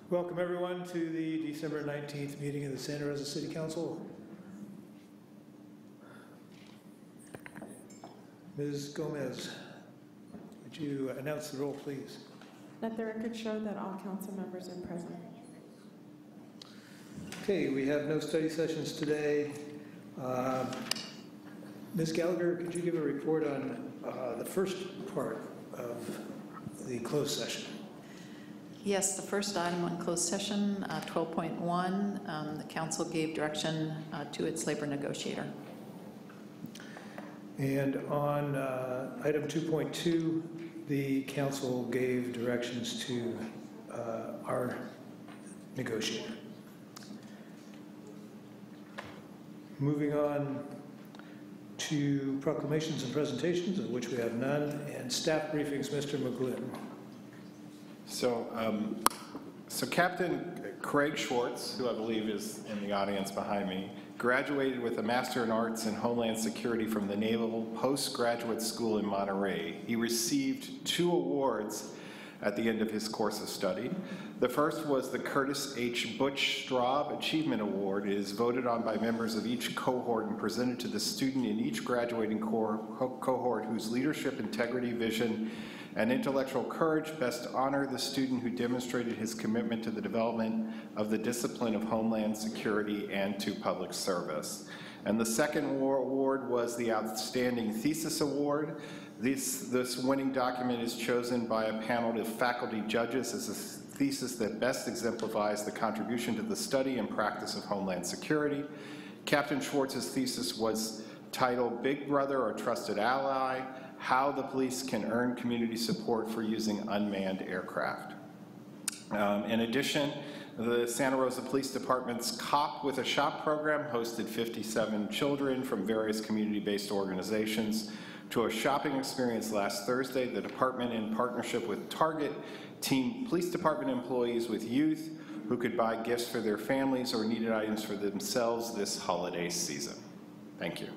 Welcome everyone to the December 19th meeting of the Santa Rosa City Council. Ms. Gomez, would you announce the roll, please? Let the record show that all council members are present. Okay, we have no study sessions today. Ms. Gallagher, could you give a report on the first part of the closed session? Yes, the first item on closed session, 12.1, the council gave direction to its labor negotiator. And on item 2.2, the council gave directions to our negotiator. Moving on to proclamations and presentations, of which we have none, and staff briefings, Mr. McGlynn. So Captain Craig Schwartz, who I believe is in the audience behind me, graduated with a Master in Arts in Homeland Security from the Naval Postgraduate School in Monterey. He received 2 awards at the end of his course of study. The first was the Curtis H. Butch Straub Achievement Award. It is voted on by members of each cohort and presented to the student in each graduating cohort whose leadership, integrity, vision, and intellectual courage best honor the student who demonstrated his commitment to the development of the discipline of Homeland Security and to public service. And the second award was the Outstanding Thesis Award. This winning document is chosen by a panel of faculty judges as a thesis that best exemplifies the contribution to the study and practice of Homeland Security. Captain Schwartz's thesis was titled Big Brother or Trusted Ally: How the Police Can Earn Community Support for Using Unmanned Aircraft. In addition, the Santa Rosa Police Department's Cop with a Shop program hosted 57 children from various community-based organizations to a shopping experience last Thursday. The department, in partnership with Target, teamed police department employees with youth who could buy gifts for their families or needed items for themselves this holiday season. Thank you.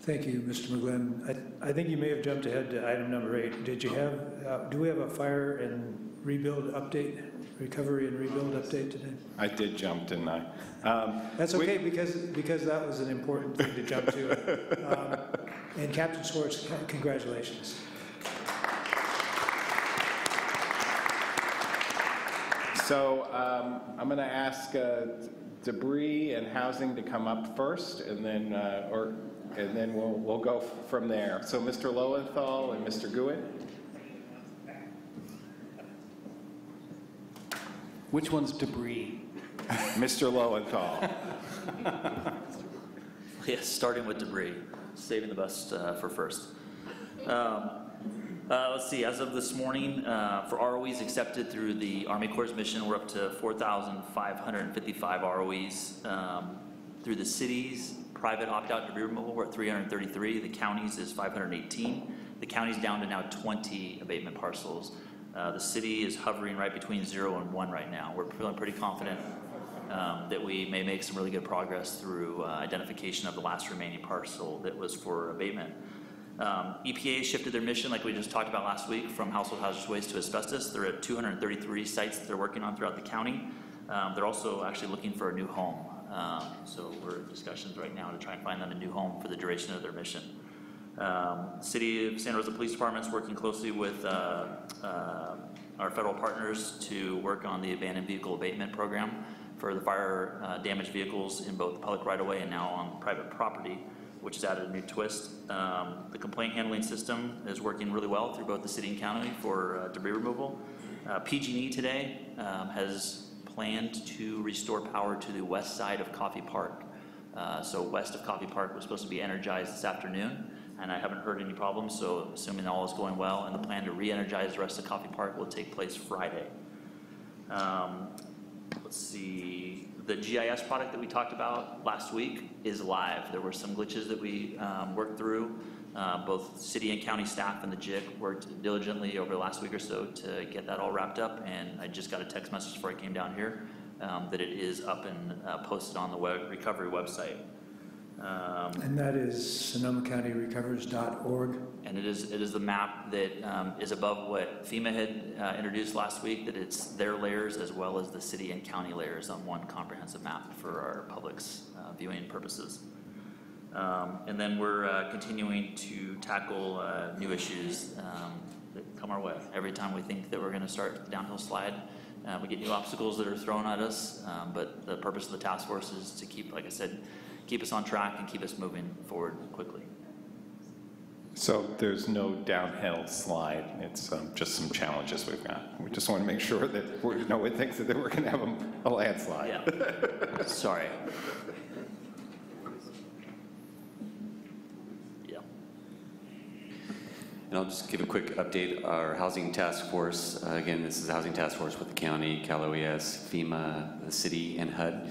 Thank you, Mr. McGlynn. I think you may have jumped ahead to item number 8. Did you have, do we have a fire and rebuild update, recovery and rebuild update today? I did jump, didn't I? That's okay, because that was an important thing to jump to. And Captain Schwartz, congratulations. So I'm going to ask debris and housing to come up first, and then we'll go from there. So Mr. Lowenthal and Mr. Guitt. Which one's debris? Mr. Lowenthal. Yes, starting with debris, saving the best for first. Let's see, as of this morning, for ROEs accepted through the Army Corps mission, we're up to 4,555 ROEs. Through the city's private opt-out debris removal, we're at 333. The county's is 518. The county's down to now 20 abatement parcels. The city is hovering right between 0 and 1 right now. We're feeling pretty confident that we may make some really good progress through identification of the last remaining parcel that was for abatement. EPA shifted their mission, like we just talked about last week, from household hazardous waste to asbestos. They're at 233 sites that they're working on throughout the county. They're also actually looking for a new home. So we're in discussions right now to try and find them a new home for the duration of their mission. City of Santa Rosa Police Department is working closely with our federal partners to work on the abandoned vehicle abatement program for the fire damaged vehicles in both the public right-of-way and now on private property, which has added a new twist. The complaint handling system is working really well through both the city and county for debris removal. PG&E today has planned to restore power to the west side of Coffee Park. So west of Coffee Park was supposed to be energized this afternoon, and I haven't heard any problems, so assuming all is going well, and the plan to re-energize the rest of Coffee Park will take place Friday. Let's see, the GIS product that we talked about last week is live. There were some glitches that we worked through. Both city and county staff and the JIC worked diligently over the last week or so to get that all wrapped up, and I just got a text message before I came down here that it is up and posted on the recovery website. And that is SonomaCountyRecovers.org. And it is the map that is above what FEMA had introduced last week, that it's their layers as well as the city and county layers on one comprehensive map for our public's viewing purposes. And then we're continuing to tackle new issues that come our way. Every time we think that we're going to start the downhill slide, we get new obstacles that are thrown at us, but the purpose of the task force is to keep, like I said, keep us on track and keep us moving forward quickly. So there's no downhill slide. It's just some challenges we've got. We just want to make sure that no one thinks that we're going to have a landslide. Yeah. Sorry. Yeah. And I'll just give a quick update. Our housing task force, again, this is a housing task force with the county, Cal OES, FEMA, the city, and HUD.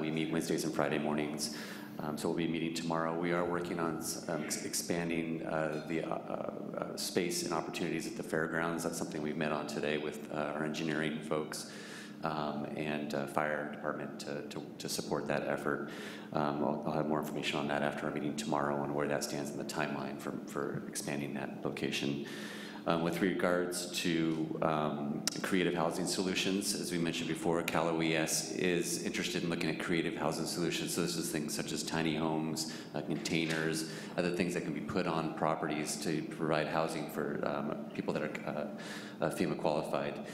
We meet Wednesdays and Friday mornings. So we'll be meeting tomorrow. We are working on expanding the space and opportunities at the fairgrounds. That's something we've met on today with our engineering folks and fire department to support that effort. I'll have more information on that after our meeting tomorrow on where that stands in the timeline for expanding that location. With regards to creative housing solutions, as we mentioned before, Cal OES is interested in looking at creative housing solutions. So this is things such as tiny homes, containers, other things that can be put on properties to provide housing for people that are FEMA qualified.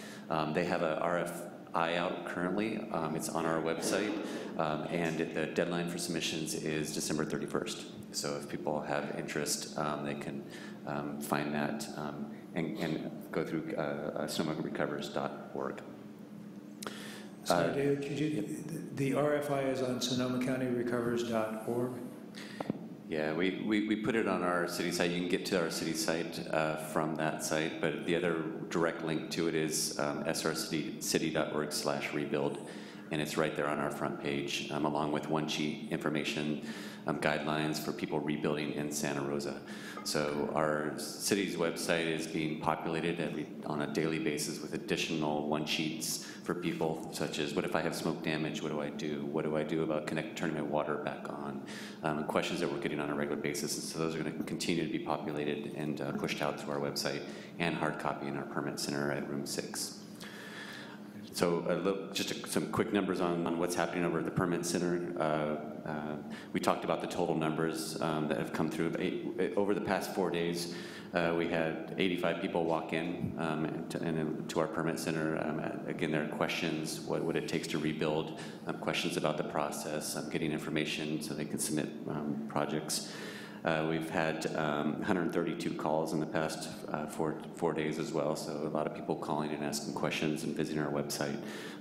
They have a RFI out currently. It's on our website, and the deadline for submissions is December 31st. So if people have interest, they can find that and go through SonomaRecovers.org. Sorry, David, could you, the RFI is on SonomaCountyRecovers.org? Yeah, we put it on our city site. You can get to our city site from that site, but the other direct link to it is srcity.org/rebuild, and it's right there on our front page, along with one sheet information guidelines for people rebuilding in Santa Rosa. So our city's website is being populated on a daily basis with additional one sheets for people, such as what if I have smoke damage, what do I do? What do I do about turning my water back on? Questions that we're getting on a regular basis. And so those are going to continue to be populated and pushed out to our website and hard copy in our permit center at room 6. So some quick numbers on what's happening over at the permit center. We talked about the total numbers that have come through. Over the past 4 days, we had 85 people walk in to our permit center. Again, there are questions, what it takes to rebuild, questions about the process, getting information so they can submit projects. We've had 132 calls in the past 4 days as well, so a lot of people calling and asking questions and visiting our website.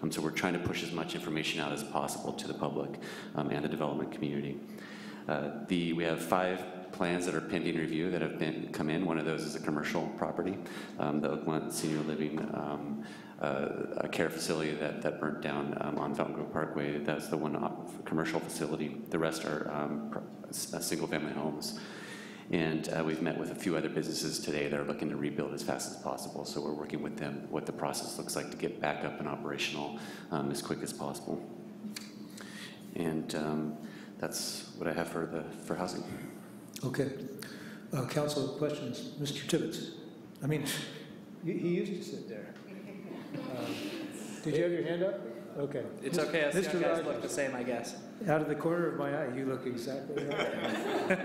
So we're trying to push as much information out as possible to the public and the development community. We have 5 plans that are pending review that have come in. One of those is a commercial property, the Oakland Senior Living a care facility that burnt down on Fountain Grove Parkway. That's the one commercial facility. The rest are single-family homes. And we've met with a few other businesses today that are looking to rebuild as fast as possible. So we're working with them what the process looks like to get back up and operational as quick as possible. And that's what I have for housing. Okay. Council questions. Mr. Tibbetts. I mean, he used to sit there. Did you have your hand up? Okay. It's okay. I see Mr. you guys Rogers. look the same, I guess. Out of the corner of my eye, you look exactly right.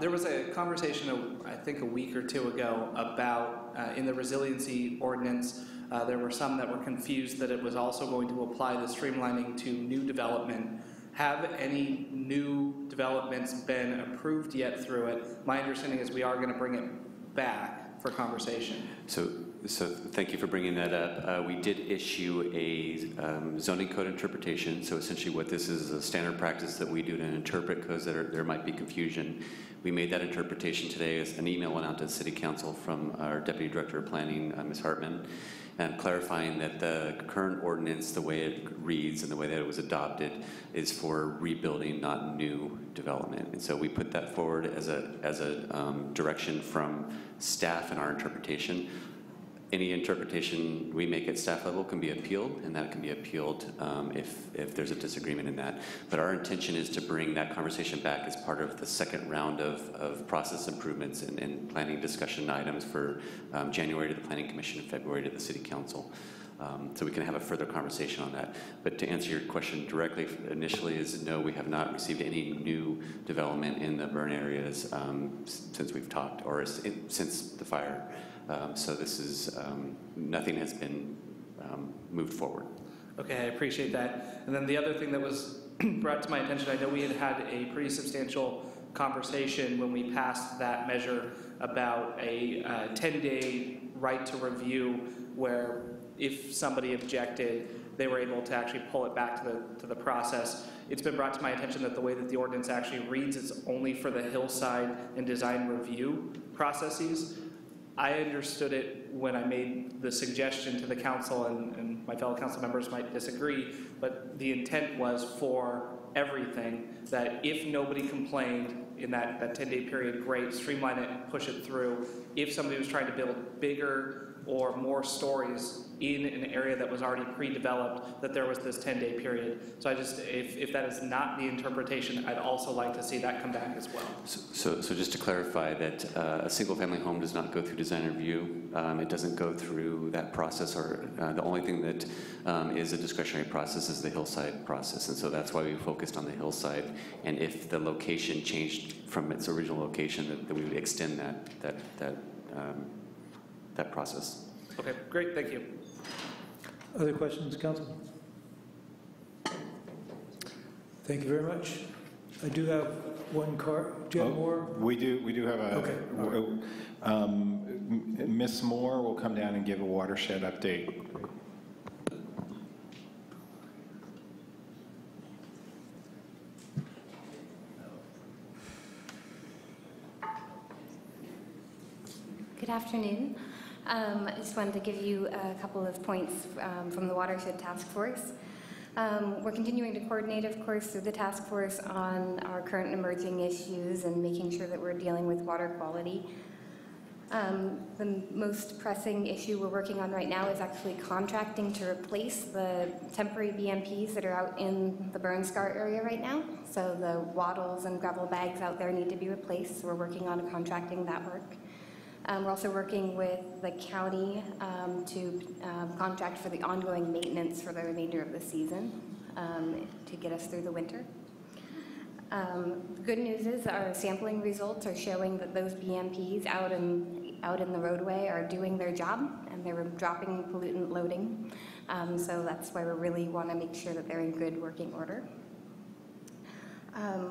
There was a conversation, I think a week or two ago, about in the resiliency ordinance, there were some that were confused that it was also going to apply the streamlining to new development. Have any new developments been approved yet through it? My understanding is we are going to bring it back for conversation. So thank you for bringing that up. We did issue a zoning code interpretation. So essentially what this is a standard practice that we do to interpret codes that there might be confusion. We made that interpretation today as an email went out to the City Council from our Deputy Director of Planning, Ms. Hartman, and clarifying that the current ordinance, the way it reads and the way that it was adopted, is for rebuilding, not new development. And so we put that forward as a direction from staff in our interpretation. any interpretation we make at staff level can be appealed, and that can be appealed if there's a disagreement in that. But our intention is to bring that conversation back as part of the second round of process improvements and planning discussion items for January to the Planning Commission and February to the City Council. So we can have a further conversation on that. But to answer your question directly initially is no, we have not received any new development in the burn areas since we've talked, or since the fire. So this is, nothing has been moved forward. Okay, I appreciate that. And then the other thing that was brought to my attention, I know we had a pretty substantial conversation when we passed that measure about a 10-day right to review, where if somebody objected, they were able to actually pull it back to the process. It's been brought to my attention that the way that the ordinance actually reads is only for the hillside and design review processes. I understood it when I made the suggestion to the council, and my fellow council members might disagree, but the intent was for everything, that if nobody complained in that 10-day period, great, streamline it, push it through. If somebody was trying to build bigger or more stories in an area that was already pre-developed, that there was this 10-day period. So I just, if that is not the interpretation, I'd also like to see that come back as well. So just to clarify that a single-family home does not go through design review. It doesn't go through that process, or the only thing that is a discretionary process is the hillside process, and so that's why we focused on the hillside. And if the location changed from its original location, that we would extend that process. Okay, great, thank you. Other questions, Council? Thank you very much. I do have one card. Do you have more? We do have a. Okay. Ms. Moore will come down and give a watershed update. Good afternoon. I just wanted to give you a couple of points from the Watershed Task Force. We're continuing to coordinate, of course, through the task force on our current emerging issues and making sure that we're dealing with water quality. The most pressing issue we're working on right now is actually contracting to replace the temporary BMPs that are out in the burn scar area right now. So the wattles and gravel bags out there need to be replaced, so we're working on contracting that work. We're also working with the county to contract for the ongoing maintenance for the remainder of the season to get us through the winter. The good news is our sampling results are showing that those BMPs out in the roadway are doing their job, and they're dropping pollutant loading. So that's why we really want to make sure that they're in good working order.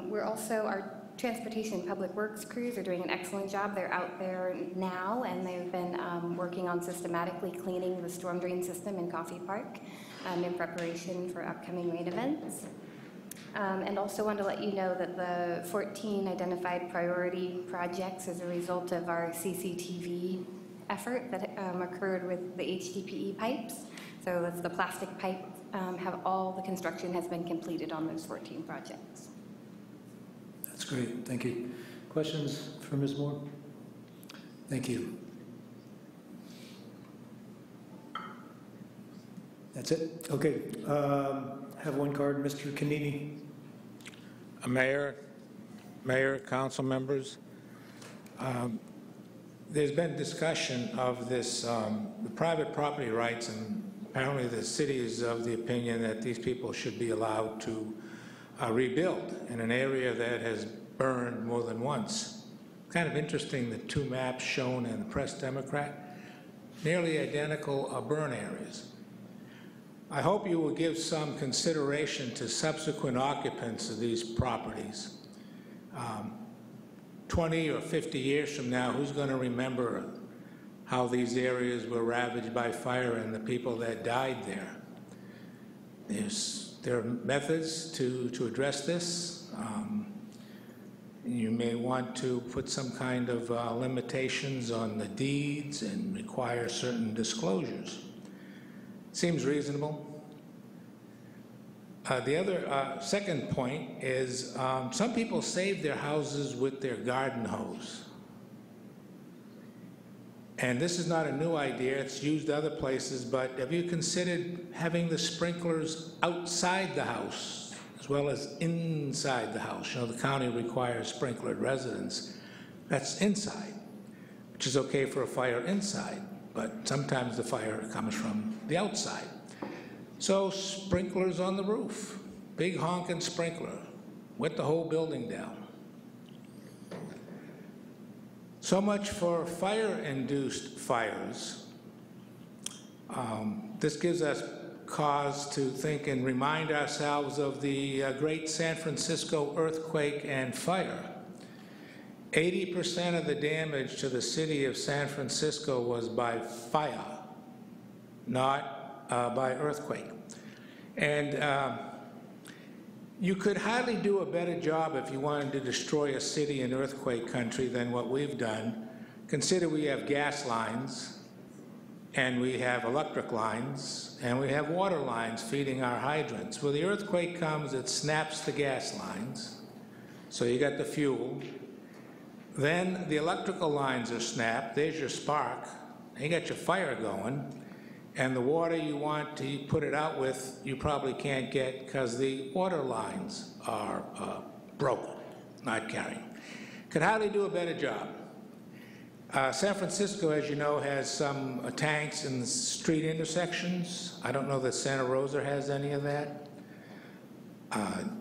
We're also, our Transportation and Public Works crews are doing an excellent job. They're out there now, and they've been working on systematically cleaning the storm drain system in Coffee Park in preparation for upcoming rain events. And also want to let you know that the 14 identified priority projects as a result of our CCTV effort that occurred with the HDPE pipes. So that's the plastic pipe, have all the construction has been completed on those 14 projects. That's great, thank you. Questions for Ms. Moore? Thank you. That's it? Okay. Have one card, Mr. Canini. Mayor, council members, there's been discussion of this, the private property rights, and apparently the city is of the opinion that these people should be allowed to rebuild in an area that has burned more than once. Kind of interesting, the two maps shown in the Press Democrat, nearly identical burn areas. I hope you will give some consideration to subsequent occupants of these properties. 20 or 50 years from now, who's going to remember how these areas were ravaged by fire and the people that died there? There are methods to address this. You may want to put some kind of limitations on the deeds and require certain disclosures. Seems reasonable. The other second point is some people save their houses with their garden hose. And this is not a new idea, it's used other places, but have you considered having the sprinklers outside the house as well as inside the house? You know, the county requires sprinklered residence. That's inside, which is okay for a fire inside, but sometimes the fire comes from the outside. So sprinklers on the roof, big honking sprinkler, wet the whole building down. So much for fire-induced fires. This gives us cause to think and remind ourselves of the great San Francisco earthquake and fire. 80% of the damage to the city of San Francisco was by fire, not by earthquake. And you could hardly do a better job if you wanted to destroy a city in earthquake country than what we've done. Consider we have gas lines, and we have electric lines, and we have water lines feeding our hydrants. When the earthquake comes, it snaps the gas lines, so you got the fuel. Then the electrical lines are snapped, there's your spark, you got your fire going, and the water you want to put it out with, you probably can't get because the water lines are broken, not carrying. Could hardly do a better job. San Francisco, as you know, has some tanks in the street intersections. I don't know that Santa Rosa has any of that.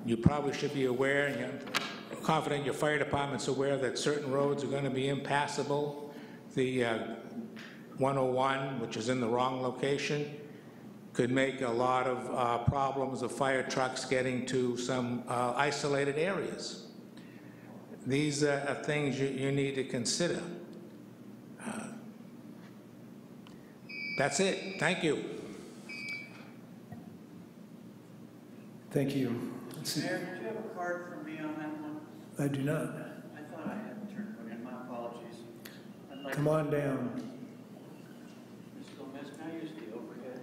You probably should be aware, and you're confident your fire department's aware that certain roads are going to be impassable. The 101, which is in the wrong location, could make a lot of problems of fire trucks getting to some isolated areas. These are things you need to consider. That's it. Thank you. Thank you. Let's see. Mayor, did you have a card for me on that one? I do not. I thought I had turned one in. My apologies. I'd like Come on down. Ms. Gomez, can I use the overhead?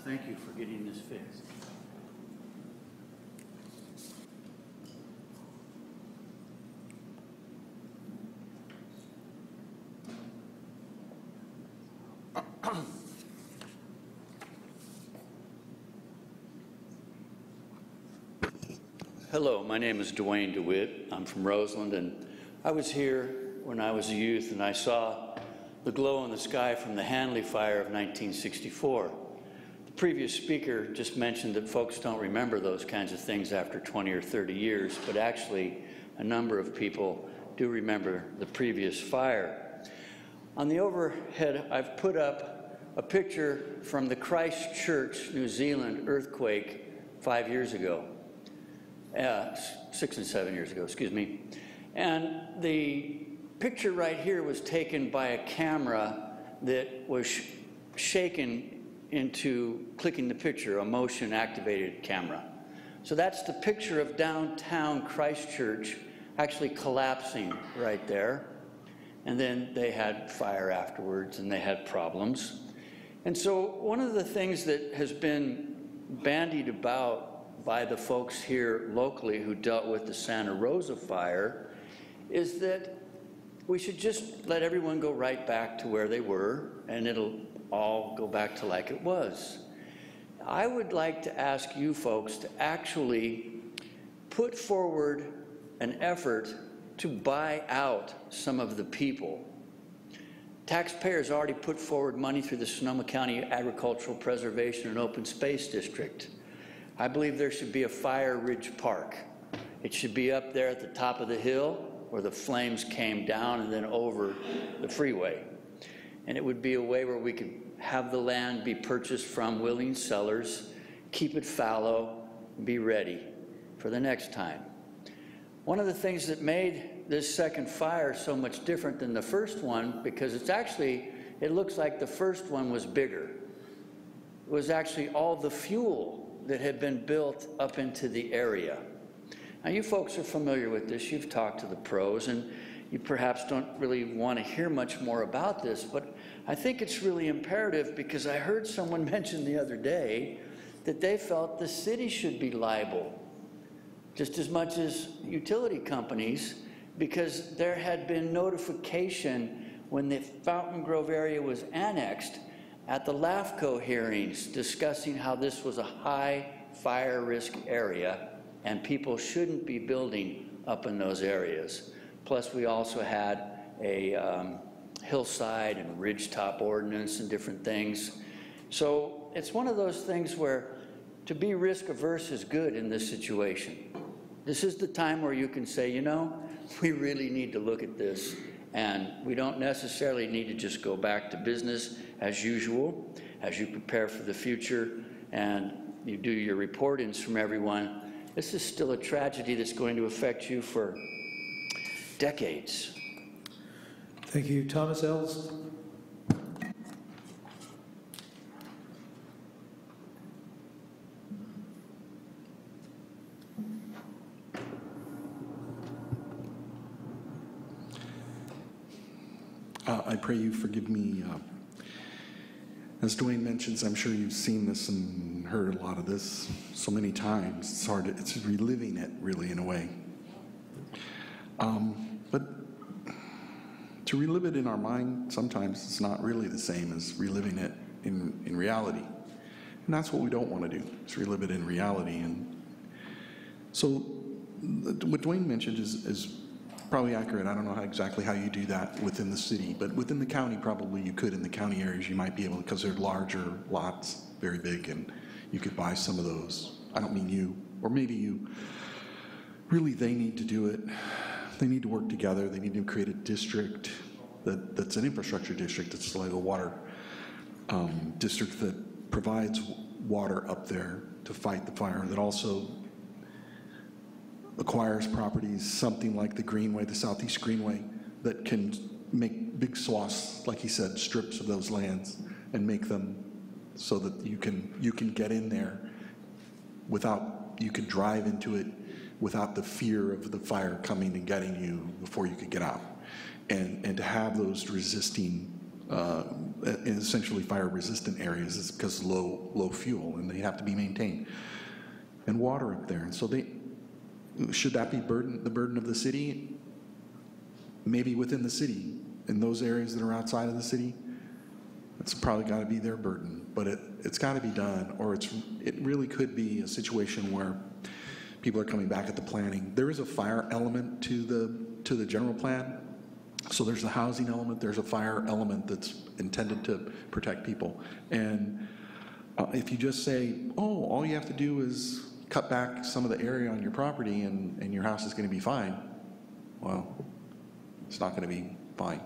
Thank you for getting this fixed. Hello, my name is Dwayne DeWitt. I'm from Roseland, and I was here when I was a youth, and I saw the glow in the sky from the Hanley fire of 1964. The previous speaker just mentioned that folks don't remember those kinds of things after 20 or 30 years, but actually a number of people do remember the previous fire. On the overhead, I've put up a picture from the Christchurch, New Zealand earthquake 5 years ago. 6 and 7 years ago, excuse me. And the picture right here was taken by a camera that was shaken into clicking the picture, a motion-activated camera. So that's the picture of downtown Christchurch actually collapsing right there. And then they had fire afterwards, and they had problems. And so one of the things that has been bandied about by the folks here locally who dealt with the Santa Rosa fire is that we should just let everyone go right back to where they were, and it'll all go back to like it was. I would like to ask you folks to actually put forward an effort to buy out some of the people. Taxpayers already put forward money through the Sonoma County Agricultural Preservation and Open Space District. I believe there should be a fire ridge park. It should be up there at the top of the hill where the flames came down and then over the freeway. And it would be a way where we could have the land be purchased from willing sellers, keep it fallow, and be ready for the next time. One of the things that made this second fire so much different than the first one, because it looks like the first one was bigger. It was actually all the fuel that had been built up into the area. Now, you folks are familiar with this. You've talked to the pros, and you perhaps don't really want to hear much more about this, but I think it's really imperative because I heard someone mention the other day that they felt the city should be liable, just as much as utility companies, because there had been notification when the Fountain Grove area was annexed at the LAFCO hearings discussing how this was a high fire risk area and people shouldn't be building up in those areas. Plus, we also had a hillside and ridgetop ordinance and different things. So it's one of those things where to be risk averse is good in this situation. This is the time where you can say, you know, we really need to look at this, and we don't necessarily need to just go back to business as usual as you prepare for the future and you do your report-ins from everyone. This is still a tragedy that's going to affect you for decades. Thank you. Thomas Ells? I pray you forgive me. As Dwayne mentions, I'm sure you've seen this and heard a lot of this so many times. It's hard, it's reliving it, really, in a way. But to relive it in our mind, sometimes it's not really the same as reliving it in reality. And that's what we don't want to do, is relive it in reality. And so what Dwayne mentioned is probably accurate. I don't know exactly how you do that within the city, but within the county, probably you could. In the county areas, you might be able, because they're larger lots, very big, and you could buy some of those. I don't mean you, or maybe you. Really, they need to do it. They need to work together. They need to create a district that's an infrastructure district. It's like a water district that provides water up there to fight the fire, that also acquires properties, something like the Greenway, the Southeast Greenway, that can make big swaths, like he said, strips of those lands, and make them so that you can get in there without, you can drive into it without the fear of the fire coming and getting you before you could get out. And to have those resisting, essentially fire resistant areas is because low fuel, and they have to be maintained. And water up there, and so should that be the burden of the city? Maybe within the city, in those areas that are outside of the city, it's probably got to be their burden. But it's got to be done, or it really could be a situation where people are coming back at the planning. There is a fire element to the general plan. So there's a housing element, there's a fire element that's intended to protect people. And if you just say, oh, all you have to do is cut back some of the area on your property and your house is going to be fine, well, it's not going to be fine.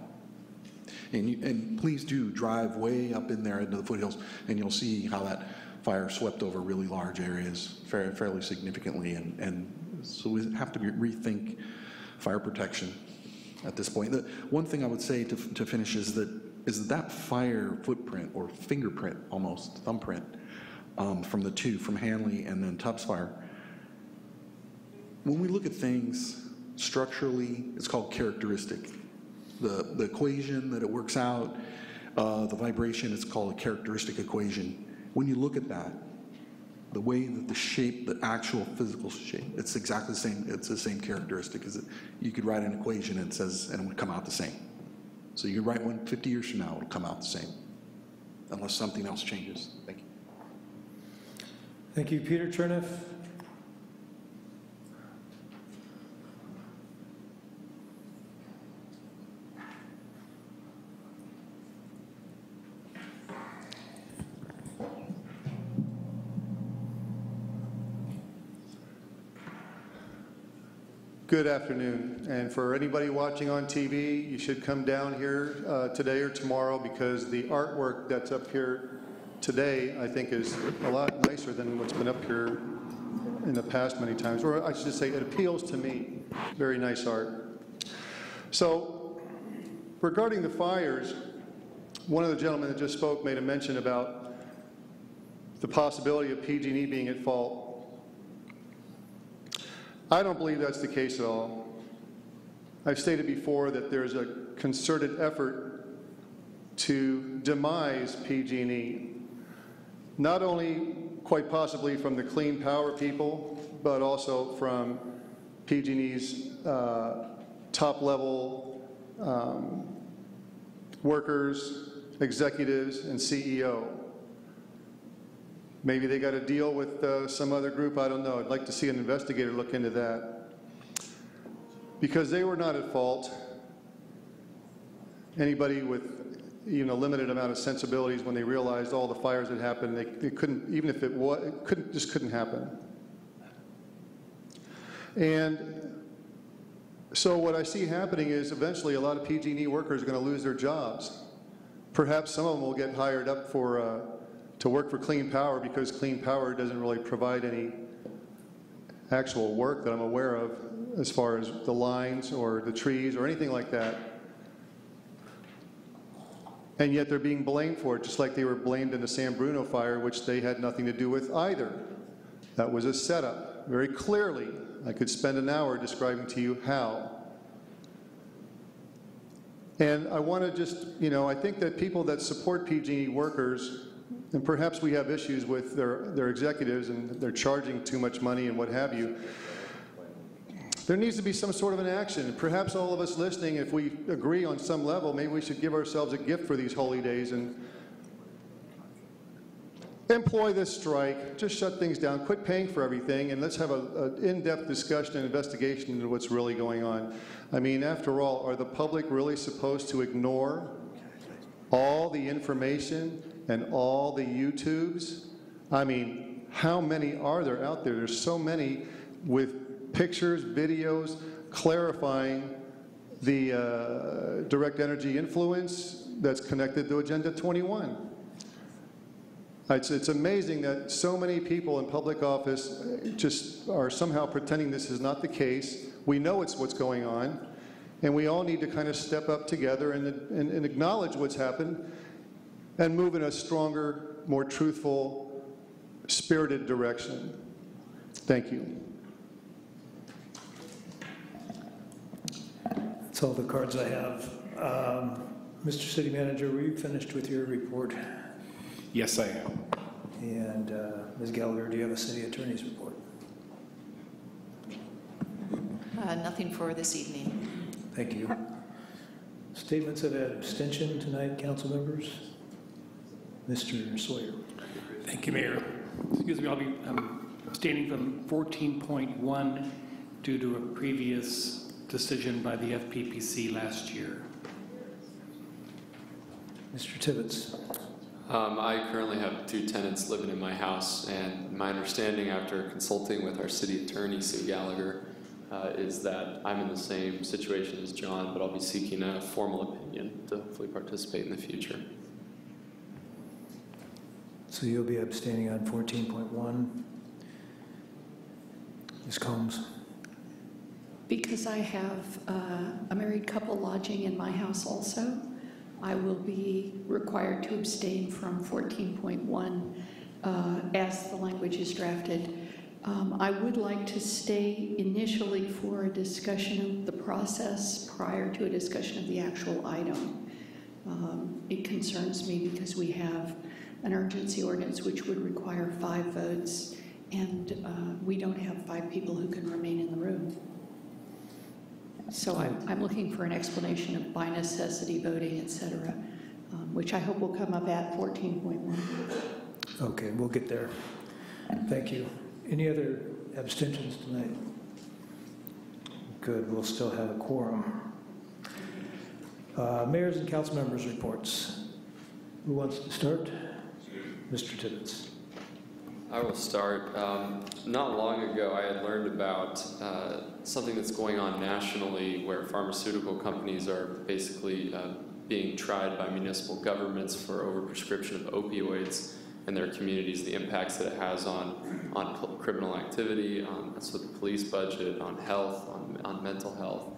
And please do drive way up in there into the foothills, and you'll see how that fire swept over really large areas fairly significantly. And so we have to rethink fire protection at this point. The one thing I would say to finish is that fire footprint, or fingerprint almost, thumbprint, from the two, from Hanley and then Tubbs Fire. When we look at things structurally, it's called characteristic. The equation that it works out, the vibration, it's called a characteristic equation. When you look at that, the way that the shape, the actual physical shape, it's exactly the same. It's the same characteristic. You could write an equation and it would come out the same. So you could write one 50 years from now, it'll come out the same, unless something else changes. Thank you. Thank you. Peter Cherniff? Good afternoon, and for anybody watching on TV, you should come down here today or tomorrow, because the artwork that's up here today, I think, is a lot nicer than what's been up here in the past many times, or I should say it appeals to me. Very nice art. So regarding the fires, one of the gentlemen that just spoke made a mention about the possibility of PG&E being at fault. I don't believe that's the case at all. I've stated before that there's a concerted effort to demise PG&E. not only quite possibly from the clean power people, but also from PG&E's top-level workers, executives, and CEO. Maybe they got a deal with some other group, I don't know. I'd like to see an investigator look into that. Because they were not at fault. Anybody with even a limited amount of sensibilities, when they realized all the fires that happened, they couldn't, even if it was, it just couldn't happen. And so what I see happening is eventually a lot of PG&E workers are going to lose their jobs. Perhaps some of them will get hired up for, to work for Clean Power, because Clean Power doesn't really provide any actual work that I'm aware of as far as the lines or the trees or anything like that. And yet they're being blamed for it, just like they were blamed in the San Bruno fire, which they had nothing to do with either. That was a setup, very clearly. I could spend an hour describing to you how. And I want to just, I think that people that support PG&E workers, and perhaps we have issues with their executives and they're charging too much money and what have you, there needs to be some sort of an action. And perhaps all of us listening, if we agree on some level, maybe we should give ourselves a gift for these holy days and employ this strike, just shut things down, quit paying for everything, and let's have an in-depth discussion and investigation into what's really going on. I mean, after all, are the public really supposed to ignore all the information and all the YouTubes? I mean, how many are there out there? There's so many with pictures, videos, clarifying the direct energy influence that's connected to Agenda 21. It's amazing that so many people in public office just are somehow pretending this is not the case. We know it's what's going on, and we all need to kind of step up together and acknowledge what's happened and move in a stronger, more truthful, spirited direction. Thank you. That's all the cards I have. Mr. City Manager, were you finished with your report? Yes, I am. And Ms. Gallagher, do you have a city attorney's report? Nothing for this evening. Thank you. Statements of abstention tonight, council members. Mr. Sawyer. Thank you, Mayor. Excuse me, I'll be abstaining from 14.1 due to a previous decision by the FPPC last year. Mr. Tibbetts. I currently have 2 tenants living in my house, and my understanding after consulting with our city attorney, Sue Gallagher, is that I'm in the same situation as John, but I'll be seeking a formal opinion to hopefully participate in the future. So you'll be abstaining on 14.1. Ms. Combs. Because I have a married couple lodging in my house also, I will be required to abstain from 14.1 as the language is drafted. I would like to stay initially for a discussion of the process prior to a discussion of the actual item. It concerns me because we have an urgency ordinance which would require 5 votes, and we don't have 5 people who can remain in the room. So I'm looking for an explanation of by necessity voting, et cetera, which I hope will come up at 14.1. Okay, we'll get there. Thank you. Any other abstentions tonight? Good, we'll still have a quorum. Mayors and council members' reports. Who wants to start? Mr. Tibbetts. I will start. Not long ago, I had learned about something that's going on nationally where pharmaceutical companies are basically being tried by municipal governments for overprescription of opioids in their communities, the impacts that it has on criminal activity, on the police budget, on health, on mental health.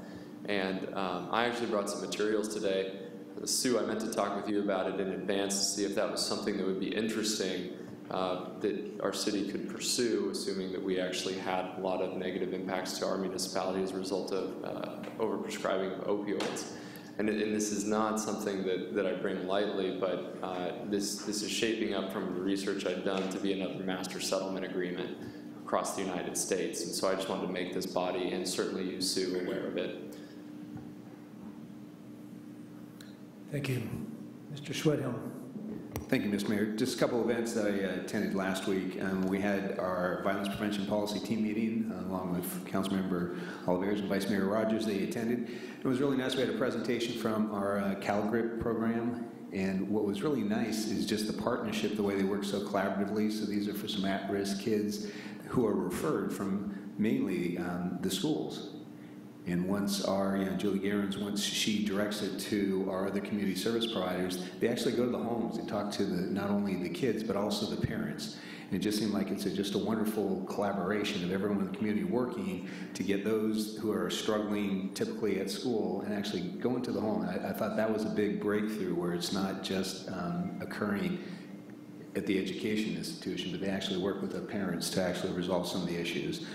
And I actually brought some materials today. Sue, I meant to talk with you about it in advance to see if that was something that would be interesting that our city could pursue, assuming that we actually had a lot of negative impacts to our municipality as a result of overprescribing of opioids. And this is not something that I bring lightly, but this is shaping up from the research I've done to be another master settlement agreement across the United States. And so I just wanted to make this body, and certainly you, Sue, aware of it. Thank you. Mr. Schwedhelm. Thank you, Mr. Mayor. Just a couple of events that I attended last week. We had our Violence Prevention Policy Team meeting along with Councilmember Oliveras and Vice Mayor Rogers. They attended. It was really nice. We had a presentation from our CalGrip program. And what was really nice is just the partnership, the way they work so collaboratively. So these are for some at-risk kids who are referred from mainly the schools. And once our, Julie Gerens, once she directs it to our other community service providers, they actually go to the homes and talk to not only the kids, but also the parents. And it just seemed like it's just a wonderful collaboration of everyone in the community working to get those who are struggling typically at school and actually go into the home. I thought that was a big breakthrough, where it's not just occurring at the education institution, but they actually work with the parents to actually resolve some of the issues.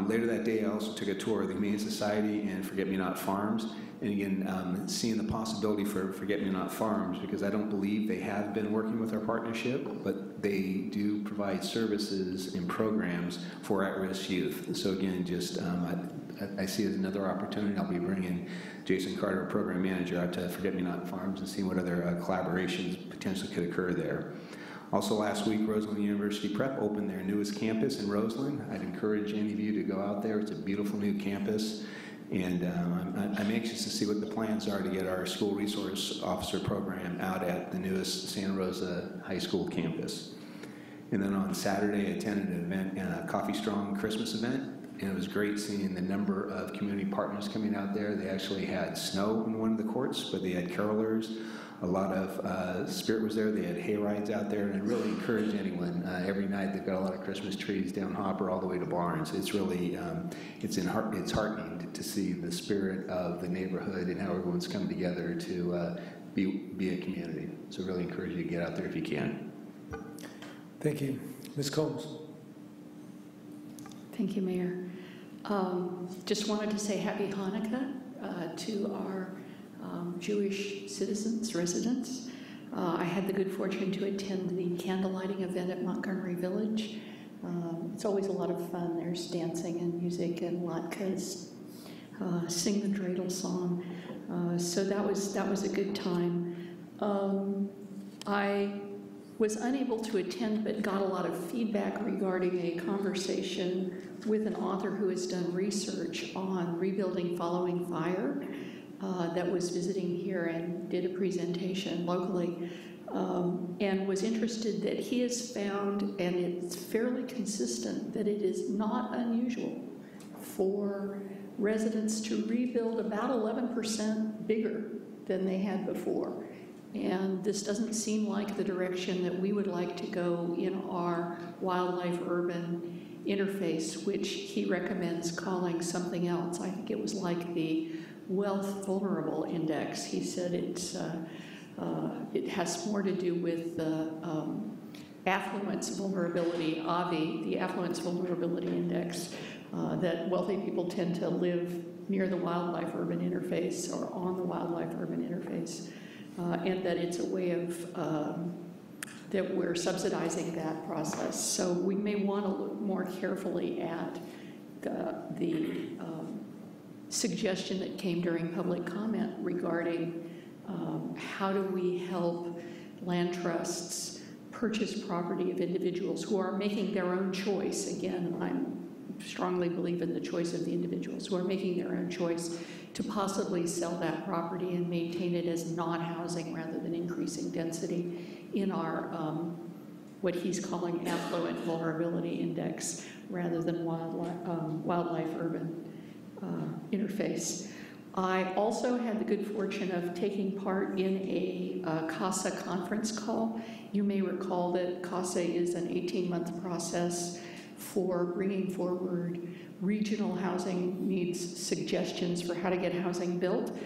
Later that day, I also took a tour of the Humane Society and Forget-Me-Not Farms. And again, seeing the possibility for Forget-Me-Not Farms, because I don't believe they have been working with our partnership, but they do provide services and programs for at-risk youth. So again, just I see it as another opportunity. I'll be bringing Jason Carter, Program Manager, out to Forget-Me-Not Farms and seeing what other collaborations potentially could occur there. Also last week, Roseland University Prep opened their newest campus in Roseland. I'd encourage any of you to go out there. It's a beautiful new campus. And I'm anxious to see what the plans are to get our school resource officer program out at the newest Santa Rosa High School campus. And then on Saturday, I attended an event, a Coffee Strong Christmas event. And it was great seeing the number of community partners coming out there. They actually had snow in one of the courts, but they had carolers. A lot of spirit was there. They had hay rides out there, and I really encourage anyone. Every night they've got a lot of Christmas trees down Hopper all the way to Barnes. It's really, it's heartening to see the spirit of the neighborhood and how everyone's come together to be a community. So really encourage you to get out there if you can. Thank you. Ms. Combs. Thank you, Mayor. Just wanted to say Happy Hanukkah to our Jewish citizens, residents. I had the good fortune to attend the candlelighting event at Montgomery Village. It's always a lot of fun. There's dancing and music and latkes. Sing the dreidel song. So that was a good time. I was unable to attend, but got a lot of feedback regarding a conversation with an author who has done research on rebuilding following fire. That was visiting here and did a presentation locally, and was interested that he has found, and it's fairly consistent, that it is not unusual for residents to rebuild about 11% bigger than they had before. And this doesn't seem like the direction that we would like to go in our wildlife-urban interface, which he recommends calling something else. I think it was like the Wealth Vulnerable Index. He said it has more to do with the affluence vulnerability, AVI, the Affluence Vulnerability Index, that wealthy people tend to live near the wildlife-urban interface or on the wildlife-urban interface, and that it's a way of that we're subsidizing that process. So we may want to look more carefully at the suggestion that came during public comment regarding how do we help land trusts purchase property of individuals who are making their own choice. Again, I strongly believe in the choice of the individuals who are making their own choice to possibly sell that property and maintain it as not housing rather than increasing density in our what he's calling affluent vulnerability index rather than wildlife urban interface. I also had the good fortune of taking part in a CASA conference call. You may recall that CASA is an 18-month process for bringing forward regional housing needs suggestions for how to get housing built.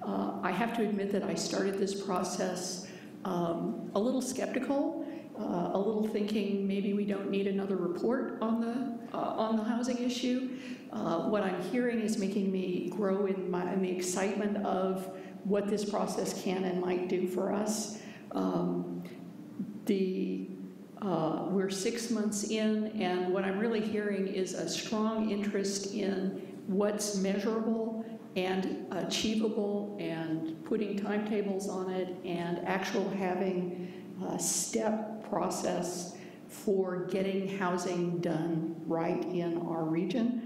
I have to admit that I started this process a little skeptical, a little thinking maybe we don't need another report on the housing issue. What I'm hearing is making me grow in the excitement of what this process can and might do for us. We're 6 months in, and what I'm really hearing is a strong interest in what's measurable and achievable, and putting timetables on it, and actual having a step process for getting housing done right in our region.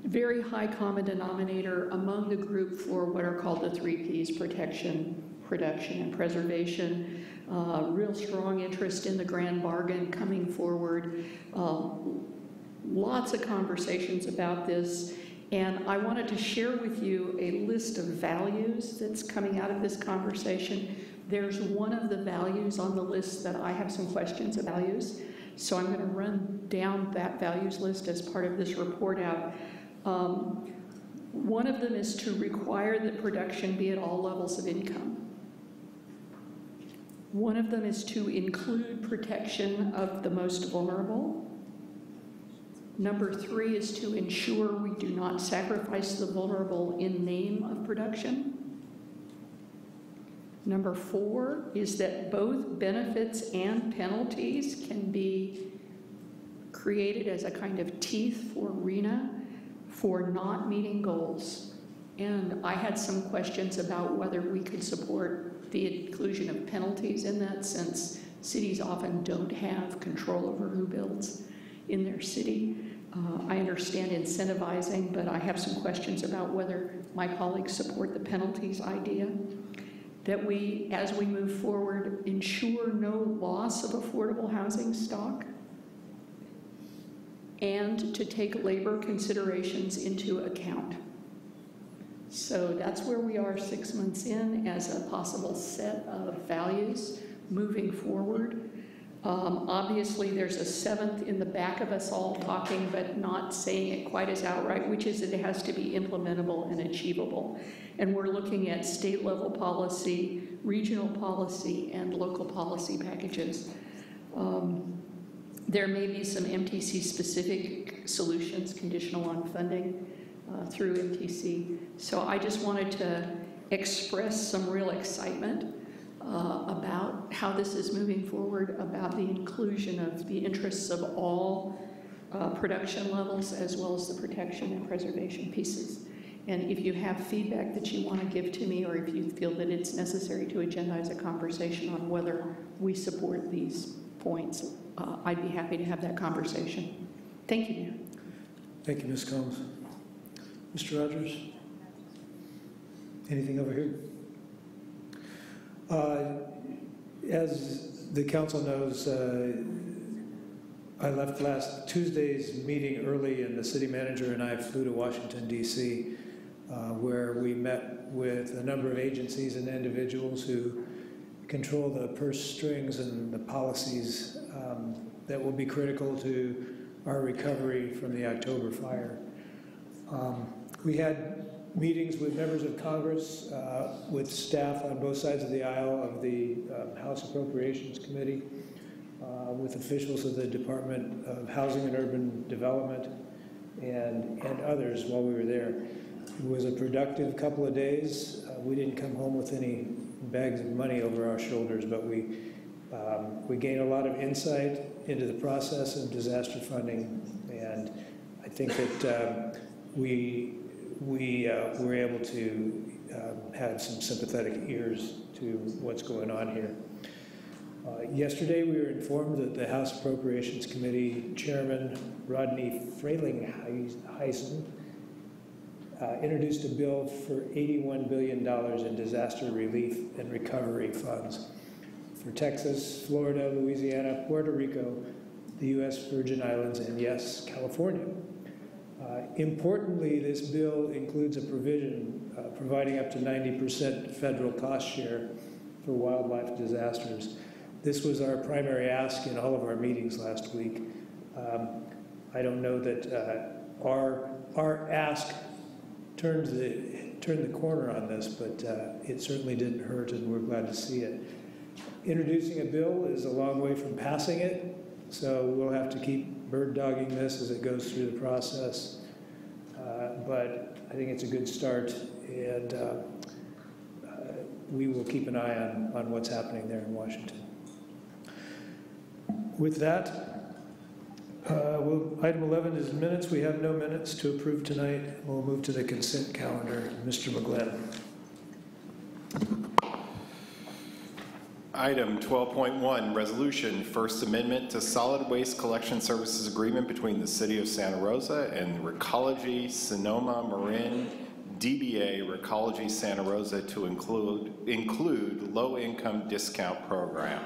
Very high common denominator among the group for what are called the 3 Ps: protection, production, and preservation. Real strong interest in the grand bargain coming forward. Lots of conversations about this. And I wanted to share with you a list of values that's coming out of this conversation. There's one of the values on the list that I have some questions about. So I'm going to run down that values list as part of this report out. One of them is to require that production be at all levels of income. One of them is to include protection of the most vulnerable. Number 3 is to ensure we do not sacrifice the vulnerable in name of production. Number 4 is that both benefits and penalties can be created as a kind of teeth for RENA for not meeting goals. And I had some questions about whether we could support the inclusion of penalties in that, since cities often don't have control over who builds in their city. I understand incentivizing, but I have some questions about whether my colleagues support the penalties idea. That we, as we move forward, ensure no loss of affordable housing stock, and to take labor considerations into account. So that's where we are 6 months in as a possible set of values moving forward. Obviously, there's a 7th in the back of us all talking, but not saying it quite as outright, which is it has to be implementable and achievable. And we're looking at state-level policy, regional policy, and local policy packages. There may be some MTC-specific solutions conditional on funding through MTC. So I just wanted to express some real excitement about how this is moving forward, about the inclusion of the interests of all production levels, as well as the protection and preservation pieces. And if you have feedback that you want to give to me, or if you feel that it's necessary to agendize a conversation on whether we support these points, I'd be happy to have that conversation. Thank you, Mayor. Thank you, Ms. Combs. Mr. Rogers? Anything over here? As the council knows, I left last Tuesday's meeting early, and the city manager and I flew to Washington, D.C., where we met with a number of agencies and individuals who control the purse strings and the policies that will be critical to our recovery from the October fire. We had meetings with members of Congress, with staff on both sides of the aisle of the House Appropriations Committee, with officials of the Department of Housing and Urban Development, and others while we were there. It was a productive couple of days. We didn't come home with any bags of money over our shoulders, but we gained a lot of insight into the process of disaster funding, and I think that we were able to have some sympathetic ears to what's going on here. Yesterday, we were informed that the House Appropriations Committee Chairman Rodney Frelinghuysen introduced a bill for $81 billion in disaster relief and recovery funds for Texas, Florida, Louisiana, Puerto Rico, the U.S. Virgin Islands, and yes, California. Importantly, this bill includes a provision providing up to 90% federal cost share for wildlife disasters. This was our primary ask in all of our meetings last week. I don't know that our ask turned the corner on this, but it certainly didn't hurt, and we're glad to see it. Introducing a bill is a long way from passing it, so we'll have to keep bird dogging this as it goes through the process. But I think it's a good start, and we will keep an eye on what's happening there in Washington. With that, item 11 is minutes. We have no minutes to approve tonight. We'll move to the consent calendar. Mr. McGlynn. Item 12.1, resolution, First Amendment to Solid Waste Collection Services Agreement between the City of Santa Rosa and Recology Sonoma Marin DBA Recology Santa Rosa to include low-income discount program.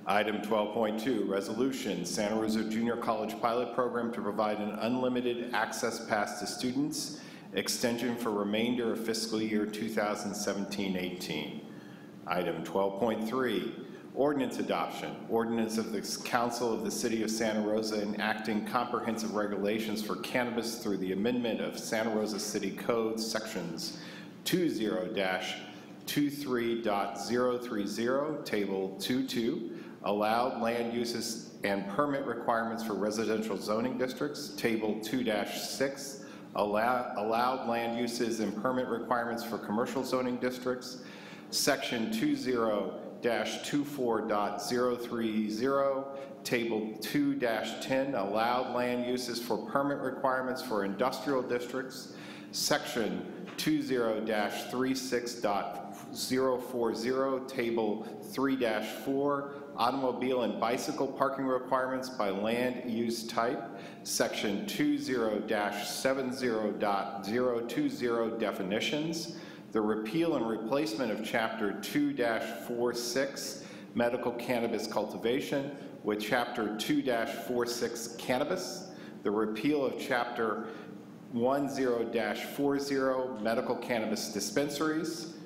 Item 12.2, resolution, Santa Rosa Junior College Pilot Program to provide an unlimited access pass to students, extension for remainder of fiscal year 2017-18. Item 12.3, ordinance adoption. Ordinance of the Council of the City of Santa Rosa enacting comprehensive regulations for cannabis through the amendment of Santa Rosa City Code sections 20-23.030, Table 22, allowed land uses and permit requirements for residential zoning districts, Table 2-6, allowed land uses and permit requirements for commercial zoning districts, Section 20-24.030, Table 2-10, allowed land uses for permit requirements for industrial districts, Section 20-36.040, Table 3-4, automobile and bicycle parking requirements by land use type, Section 20-70.020, definitions, the repeal and replacement of Chapter 2-46, medical cannabis cultivation, with Chapter 2-46, cannabis, the repeal of Chapter 10-40, medical cannabis dispensaries,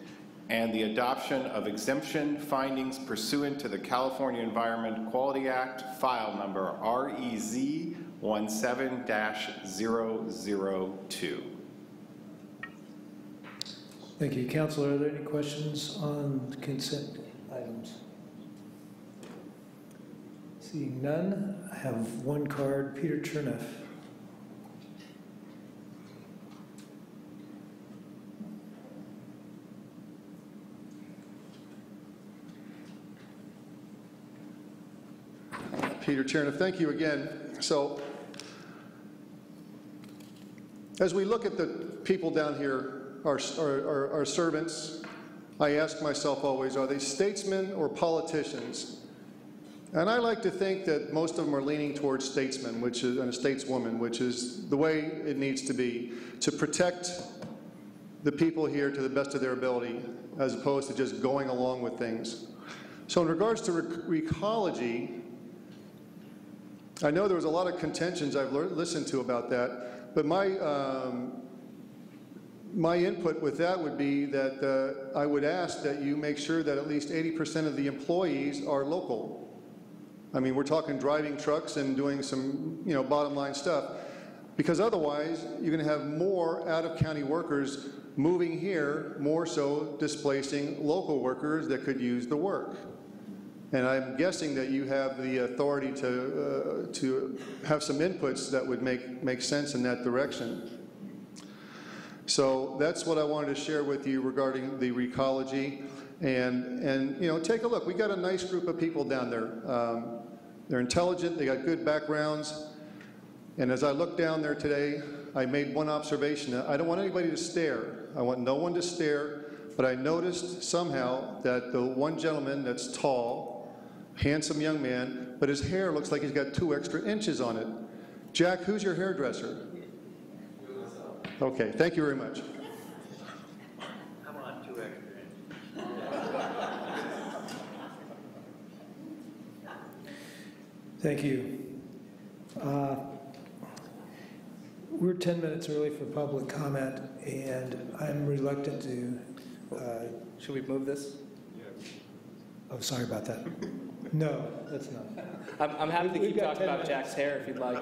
and the adoption of exemption findings pursuant to the California Environmental Quality Act, file number REZ 17-002. Thank you. Councilor, are there any questions on consent items? Seeing none, I have one card. Peter Cherneff. Peter Cherneff, thank you again. So, as we look at the people down here, our servants, I ask myself always, are they statesmen or politicians? And I like to think that most of them are leaning towards statesmen, which is, and a stateswoman, which is the way it needs to be, to protect the people here to the best of their ability, as opposed to just going along with things. So in regards to recology, I know there was a lot of contentions I've listened to about that, but my input with that would be that I would ask that you make sure that at least 80% of the employees are local. I mean, we're talking driving trucks and doing some, bottom line stuff, because otherwise you're going to have more out-of-county workers moving here, more so displacing local workers that could use the work. And I'm guessing that you have the authority to have some inputs that would make sense in that direction. So that's what I wanted to share with you regarding the recology. And take a look. We got a nice group of people down there. They're intelligent. They got good backgrounds. And as I looked down there today, I made one observation. I don't want anybody to stare. I want no one to stare. But I noticed somehow that the one gentleman that's tall, handsome young man, but his hair looks like he's got 2 extra inches on it. Jack, who's your hairdresser? Okay, thank you very much. Come on, 2 extra. Thank you. We're 10 minutes early for public comment, and I'm reluctant to... Should we move this? Oh, sorry about that. No, that's not. I'm happy to keep talking about Jack's hair if you'd like.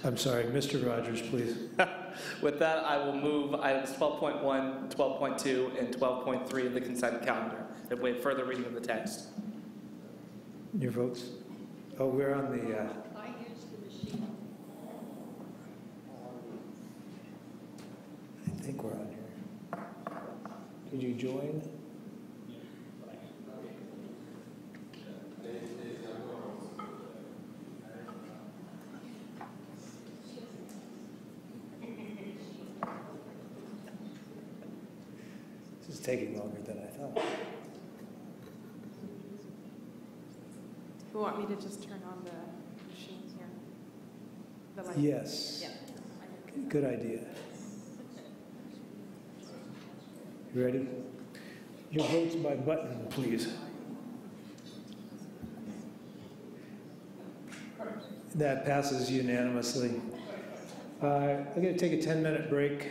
I'm sorry, Mr. Rogers, please. With that, I will move items 12.1, 12.2, and 12.3 of the consent calendar and wait further reading of the text. Your votes? Oh, we're on the... I used the machine. I think we're on Did you join? This is taking longer than I thought. You want me to just turn on the machine here? The light? Yes. Yeah. Good idea. You ready? Your votes by button, please. That passes unanimously. I'm going to take a 10-minute break.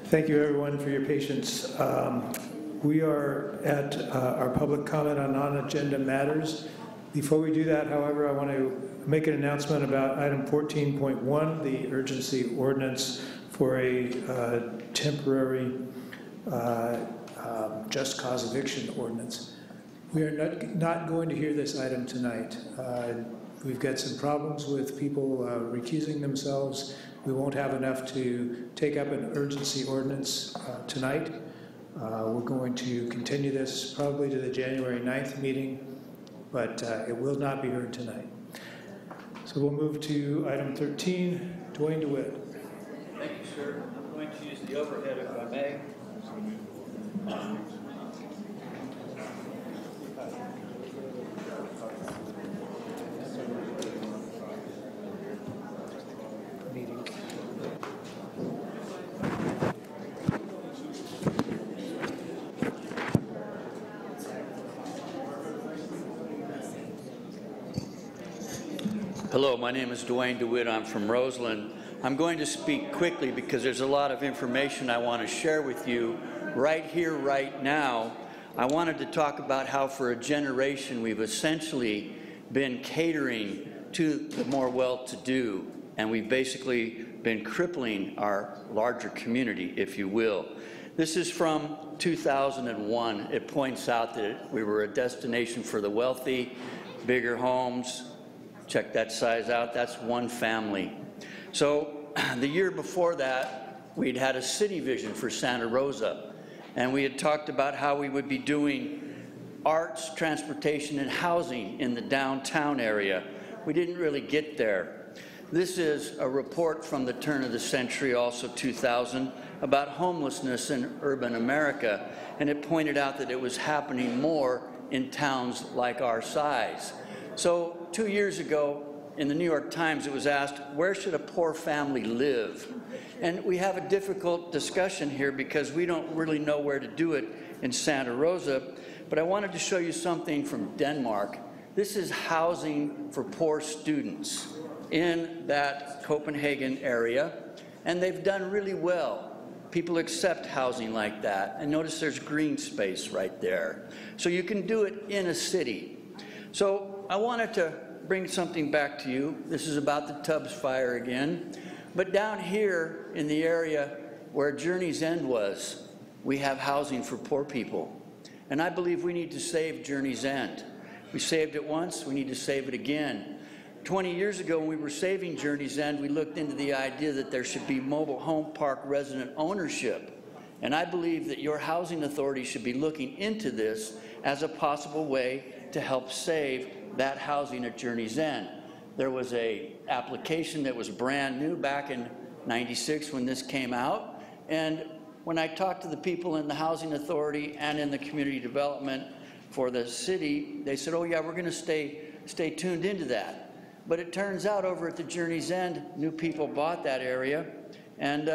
Thank you, everyone, for your patience. We are at our public comment on non-agenda matters. Before we do that, however, I want to make an announcement about item 14.1, the urgency ordinance for a temporary just cause eviction ordinance. We are not going to hear this item tonight. We've got some problems with people recusing themselves. We won't have enough to take up an urgency ordinance tonight. We're going to continue this probably to the January 9th meeting, but it will not be heard tonight. So we'll move to item 13, Dwayne DeWitt. Thank you, sir. I'm going to use the overhead if I may. Hello, my name is Dwayne DeWitt. I'm from Roseland. I'm going to speak quickly because there's a lot of information I want to share with you right here, right now. I wanted to talk about how for a generation we've essentially been catering to the more well-to-do, and we've basically been crippling our larger community, if you will. This is from 2001. It points out that we were a destination for the wealthy, bigger homes. Check that size out, that's one family. So the year before that, we'd had a city vision for Santa Rosa, and we had talked about how we would be doing arts, transportation, and housing in the downtown area. We didn't really get there. This is a report from the turn of the century, also 2000, about homelessness in urban America, and it pointed out that it was happening more in towns like our size. So 2 years ago, in the New York Times, it was asked, where should a poor family live? And we have a difficult discussion here because we don't really know where to do it in Santa Rosa. But I wanted to show you something from Denmark. This is housing for poor students in that Copenhagen area, and they've done really well. People accept housing like that. And notice there's green space right there. So you can do it in a city. So I wanted to bring something back to you. This is about the Tubbs fire again. But down here in the area where Journey's End was, we have housing for poor people. And I believe we need to save Journey's End. We saved it once, we need to save it again. 20 years ago when we were saving Journey's End, we looked into the idea that there should be mobile home park resident ownership. And I believe that your housing authority should be looking into this as a possible way to help save that housing at Journey's End. There was an application that was brand new back in '96 when this came out, and when I talked to the people in the housing authority and in the community development for the city, they said, oh yeah, we're going to stay tuned into that. But it turns out over at the Journey's End, new people bought that area, and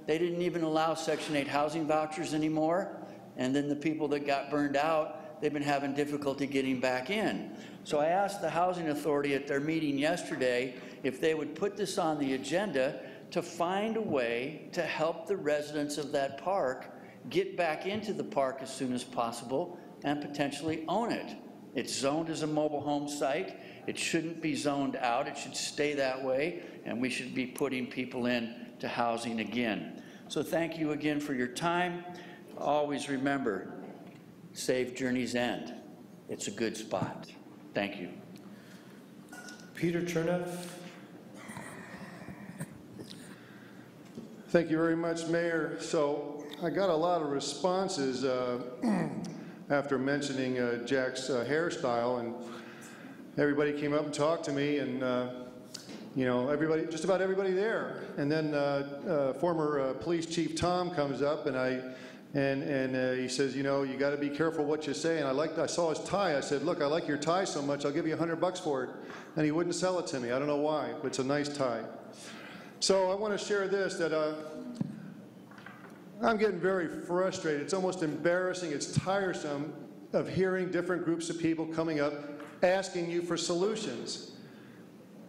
they didn't even allow Section 8 housing vouchers anymore, and then the people that got burned out, they've been having difficulty getting back in. So I asked the Housing Authority at their meeting yesterday if they would put this on the agenda to find a way to help the residents of that park get back into the park as soon as possible and potentially own it. It's zoned as a mobile home site. It shouldn't be zoned out. It should stay that way, and we should be putting people in to housing again. So thank you again for your time. Always remember, save Journey's End. It's a good spot. Thank you. Peter Chernev. Thank you very much, Mayor. So I got a lot of responses after mentioning Jack's hairstyle, and everybody came up and talked to me, and you know, everybody, just about everybody there. And then former Police Chief Tom comes up, and he says, you know, you got to be careful what you say. And I saw his tie. I said, look, I like your tie so much, I'll give you $100 for it. And he wouldn't sell it to me. I don't know why, but it's a nice tie. So I want to share this, that I'm getting very frustrated. It's almost embarrassing. It's tiresome of hearing different groups of people coming up asking you for solutions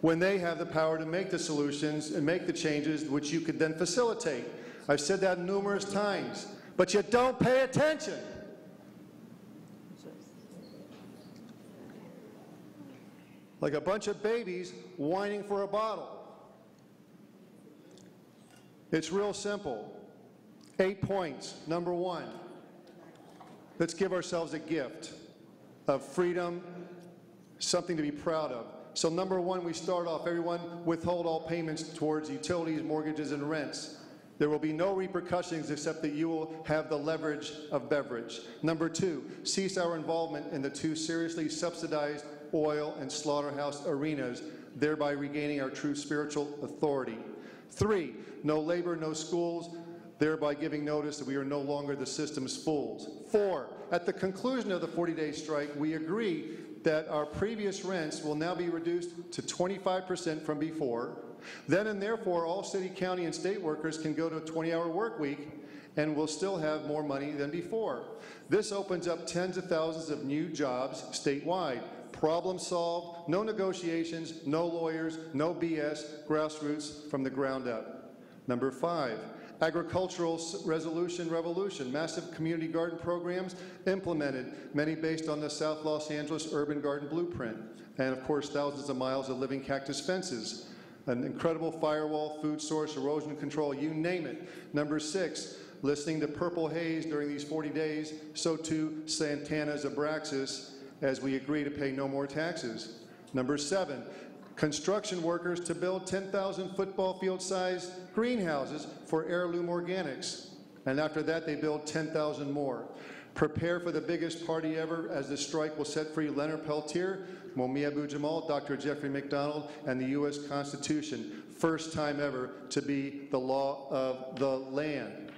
when they have the power to make the solutions and make the changes which you could then facilitate. I've said that numerous times, but you don't pay attention. Like a bunch of babies whining for a bottle. It's real simple. 8 points. Number one, let's give ourselves a gift of freedom, something to be proud of. So number one, we start off, everyone withhold all payments towards utilities, mortgages, and rents. There will be no repercussions except that you will have the leverage of beverage. Number two, cease our involvement in the two seriously subsidized oil and slaughterhouse arenas, thereby regaining our true spiritual authority. 3, no labor, no schools, thereby giving notice that we are no longer the system's fools. 4, at the conclusion of the 40-day strike, we agree that our previous rents will now be reduced to 25% from before. Then and therefore, all city, county, and state workers can go to a 20-hour work week and will still have more money than before. This opens up tens of thousands of new jobs statewide. Problem solved, no negotiations, no lawyers, no BS, grassroots from the ground up. Number 5, agricultural resolution revolution, massive community garden programs implemented, many based on the South Los Angeles urban garden blueprint, and of course thousands of miles of living cactus fences, an incredible firewall, food source, erosion control, you name it. Number 6, listening to Purple Haze during these 40 days, so too Santana's Abraxas, as we agree to pay no more taxes. Number 7, construction workers to build 10,000 football field-sized greenhouses for heirloom organics. And after that, they build 10,000 more. Prepare for the biggest party ever, as the strike will set free Leonard Peltier, Momia Abu-Jamal, Dr. Jeffrey McDonald, and the U.S. Constitution. First time ever to be the law of the land.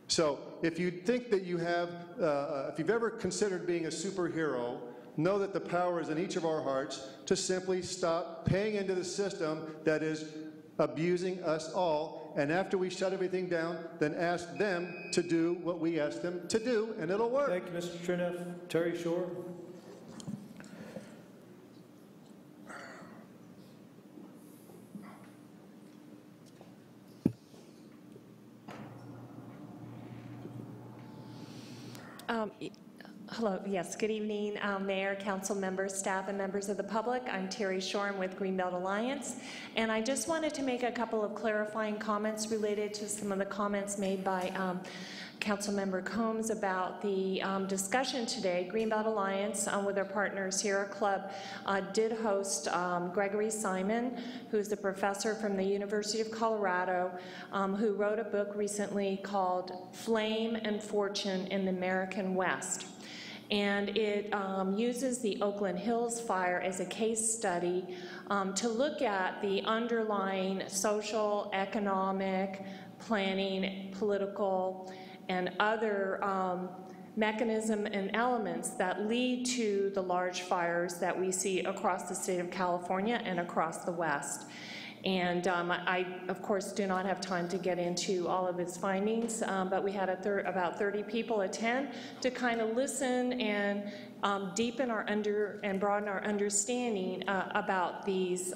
So if you think that you have, if you've ever considered being a superhero, know that the power is in each of our hearts to simply stop paying into the system that is abusing us all, and after we shut everything down, then ask them to do what we ask them to do, and it'll work. Thank you, Mr. Cherneff. Terry Shore. Hello, yes, good evening, Mayor, council members, staff, and members of the public. I'm Terry Shoreham with Greenbelt Alliance, and I just wanted to make a couple of clarifying comments related to some of the comments made by Councilmember Combs about the discussion today. Greenbelt Alliance, with our partner Sierra Club, did host Gregory Simon, who's a professor from the University of Colorado, who wrote a book recently called Flame and Fortune in the American West. And it uses the Oakland Hills fire as a case study to look at the underlying social, economic, planning, political, and other mechanism and elements that lead to the large fires that we see across the state of California and across the West. And I, of course, do not have time to get into all of its findings, but we had about 30 people attend to kind of listen and deepen our and broaden our understanding about these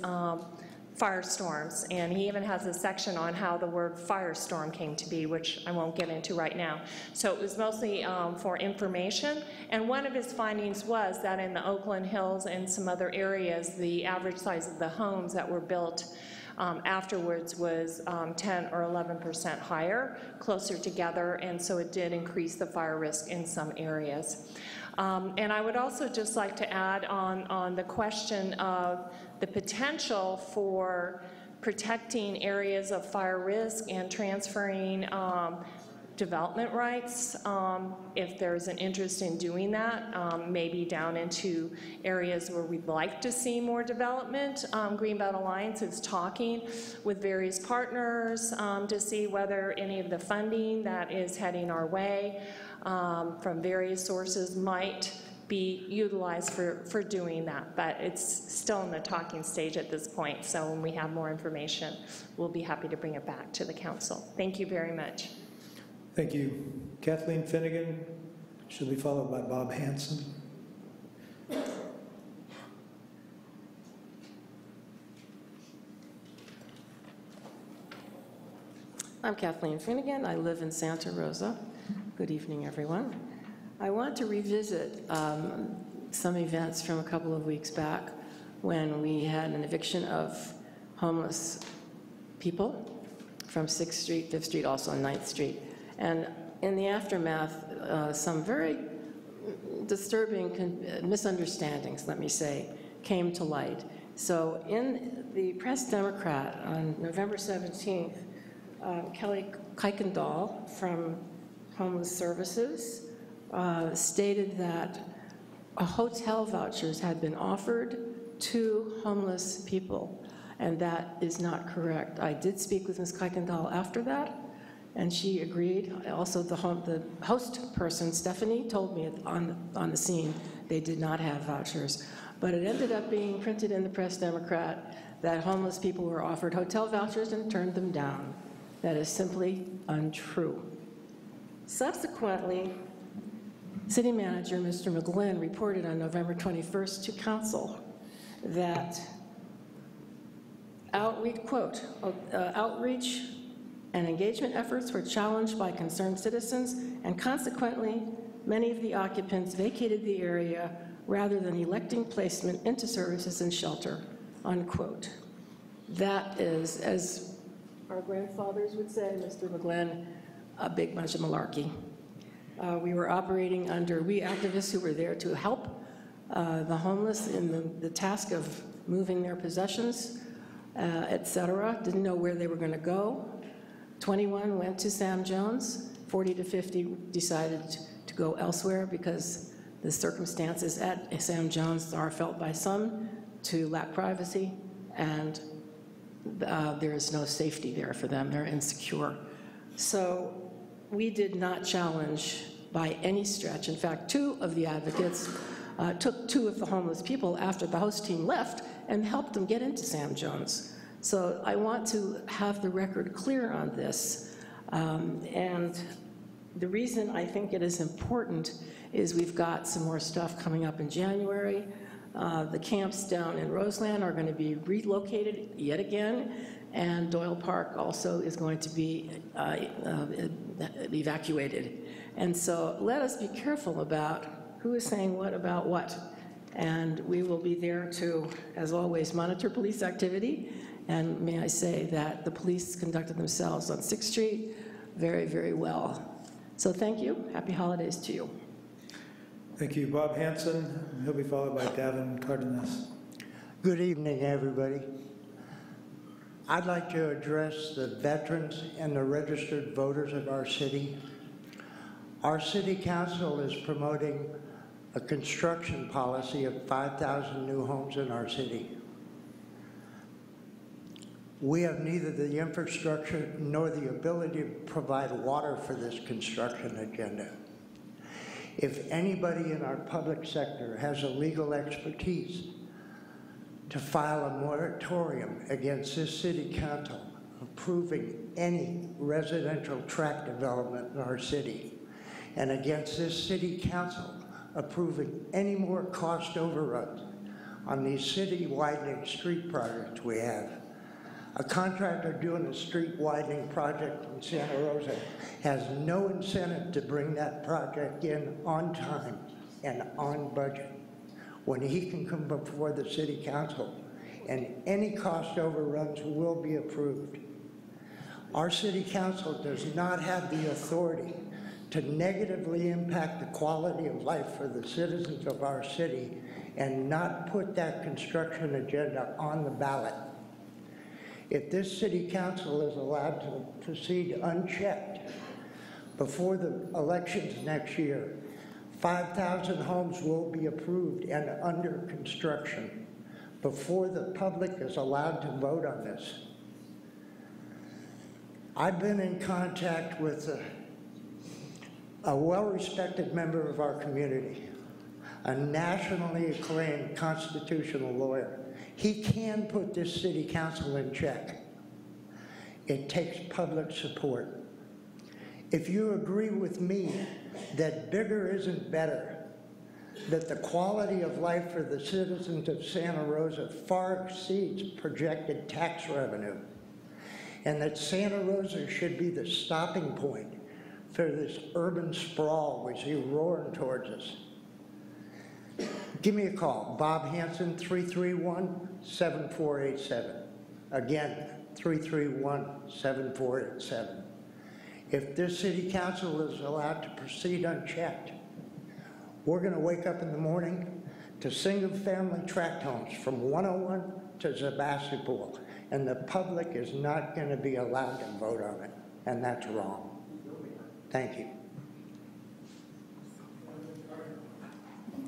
firestorms. And he even has a section on how the word firestorm came to be, which I won't get into right now. So it was mostly for information. And one of his findings was that in the Oakland Hills and some other areas, the average size of the homes that were built afterwards was 10 or 11% higher, closer together, and so it did increase the fire risk in some areas. And I would also just like to add on the question of the potential for protecting areas of fire risk and transferring development rights, if there's an interest in doing that, maybe down into areas where we'd like to see more development. Greenbelt Alliance is talking with various partners to see whether any of the funding that is heading our way from various sources might be utilized for doing that, but it's still in the talking stage at this point, so when we have more information, we'll be happy to bring it back to the council. Thank you very much. Thank you. Kathleen Finnegan, she'll be followed by Bob Hanson. I'm Kathleen Finnegan. I live in Santa Rosa. Good evening, everyone. I want to revisit some events from a couple of weeks back when we had an eviction of homeless people from 6th Street, 5th Street, also on 9th Street. And in the aftermath, some very disturbing misunderstandings, let me say, came to light. So in the Press Democrat on November 17th, Kelly Kuykendall from Homeless Services stated that hotel vouchers had been offered to homeless people, and that is not correct. I did speak with Ms. Kuykendall after that, and she agreed. Also, the host person, Stephanie, told me on the scene they did not have vouchers. But it ended up being printed in the Press Democrat that homeless people were offered hotel vouchers and turned them down. That is simply untrue. Subsequently, City Manager Mr. McGlynn reported on November 21st to Council that outreach and engagement efforts were challenged by concerned citizens, and consequently, many of the occupants vacated the area rather than electing placement into services and shelter, unquote. That is, as our grandfathers would say, Mr. McGlynn, a big bunch of malarkey. We were operating under, we activists who were there to help the homeless in the task of moving their possessions, et cetera, didn't know where they were going to go. 21 went to Sam Jones, 40 to 50 decided to go elsewhere because the circumstances at Sam Jones are felt by some to lack privacy, and there is no safety there for them. They're insecure. So we did not challenge by any stretch. In fact, 2 of the advocates took 2 of the homeless people after the host team left and helped them get into Sam Jones. So I want to have the record clear on this. And the reason I think it is important is we've got some more stuff coming up in January. The camps down in Roseland are going to be relocated yet again, and Doyle Park also is going to be evacuated. And so let us be careful about who is saying what about what. And we will be there to, as always, monitor police activity. And may I say that the police conducted themselves on 6th Street very, very well. So thank you. Happy holidays to you. Thank you. Bob Hanson. He'll be followed by Davin Cardenas. Good evening, everybody. I'd like to address the veterans and the registered voters of our city. Our city council is promoting a construction policy of 5,000 new homes in our city. We have neither the infrastructure nor the ability to provide water for this construction agenda. If anybody in our public sector has a legal expertise to file a moratorium against this city council approving any residential tract development in our city, and against this city council approving any more cost overruns on these city widening street projects we have, a contractor doing a street widening project in Santa Rosa has no incentive to bring that project in on time and on budget when he can come before the city council and any cost overruns will be approved. Our city council does not have the authority to negatively impact the quality of life for the citizens of our city and not put that construction agenda on the ballot. If this city council is allowed to proceed unchecked before the elections next year, 5,000 homes will be approved and under construction before the public is allowed to vote on this. I've been in contact with a well-respected member of our community, a nationally acclaimed constitutional lawyer. He can put this city council in check. It takes public support. If you agree with me that bigger isn't better, that the quality of life for the citizens of Santa Rosa far exceeds projected tax revenue, and that Santa Rosa should be the stopping point for this urban sprawl we see roaring towards us. Give me a call, Bob Hanson, 331-7487. Again, 331-7487. If this city council is allowed to proceed unchecked, we're going to wake up in the morning to single-family tract homes from 101 to Sebastopol, and the public is not going to be allowed to vote on it, and that's wrong. Thank you.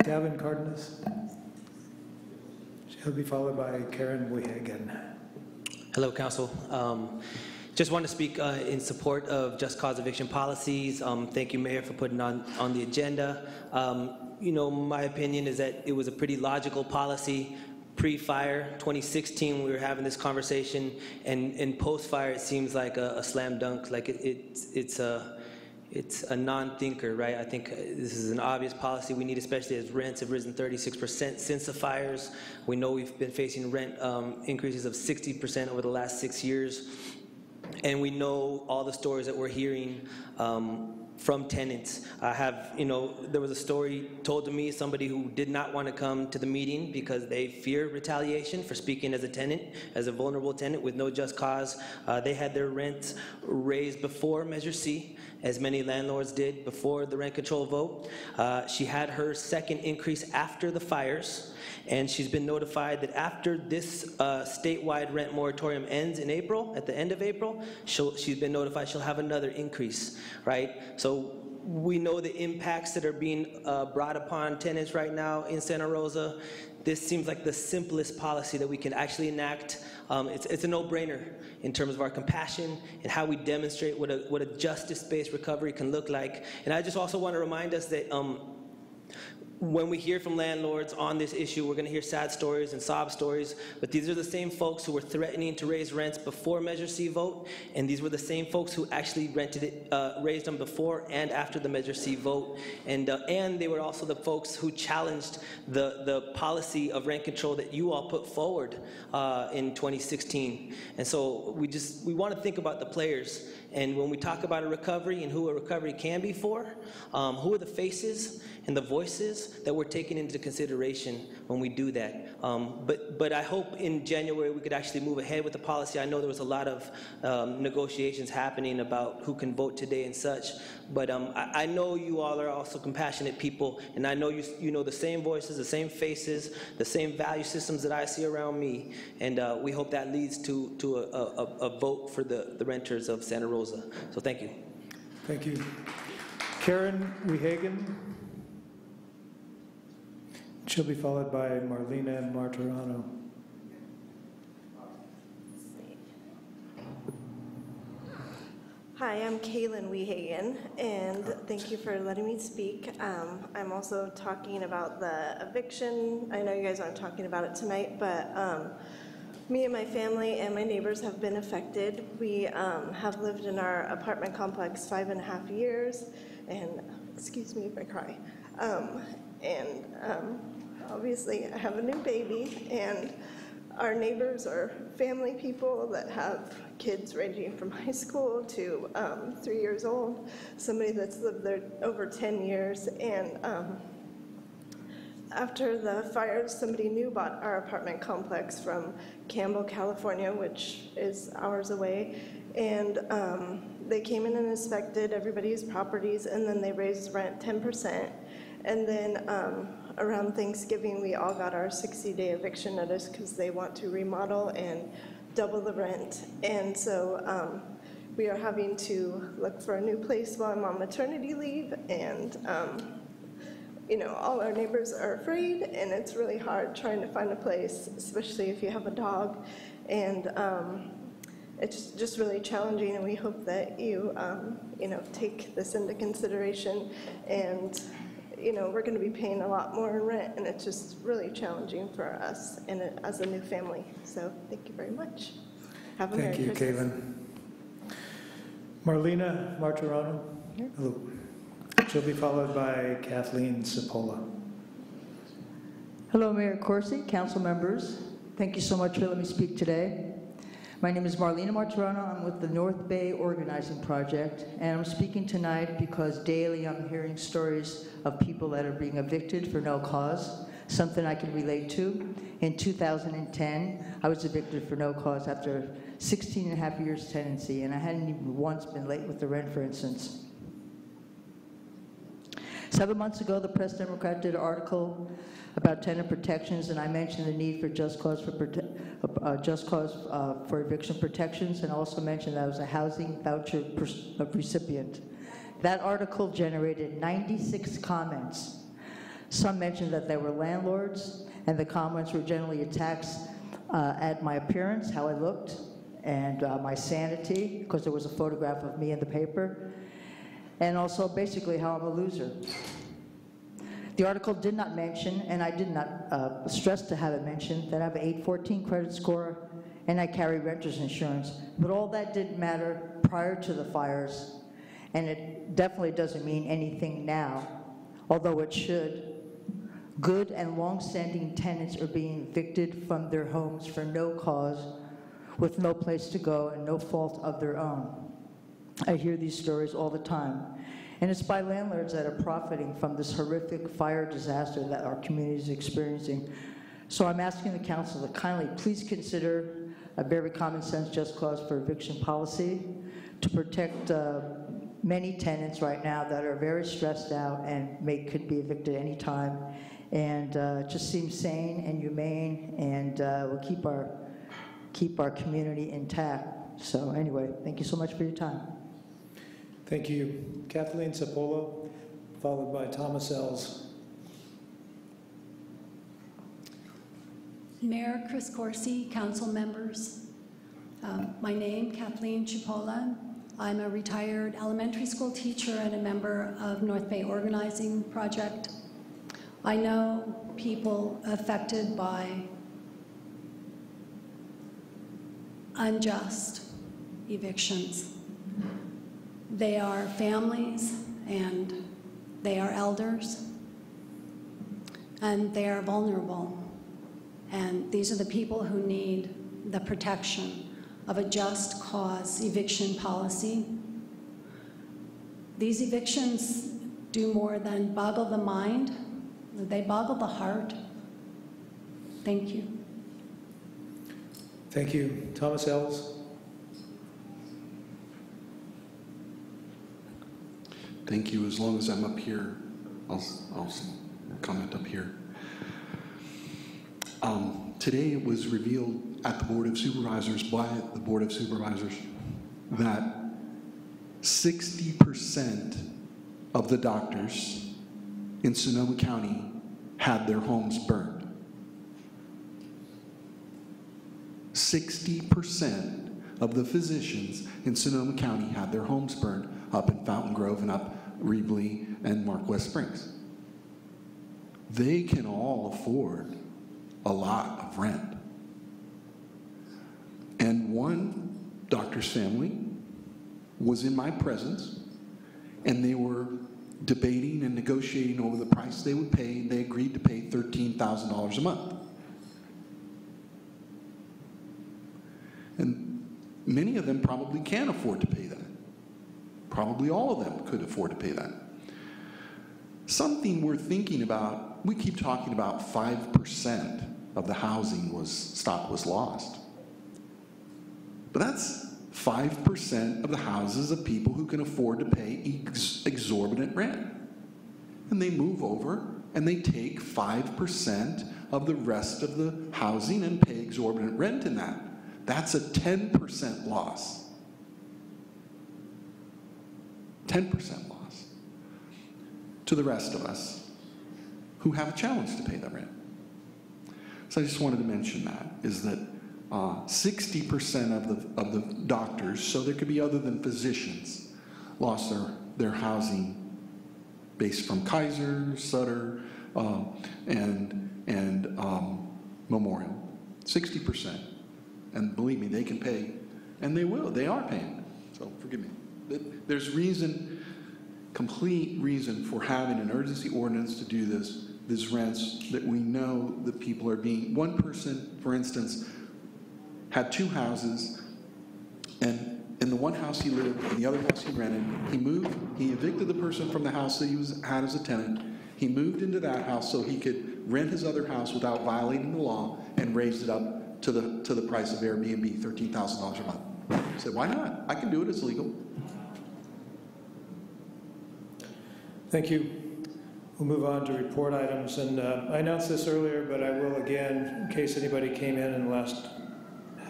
Gavin Cardenas. She'll be followed by Karen Wehagen. Hello, Council. Just want to speak in support of just cause eviction policies. Thank you, Mayor, for putting on the agenda. You know, my opinion is that it was a pretty logical policy pre-fire, 2016, we were having this conversation, and post-fire, it seems like a slam dunk, like it's a non-thinker, right? I think this is an obvious policy we need, especially as rents have risen 36% since the fires. We know we've been facing rent increases of 60% over the last 6 years. And we know all the stories that we're hearing from tenants. I have, you know, there was a story told to me, somebody who did not want to come to the meeting because they fear retaliation for speaking as a tenant, as a vulnerable tenant with no just cause. They had their rents raised before Measure C, as many landlords did before the rent control vote. She had her second increase after the fires, and she's been notified that after this statewide rent moratorium ends in April, at the end of April, she's been notified she'll have another increase, right? So we know the impacts that are being brought upon tenants right now in Santa Rosa. This seems like the simplest policy that we can actually enact. It's a no-brainer in terms of our compassion and how we demonstrate what a justice-based recovery can look like. And I just also want to remind us that when we hear from landlords on this issue, we're going to hear sad stories and sob stories, but these are the same folks who were threatening to raise rents before Measure C vote, and these were the same folks who actually raised them before and after the Measure C vote, and they were also the folks who challenged the policy of rent control that you all put forward in 2016. And so we want to think about the players, and when we talk about a recovery and who a recovery can be for, who are the faces and the voices that we're taking into consideration when we do that. But I hope in January we could actually move ahead with the policy. I know there was a lot of negotiations happening about who can vote today and such, but I know you all are also compassionate people, and I know you know the same voices, the same faces, the same value systems that I see around me, and we hope that leads to a vote for the renters of Santa Rosa. So thank you. Thank you. Karen Wehagen. She'll be followed by Marlena Martirano. Hi, I'm Kaylin Wehagen, and thank you for letting me speak. I'm also talking about the eviction. I know you guys aren't talking about it tonight, but me and my family and my neighbors have been affected. We have lived in our apartment complex 5.5 years, and excuse me if I cry. Obviously I have a new baby, and our neighbors are family people that have kids ranging from high school to 3 years old, somebody that's lived there over 10 years, and after the fires, somebody new bought our apartment complex from Campbell, California, which is hours away, and they came in and inspected everybody's properties, and then they raised rent 10%, and then around Thanksgiving, we all got our 60-day eviction notice because they want to remodel and double the rent. And so we are having to look for a new place while I'm on maternity leave. And, you know, all our neighbors are afraid, and it's really hard trying to find a place, especially if you have a dog. And it's just really challenging, and we hope that you, you know, take this into consideration. And you know, we're going to be paying a lot more in rent, and it's just really challenging for us and as a new family. So thank you very much. Have a Merry Christmas. Thank you, Kaylin. Marlena Martirano. Hello. She'll be followed by Kathleen Cipolla. Hello, Mayor Corsi, council members. Thank you so much for letting me speak today. My name is Marlena Martirano. I'm with the North Bay Organizing Project, and I'm speaking tonight because daily I'm hearing stories of people that are being evicted for no cause, something I can relate to. In 2010, I was evicted for no cause after 16 and a half years tenancy, and I hadn't even once been late with the rent, for instance. 7 months ago, the Press Democrat did an article about tenant protections, and I mentioned the need for just cause for eviction protections, and also mentioned that I was a housing voucher recipient. That article generated 96 comments. Some mentioned that they were landlords, and the comments were generally attacks at my appearance, how I looked, and my sanity, because there was a photograph of me in the paper, and also basically how I'm a loser. The article did not mention, and I did not stress to have it mentioned, that I have an 814 credit score and I carry renter's insurance. But all that didn't matter prior to the fires, and it definitely doesn't mean anything now, although it should. Good and long-standing tenants are being evicted from their homes for no cause, with no place to go and no fault of their own. I hear these stories all the time. And it's by landlords that are profiting from this horrific fire disaster that our community is experiencing. So I'm asking the council to kindly please consider a very common sense just cause for eviction policy to protect many tenants right now that are very stressed out and could be evicted any time. And it just seems sane and humane, and will keep our community intact. So anyway, thank you so much for your time. Thank you. Kathleen Sapolo, followed by Thomas Ells. Mayor Chris Corsi, council members. My name, Kathleen Chipola. I'm a retired elementary school teacher and a member of North Bay Organizing Project. I know people affected by unjust evictions. They are families, and they are elders, and they are vulnerable. And these are the people who need the protection of a just cause eviction policy. These evictions do more than boggle the mind, they boggle the heart. Thank you. Thank you. Thomas Ells. Thank you. As long as I'm up here, I'll comment up here. Today it was revealed at the Board of Supervisors, by the Board of Supervisors, that 60% of the doctors in Sonoma County had their homes burned. 60% of the physicians in Sonoma County had their homes burned, up in Fountain Grove and up Reevely and Mark West Springs. They can all afford a lot of rent. And one doctor's family was in my presence, and they were debating and negotiating over the price they would pay, and they agreed to pay $13,000 a month. And many of them probably can afford to pay that. Probably all of them could afford to pay that. Something we're thinking about, we keep talking about 5% of the housing stock was lost. But that's 5% of the houses of people who can afford to pay exorbitant rent. And they move over and they take 5% of the rest of the housing and pay exorbitant rent in that. That's a 10% loss. 10% loss to the rest of us who have a challenge to pay that rent. So I just wanted to mention that, is that 60% of the doctors, so there could be other than physicians, lost their housing based from Kaiser, Sutter, and Memorial. 60%. And believe me, they can pay, and they will, they are paying. So forgive me. There's reason, complete reason for having an urgency ordinance to do this. These rents that we know that people are being, one person, for instance, had two houses, And in the one house he lived, in the other house he rented, he evicted the person from the house that he had as a tenant. He moved into that house so he could rent his other house without violating the law and raised it up to the price of Airbnb, $13,000 a month. I said, why not? I can do it, it's legal. Thank you. We'll move on to report items, and I announced this earlier, but I will again, in case anybody came in the last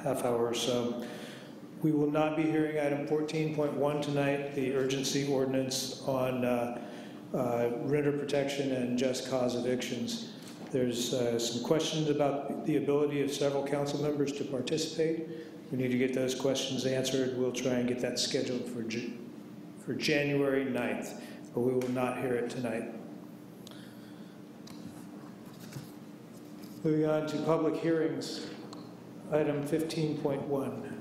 half hour or so. We will not be hearing item 14.1 tonight, the urgency ordinance on renter protection and just cause evictions. There's some questions about the ability of several council members to participate. We need to get those questions answered. We'll try and get that scheduled for January 9th, but we will not hear it tonight. Moving on to public hearings, item 15.1.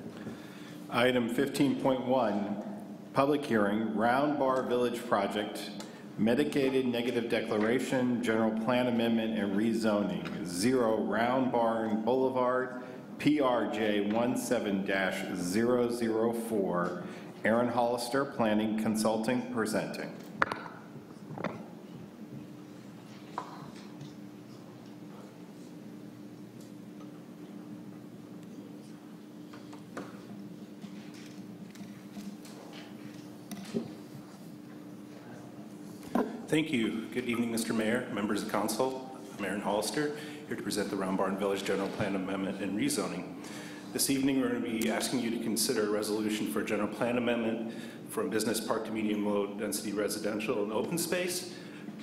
Item 15.1, public hearing, Round Bar Village Project, Mitigated Negative Declaration, General Plan Amendment and Rezoning, 0 Round Barn Boulevard, PRJ 17-004. Aaron Hollister, Planning Consulting, presenting. Thank you. Good evening, Mr. Mayor, members of council. I'm Aaron Hollister, here to present the Round Barn Village General Plan Amendment and Rezoning. This evening, we're going to be asking you to consider a resolution for a general plan amendment from business park to medium low density residential and open space,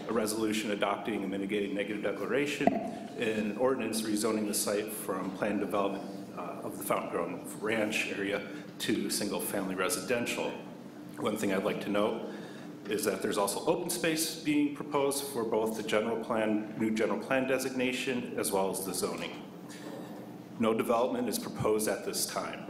a resolution adopting a mitigated negative declaration, and an ordinance rezoning the site from planned development of the Fountain Grove Ranch area to single-family residential. One thing I'd like to note is that there's also open space being proposed for both the new general plan designation as well as the zoning. No development is proposed at this time.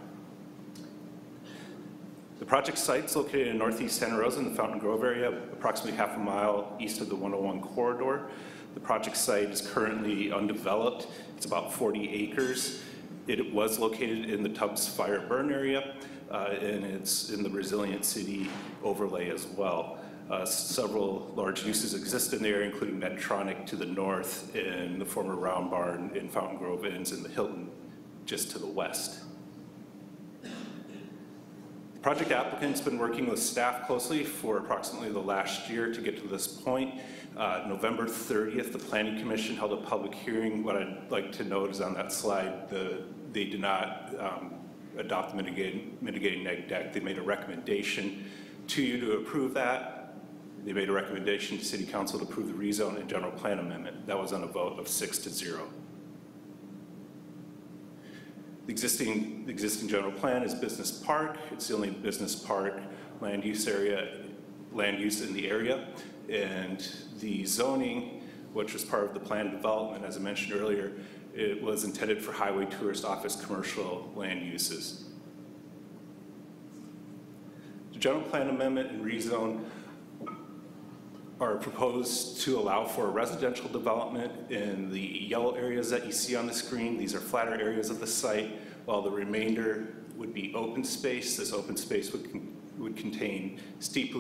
The project site is located in northeast Santa Rosa in the Fountain Grove area, approximately half a mile east of the 101 corridor. The project site is currently undeveloped. It's about 40 acres. It was located in the Tubbs Fire Burn area, and it's in the Resilient City overlay as well. Several large uses exist in the area, including Medtronic to the north and the former Round Barn in Fountain Grove Inns and the Hilton just to the west. The project applicant's been working with staff closely for approximately the last year to get to this point. November 30th, the Planning Commission held a public hearing. What I'd like to note is on that slide, they did not adopt the mitigating neg deck. They made a recommendation to you to approve that. They made a recommendation to City Council to approve the rezone and general plan amendment. That was on a vote of 6-0. The existing general plan is business park. It's the only business park land use in the area. And the zoning, which was part of the planned development, as I mentioned earlier, it was intended for highway, tourist, office, commercial land uses. The general plan amendment and rezone are proposed to allow for residential development in the yellow areas that you see on the screen. These are flatter areas of the site, while the remainder would be open space. This open space would contain steep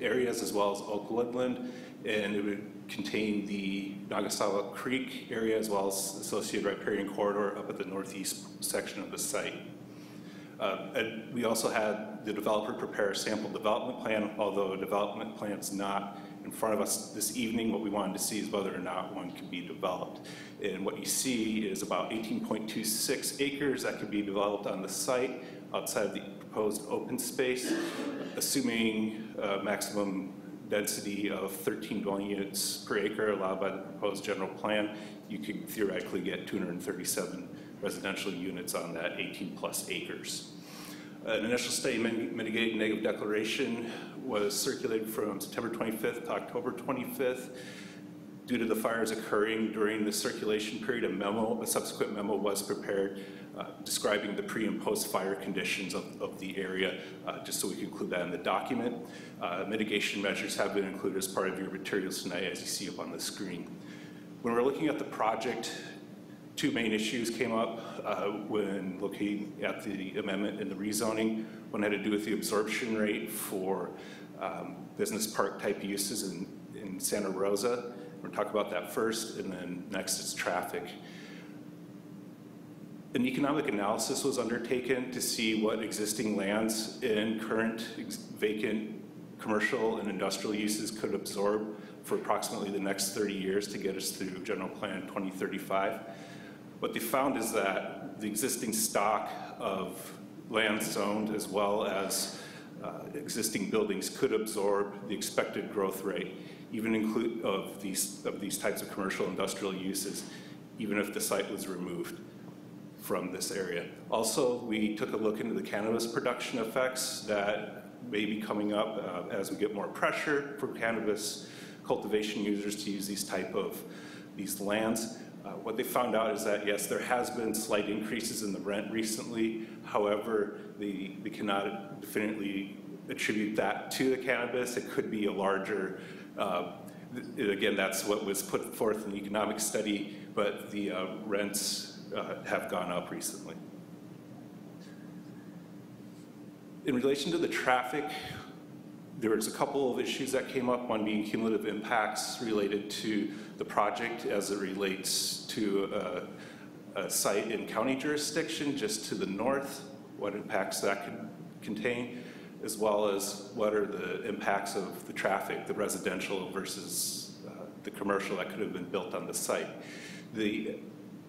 areas as well as oak woodland, and it would contain the Nagasawa Creek area as well as associated riparian corridor up at the northeast section of the site. And we also had the developer prepare a sample development plan, although a development plan is not in front of us this evening. What we wanted to see is whether or not one can be developed. And what you see is about 18.26 acres that could be developed on the site outside of the proposed open space, assuming a maximum density of 13 dwelling units per acre allowed by the proposed general plan. You could theoretically get 237 residential units on that 18+ acres. An initial study mitigating negative declaration was circulated from September 25th to October 25th. Due to the fires occurring during the circulation period, a subsequent memo was prepared describing the pre and post fire conditions of the area, just so we can include that in the document. Mitigation measures have been included as part of your materials tonight, as you see up on the screen. When we're looking at the project, Two main issues came up when looking at the amendment and the rezoning. One had to do with the absorption rate for business park type uses in Santa Rosa. We're going to talk about that first, and then next is traffic. An economic analysis was undertaken to see what existing lands in current vacant commercial and industrial uses could absorb for approximately the next 30 years to get us through General Plan 2035. What they found is that the existing stock of land zoned as well as existing buildings could absorb the expected growth rate, even of these types of commercial industrial uses, even if the site was removed from this area. Also, we took a look into the cannabis production effects that may be coming up as we get more pressure for cannabis cultivation users to use these lands. What they found out is that, yes, there has been slight increases in the rent recently. However, they cannot definitely attribute that to the cannabis. It could be a larger, again, that's what was put forth in the economic study, but the rents have gone up recently. In relation to the traffic, there was a couple of issues that came up, one being cumulative impacts related to the project as it relates to a site in county jurisdiction just to the north, what impacts that could contain, as well as what are the impacts of the traffic, the residential versus the commercial that could have been built on the site.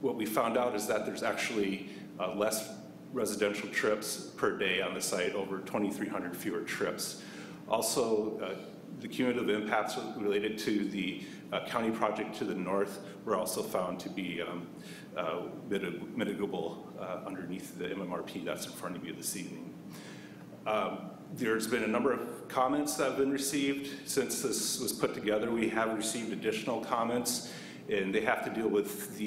What we found out is that there's actually less residential trips per day on the site, over 2,300 fewer trips. Also, the cumulative impacts related to the county project to the north were also found to be mitigable underneath the MMRP that's in front of you this evening. There's been a number of comments that have been received since this was put together. We have received additional comments, and they have to deal with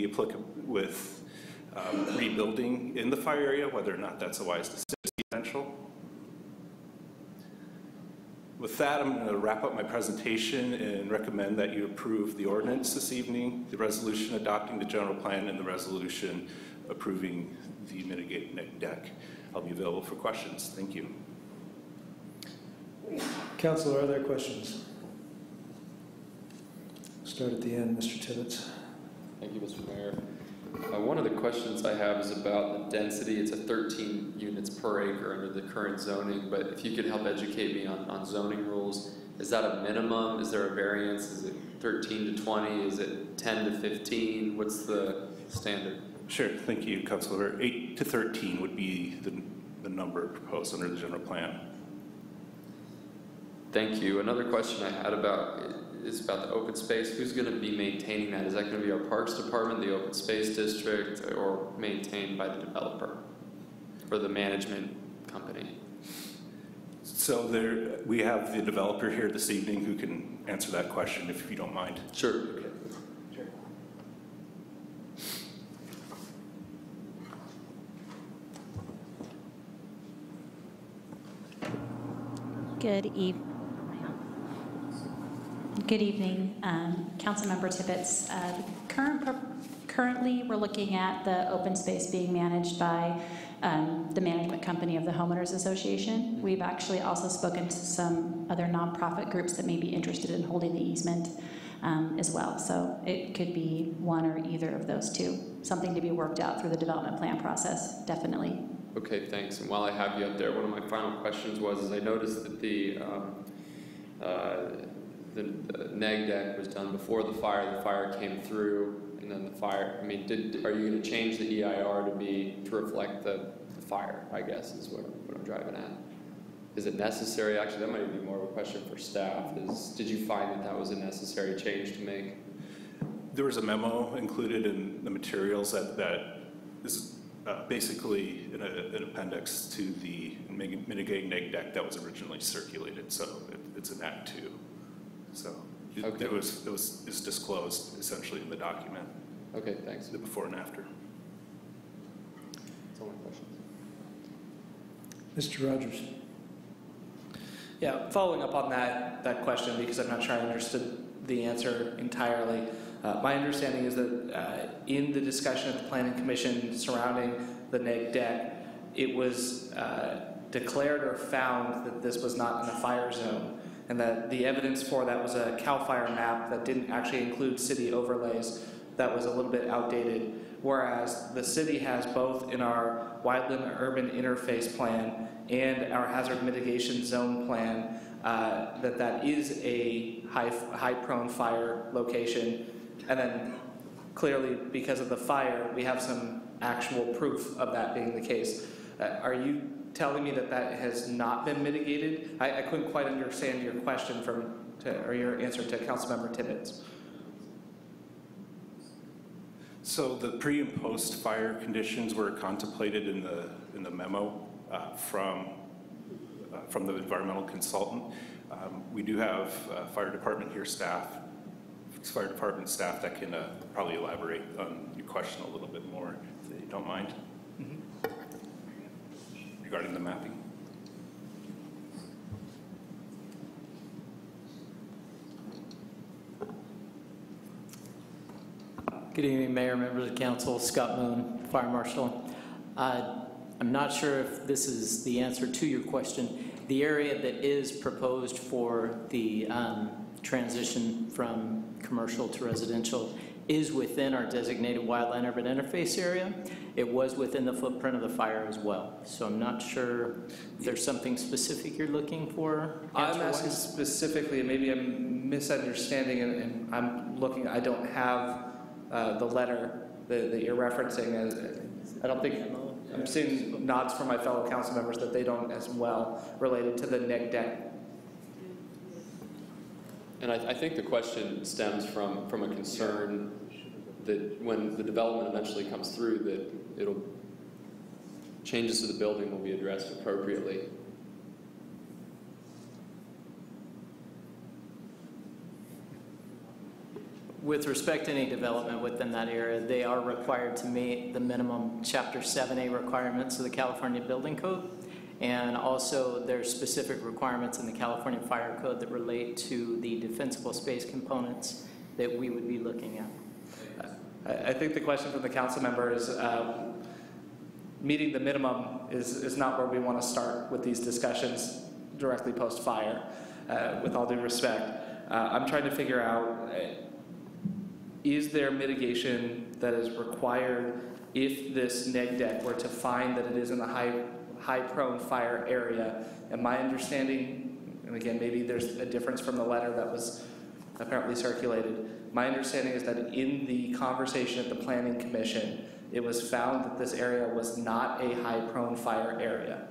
rebuilding in the fire area, whether or not that's a wise decision. With that, I'm going to wrap up my presentation and recommend that you approve the ordinance this evening, the resolution adopting the general plan, and the resolution approving the mitigated neg deck. I'll be available for questions. Thank you. Councilor, are there questions? Start at the end, Mr. Tibbetts. Thank you, Mr. Mayor. One of the questions I have is about the density. It's a 13 units per acre under the current zoning, but if you could help educate me on zoning rules. Is that a minimum? Is there a variance? Is it 13 to 20? Is it 10 to 15? What's the standard? Sure, thank you, Councilor. 8 to 13 would be the number proposed under the general plan. Thank you. Another question I had is about the open space. Who's going to be maintaining that? Is that going to be our Parks Department, the Open Space District, or maintained by the developer or the management company? So we have the developer here this evening who can answer that question if you don't mind. Sure. Okay. Sure. Good evening, Councilmember Tibbetts. Currently, we're looking at the open space being managed by the management company of the Homeowners Association. We've actually also spoken to some other nonprofit groups that may be interested in holding the easement as well. So it could be one or either of those two. Something to be worked out through the development plan process, definitely. Okay, thanks. And while I have you up there, one of my final questions was, I noticed that the neg deck was done before the fire came through, and then the fire, I mean, are you going to change the EIR to reflect the fire, I guess, is what I'm driving at. Is it necessary? Actually, that might be more of a question for staff. Did you find that was a necessary change to make? There was a memo included in the materials that is basically an appendix to the mitigating neg deck that was originally circulated, so it's an Act 2. So okay. it's disclosed essentially in the document. Okay, thanks. The before and after. That's all my questions. Mr. Rogers. Yeah, following up on that question, because I'm not sure I understood the answer entirely. My understanding is that in the discussion at the Planning Commission surrounding the neg deck, it was declared or found that this was not in a fire zone, and that the evidence for that was a CAL FIRE map that didn't actually include city overlays that was a little bit outdated, whereas the city has both in our wildland urban interface plan and our hazard mitigation zone plan that is a high prone fire location. And then clearly because of the fire, we have some actual proof of that being the case. Are you telling me that that has not been mitigated? I couldn't quite understand your question or your answer to Councilmember Tibbetts. So the pre and post fire conditions were contemplated in the memo from the environmental consultant. We do have fire department staff that can probably elaborate on your question a little bit more, if they don't mind, regarding the mapping. Good evening, Mayor, members of council. Scott Moon, Fire Marshal. I'm not sure if this is the answer to your question. The area that is proposed for the transition from commercial to residential is within our designated wildland urban interface area. It was within the footprint of the fire as well. So I'm not sure if there's something specific you're looking for. I'm asking specifically, and maybe I'm misunderstanding, and I'm looking, I don't have the letter that you're referencing. I don't think, I'm seeing nods from my fellow council members that they don't as well related to the neg deck. And I think the question stems from a concern that when the development eventually comes through, that changes to the building will be addressed appropriately. With respect to any development within that area, they are required to meet the minimum Chapter 7A requirements of the California Building Code. And also there's specific requirements in the California Fire Code that relate to the defensible space components that we would be looking at. I think the question from the council member is meeting the minimum is not where we want to start with these discussions directly post-fire, with all due respect. I'm trying to figure out, is there mitigation that is required if this neg deck were to find that it is in the high prone fire area? And my understanding, and again, maybe there's a difference from the letter that was apparently circulated, my understanding is that in the conversation at the Planning Commission, it was found that this area was not a high prone fire area.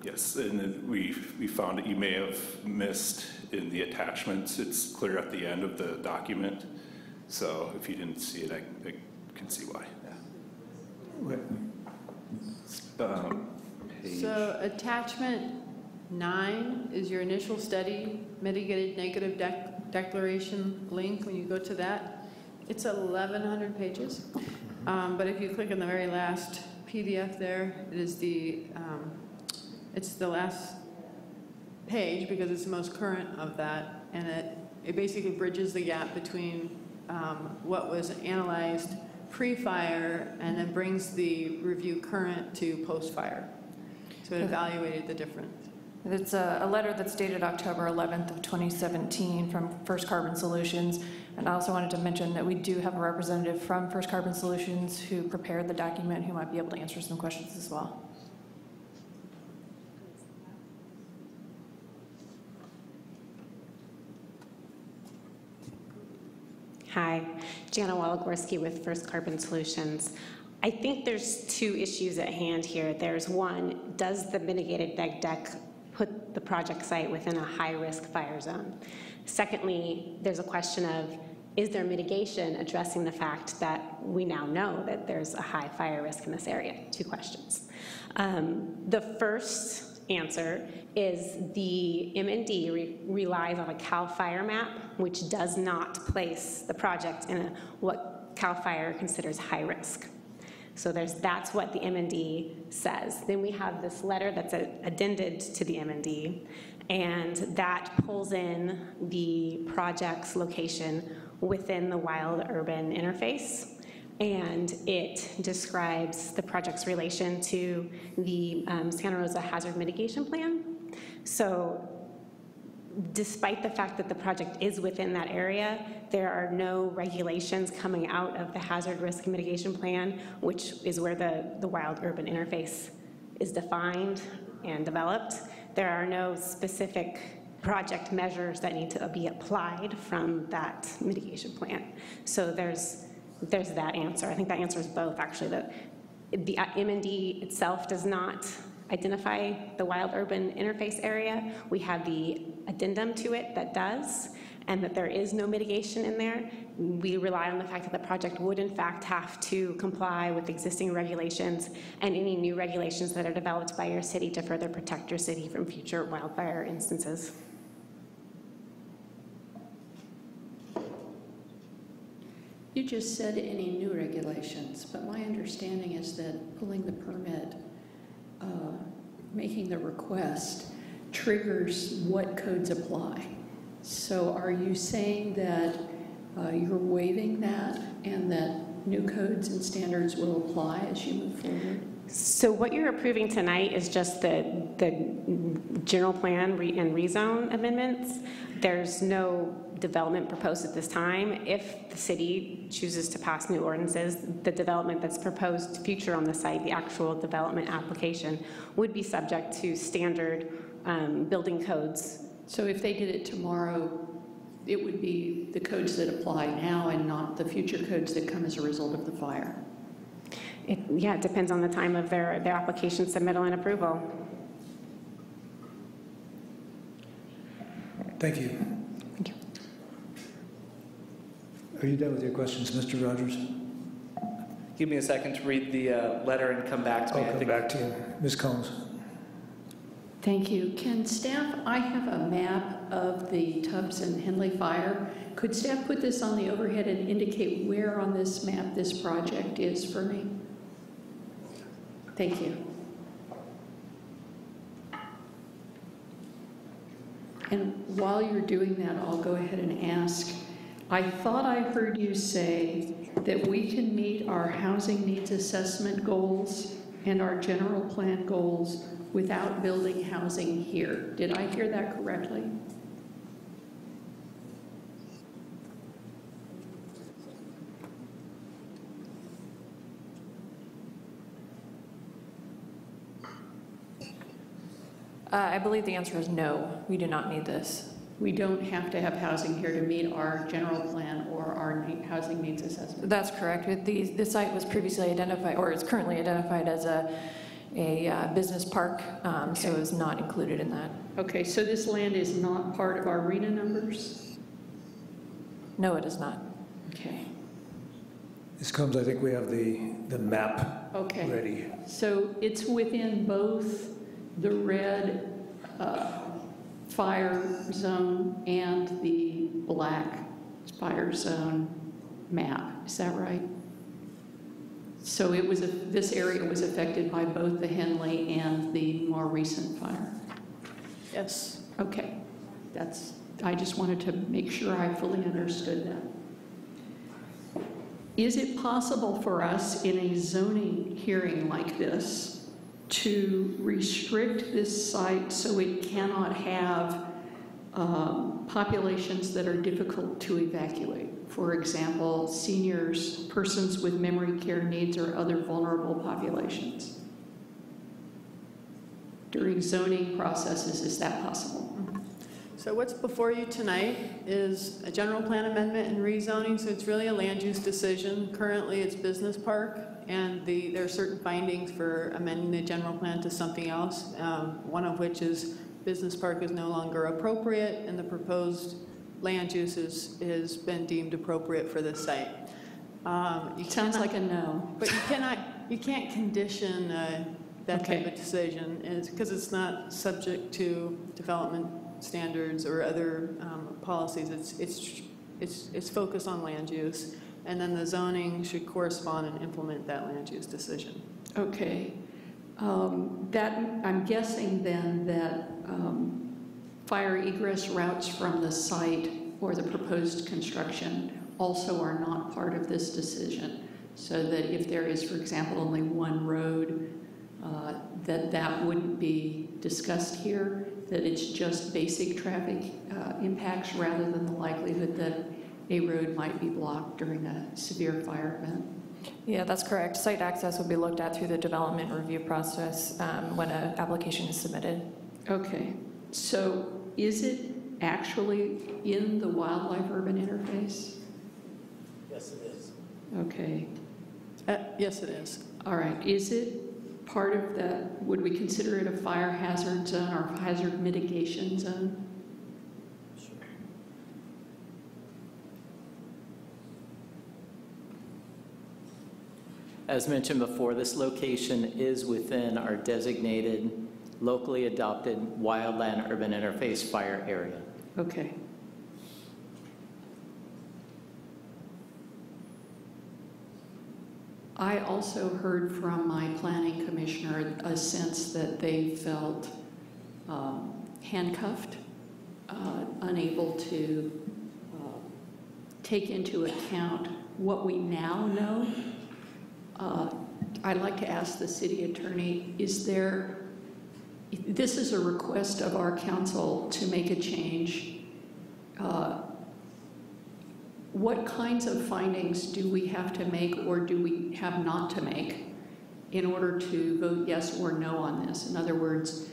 Yes, and then we found that you may have missed in the attachments. It's clear at the end of the document. So if you didn't see it, I can see why. Yeah. So attachment 9 is your initial study, mitigated negative declaration link. When you go to that, it's 1,100 pages. But if you click on the very last PDF there, it is it's the last page because it's the most current of that, and it basically bridges the gap between what was analyzed pre-fire and then brings the review current to post-fire. So it evaluated the difference. It's a letter that's dated October 11th of 2017 from First Carbon Solutions. And I also wanted to mention that we do have a representative from First Carbon Solutions who prepared the document who might be able to answer some questions as well. Hi, Jana Walagorski with First Carbon Solutions. I think there's two issues at hand here. There's one, does the mitigated neg deck put the project site within a high-risk fire zone? Secondly, there's a question of, is there mitigation addressing the fact that we now know that there's a high fire risk in this area? Two questions. The first answer is the MND relies on a CAL FIRE map, which does not place the project in what CAL FIRE considers high risk. So that's what the MND says. Then we have this letter that's addended to the MND, and that pulls in the project's location within the wild-urban interface, and it describes the project's relation to the Santa Rosa Hazard Mitigation Plan. So despite the fact that the project is within that area, there are no regulations coming out of the Hazard Risk Mitigation Plan, which is where the wild-urban interface is defined and developed. There are no specific project measures that need to be applied from that mitigation plan. So there's that answer. I think that answers both, actually. The MND itself does not identify the wild-urban interface area. We have the addendum to it that does, and that there is no mitigation in there. We rely on the fact that the project would in fact have to comply with existing regulations and any new regulations that are developed by your city to further protect your city from future wildfire instances. You just said any new regulations, but my understanding is that pulling the permit, making the request, triggers what codes apply. So are you saying that you're waiving that and that new codes and standards will apply as you move forward? So what you're approving tonight is just the general plan and rezone amendments. There's no development proposed at this time. If the city chooses to pass new ordinances, the development that's proposed future on the site, the actual development application, would be subject to standard building codes. So if they did it tomorrow, it would be the codes that apply now and not the future codes that come as a result of the fire? Yeah, it depends on the time of their application submittal and approval. Thank you. Thank you. Are you done with your questions, Mr. Rogers? Give me a second to read the letter and come back to me. I'll come back to you. Ms. Combs. Thank you. Can staff, I have a map of the Tubbs and Henley fire. Could staff put this on the overhead and indicate where on this map this project is for me? Thank you. And while you're doing that, I'll go ahead and ask, I thought I heard you say that we can meet our housing needs assessment goals and our general plan goals without building housing here. Did I hear that correctly? I believe the answer is no, we do not need this. We don't have to have housing here to meet our general plan or our housing needs assessment. That's correct. The site was previously identified, or is currently identified as a business park, so it was not included in that. Okay, so this land is not part of our RENA numbers? No, it is not. Okay. Ms. Combs, I think we have the map ready. So it's within both the red fire zone and the black fire zone map, is that right? So it was this area was affected by both the Henley and the more recent fire? Yes. Okay, I just wanted to make sure I fully understood that. Is it possible for us in a zoning hearing like this to restrict this site so it cannot have populations that are difficult to evacuate? For example, seniors, persons with memory care needs, or other vulnerable populations. During zoning processes, is that possible? So what's before you tonight is a general plan amendment and rezoning, so it's really a land use decision. Currently, it's business park, and there are certain findings for amending the general plan to something else, one of which is business park is no longer appropriate, and the proposed land use has been deemed appropriate for this site. Sounds like a no. But you can't condition that type of decision, because it's not subject to development standards or other policies. It's focused on land use, and then the zoning should correspond and implement that land use decision. Okay. I'm guessing then that fire egress routes from the site or the proposed construction also are not part of this decision, so that if there is, for example, only one road, that wouldn't be discussed here, that it's just basic traffic impacts rather than the likelihood that a road might be blocked during a severe fire event. Yeah, that's correct. Site access will be looked at through the development review process when an application is submitted. Okay, so is it actually in the wildlife urban interface? Yes, it is. Okay. Yes, it is. All right. Is it part of that? Would we consider it a fire hazard zone or hazard mitigation zone? As mentioned before, this location is within our designated, locally adopted wildland urban interface fire area. Okay. I also heard from my planning commissioner a sense that they felt handcuffed, unable to take into account what we now know. I'd like to ask the city attorney, this is a request of our council to make a change. What kinds of findings do we have to make or do we have not to make in order to vote yes or no on this? In other words,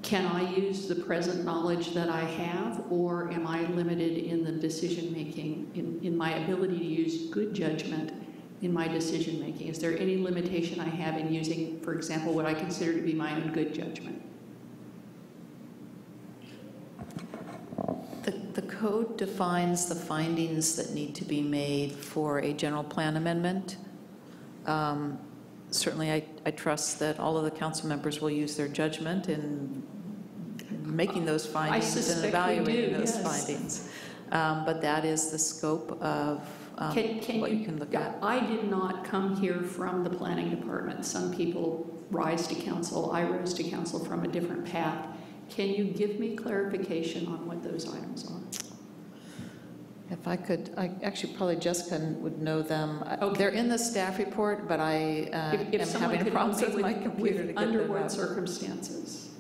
can I use the present knowledge that I have, or am I limited in the decision making, in my ability to use good judgment in my decision making? Is there any limitation I have in using, for example, what I consider to be my own good judgment? The code defines the findings that need to be made for a general plan amendment. Certainly, I trust that all of the council members will use their judgment in making those findings and evaluating those findings. But that is the scope of what you can look at. I did not come here from the planning department. Some people rise to council. I rose to council from a different path. Can you give me clarification on what those items are? If I could, actually probably Jessica would know them. Okay. They're in the staff report, but I am having a problem with my computer to get them under out. what circumstances?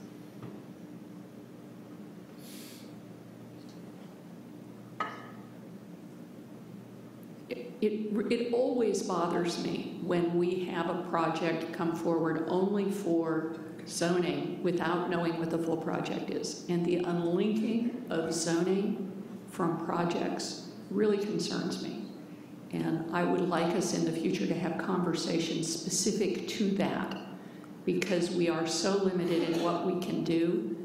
It always bothers me when we have a project come forward only for zoning without knowing what the full project is. And the unlinking of zoning from projects really concerns me. And I would like us in the future to have conversations specific to that, because we are so limited in what we can do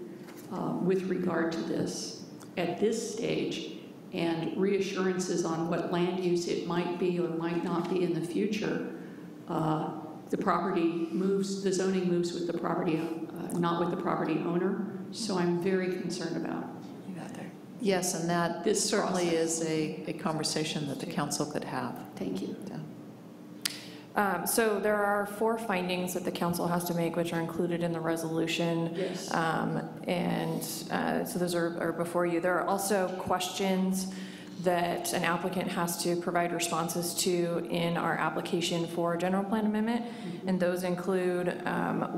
with regard to this at this stage, and reassurances on what land use it might be or might not be in the future. The property moves, the zoning moves with the property, not with the property owner. So I'm very concerned about it. Yes, and that this certainly is a conversation that the council could have. Thank you. So there are 4 findings that the council has to make, which are included in the resolution. Yes. So those are before you. There are also questions that an applicant has to provide responses to in our application for a general plan amendment. And those include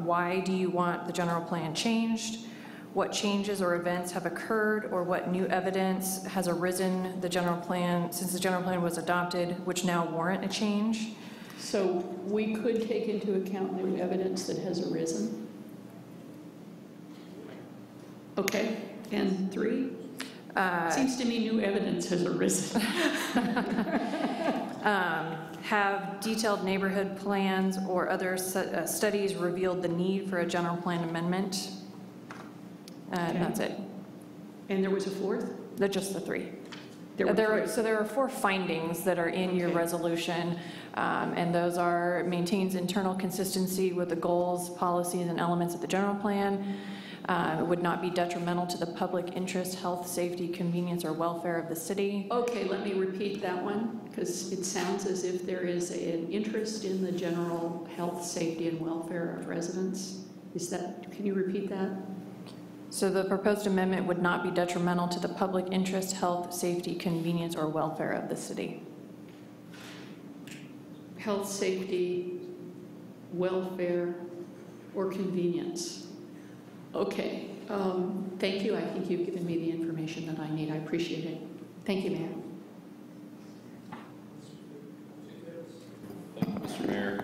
why do you want the general plan changed? What changes or events have occurred, or what new evidence has arisen the general plan since the general plan was adopted, which now warrant a change? So we could take into account new evidence that has arisen. Okay, and 3? Seems to me new evidence has arisen. Have detailed neighborhood plans or other studies revealed the need for a general plan amendment? And that's it. And there was a fourth? They're just the three. So there are 4 findings that are in your resolution, and those are maintains internal consistency with the goals, policies, and elements of the general plan. It would not be detrimental to the public interest, health, safety, convenience, or welfare of the city. Okay, let me repeat that one, because it sounds as if there is an interest in the general health, safety, and welfare of residents. Can you repeat that? So the proposed amendment would not be detrimental to the public interest, health, safety, convenience, or welfare of the city. Health, safety, welfare, or convenience. Okay, thank you. I think you've given me the information that I need. I appreciate it. Thank you, Mayor. Thank you, Mr. Mayor.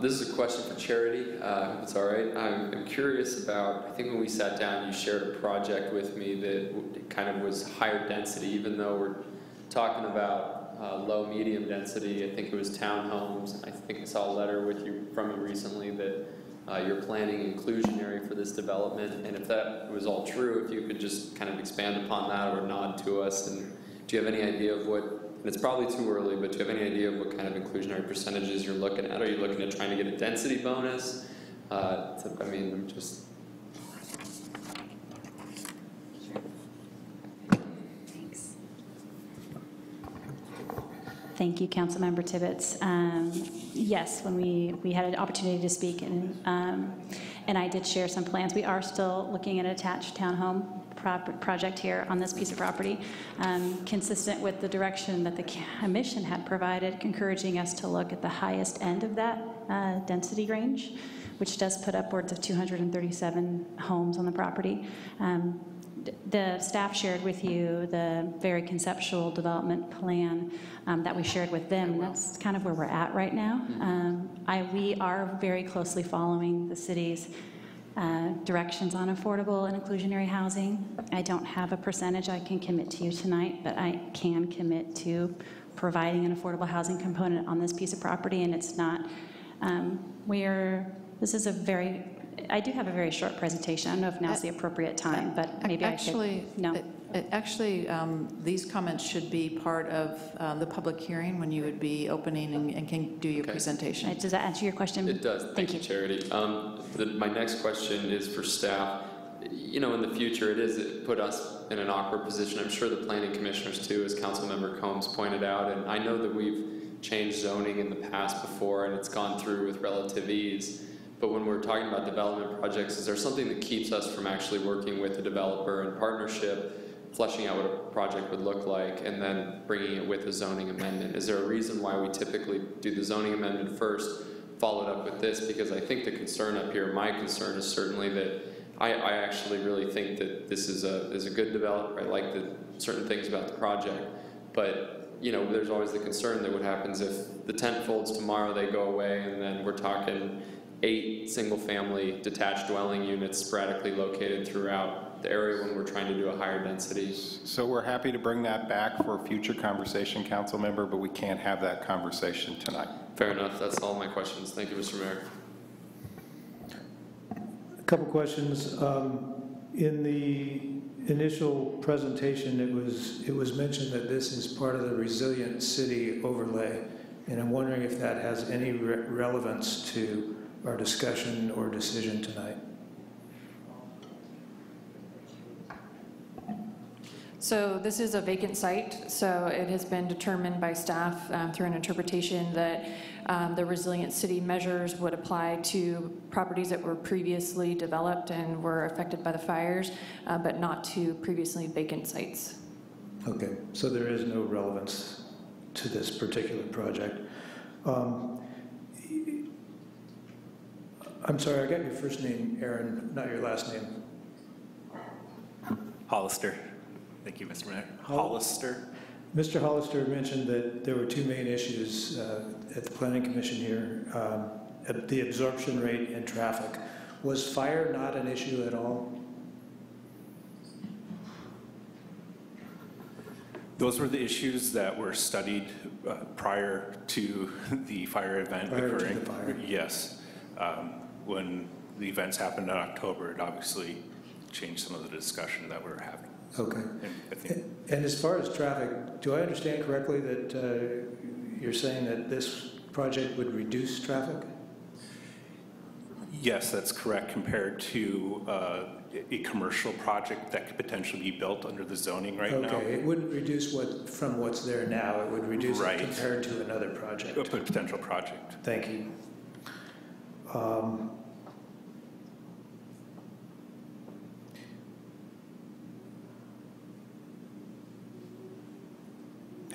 This is a question for Charity, if it's all right. I'm curious about, I think when we sat down, you shared a project with me that kind of was higher density, even though we're talking about low, medium density. I think it was townhomes. I think I saw a letter from you recently that you're planning inclusionary for this development. And if that was all true, if you could just kind of expand upon that or nod to us. And do you have any idea of what, and it's probably too early, but do you have any idea of what kind of inclusionary percentages you're looking at? Are you looking at trying to get a density bonus? I mean, I'm just... Thanks. Thank you, Councilmember Tibbetts. Yes, when we had an opportunity to speak, and I did share some plans. We are still looking at an attached townhome project here on this piece of property, consistent with the direction that the commission had provided, encouraging us to look at the highest end of that density range, which does put upwards of 237 homes on the property. The staff shared with you the very conceptual development plan that we shared with them. That's kind of where we're at right now. We are very closely following the city's directions on affordable and inclusionary housing. I don't have a percentage I can commit to you tonight, but I can commit to providing an affordable housing component on this piece of property, and it's not, I do have a very short presentation. I don't know if now's the appropriate time, but maybe actually, I could, no. Actually, these comments should be part of the public hearing when you would be opening and can do your presentation. Does that answer your question? It does. Thank you, Charity. My next question is for staff. You know, in the future, it put us in an awkward position. I'm sure the planning commissioners too, as Councilmember Combs pointed out, and I know that we've changed zoning in the past before, and it's gone through with relative ease. But when we're talking about development projects, is there something that keeps us from actually working with the developer in partnership, fleshing out what a project would look like, and then bringing it with a zoning amendment? Is there a reason why we typically do the zoning amendment first, followed up with this? Because I think the concern up here, my concern is certainly that I actually really think that this is a good developer. I like certain things about the project, but you know, there's always the concern that what happens if the tent folds tomorrow, they go away, and then we're talking 8 single-family detached dwelling units sporadically located throughout the area when we're trying to do a higher density. So we're happy to bring that back for a future conversation, council member, but we can't have that conversation tonight. Fair enough. That's all my questions. Thank you, Mr. Mayor. A couple questions. In the initial presentation, it was mentioned that this is part of the Resilient City overlay, and I'm wondering if that has any relevance to our discussion or decision tonight. So this is a vacant site, so it has been determined by staff through an interpretation that the Resilient City measures would apply to properties that were previously developed and were affected by the fires, but not to previously vacant sites. Okay, so there is no relevance to this particular project. I'm sorry, I got your first name, Aaron, not your last name. Hollister. Thank you, Mr. Mayor. Hollister. Mr. Hollister mentioned that there were 2 main issues at the Planning Commission here, the absorption rate and traffic. Was fire not an issue at all? Those were the issues that were studied prior to the fire event occurring. To the fire. Yes. When the events happened in October, it obviously changed some of the discussion that we were having. Okay. And I think And as far as traffic, do I understand correctly that you're saying that this project would reduce traffic? yes, that's correct, compared to a commercial project that could potentially be built under the zoning right now. Okay, it wouldn't reduce from what's there now, it would reduce Right. it compared to another project. A potential project. Thank you.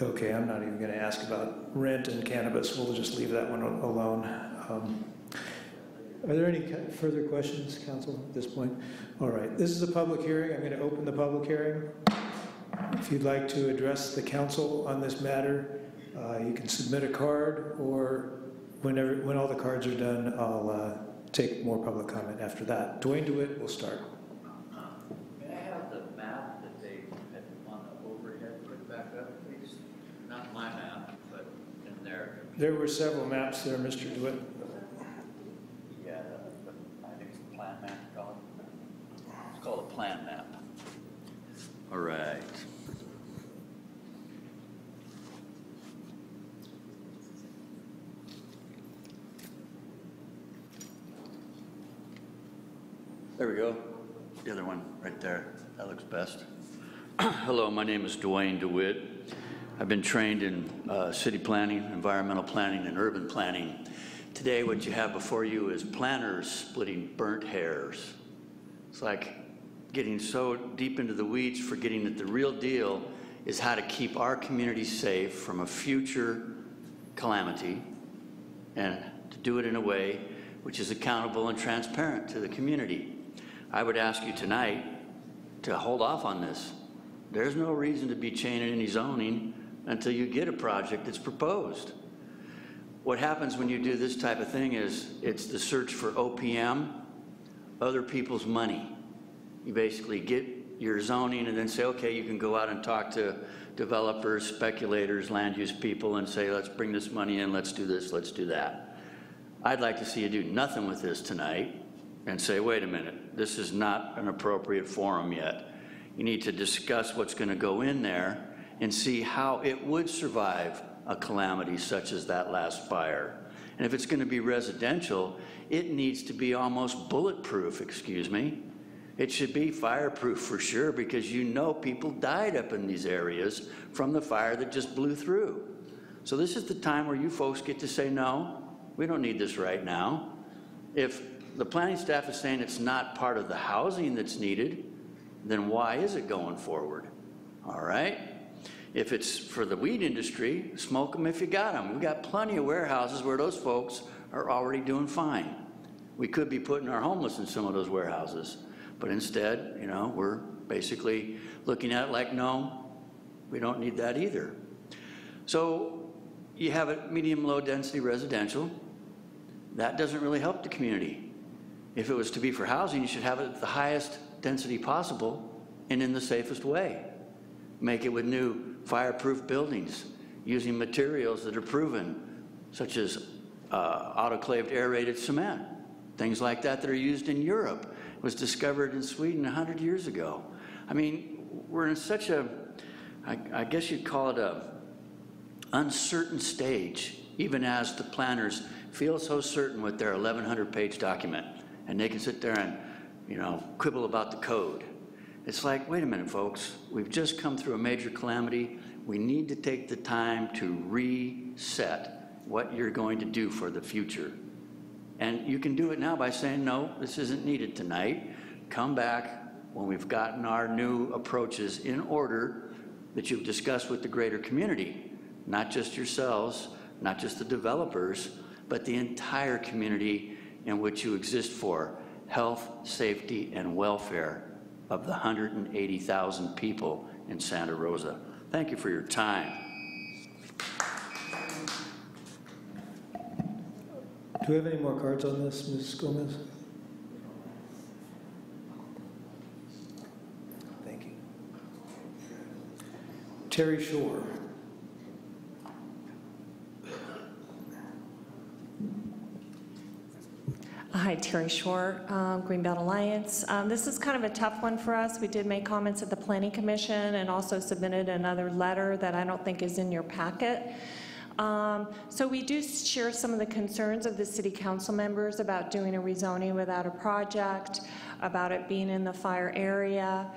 Okay, I'm not even going to ask about rent and cannabis. We'll just leave that one alone. Are there any further questions, council, at this point? All right, this is a public hearing. I'm going to open the public hearing. If you'd like to address the council on this matter, you can submit a card, or when all the cards are done, I'll take more public comment after that. Dwayne DeWitt will start. May I have the map that they had on the overhead put back up, please? Not my map, but in there. There were several maps there, Mr. DeWitt. Yeah, I think it's a plan map, called. It's called a plan map. All right. There we go. The other one right there. That looks best. Hello, my name is Dwayne DeWitt. I've been trained in city planning, environmental planning, and urban planning. Today, what you have before you is planners splitting burnt hairs. It's like getting so deep into the weeds, forgetting that the real deal is how to keep our community safe from a future calamity, and to do it in a way which is accountable and transparent to the community. I would ask you tonight to hold off on this. There's no reason to be changing any zoning until you get a project that's proposed. What happens when you do this type of thing is it's the search for OPM, other people's money. You basically get your zoning and then say, okay, you can go out and talk to developers, speculators, land use people, and say, let's bring this money in, let's do this, let's do that. I'd like to see you do nothing with this tonight and say, wait a minute, this is not an appropriate forum yet. You need to discuss what's going to go in there and see how it would survive a calamity such as that last fire. And if it's going to be residential, it needs to be almost bulletproof, excuse me. It should be fireproof for sure, because you know people died up in these areas from the fire that just blew through. So this is the time where you folks get to say, no, we don't need this right now. If the planning staff is saying it's not part of the housing that's needed, then why is it going forward? All right? If it's for the weed industry, smoke them if you got them. We've got plenty of warehouses where those folks are already doing fine. We could be putting our homeless in some of those warehouses, but instead, you know, we're basically looking at it like, no, we don't need that either. So you have a medium low density residential. That doesn't really help the community. If it was to be for housing, you should have it at the highest density possible and in the safest way. Make it with new fireproof buildings using materials that are proven, such as autoclaved aerated cement, things like that that are used in Europe. It was discovered in Sweden 100 years ago. I mean, we're in such a, I guess you'd call it a uncertain stage, even as the planners feel so certain with their 1,100-page document, and they can sit there and, you know, quibble about the code. It's like, wait a minute, folks, we've just come through a major calamity. We need to take the time to reset what you're going to do for the future. And you can do it now by saying, no, this isn't needed tonight. Come back when we've gotten our new approaches in order that you've discussed with the greater community, not just yourselves, not just the developers, but the entire community in which you exist for health, safety, and welfare of the 180,000 people in Santa Rosa. Thank you for your time. Do we have any more cards on this, Ms. Gomez? Thank you. Terry Shore. Hi, Terry Shore, Greenbelt Alliance. This is kind of a tough one for us. We did make comments at the Planning Commission and also submitted another letter that I don't think is in your packet. So we do share some of the concerns of the city council members about doing a rezoning without a project, about it being in the fire area.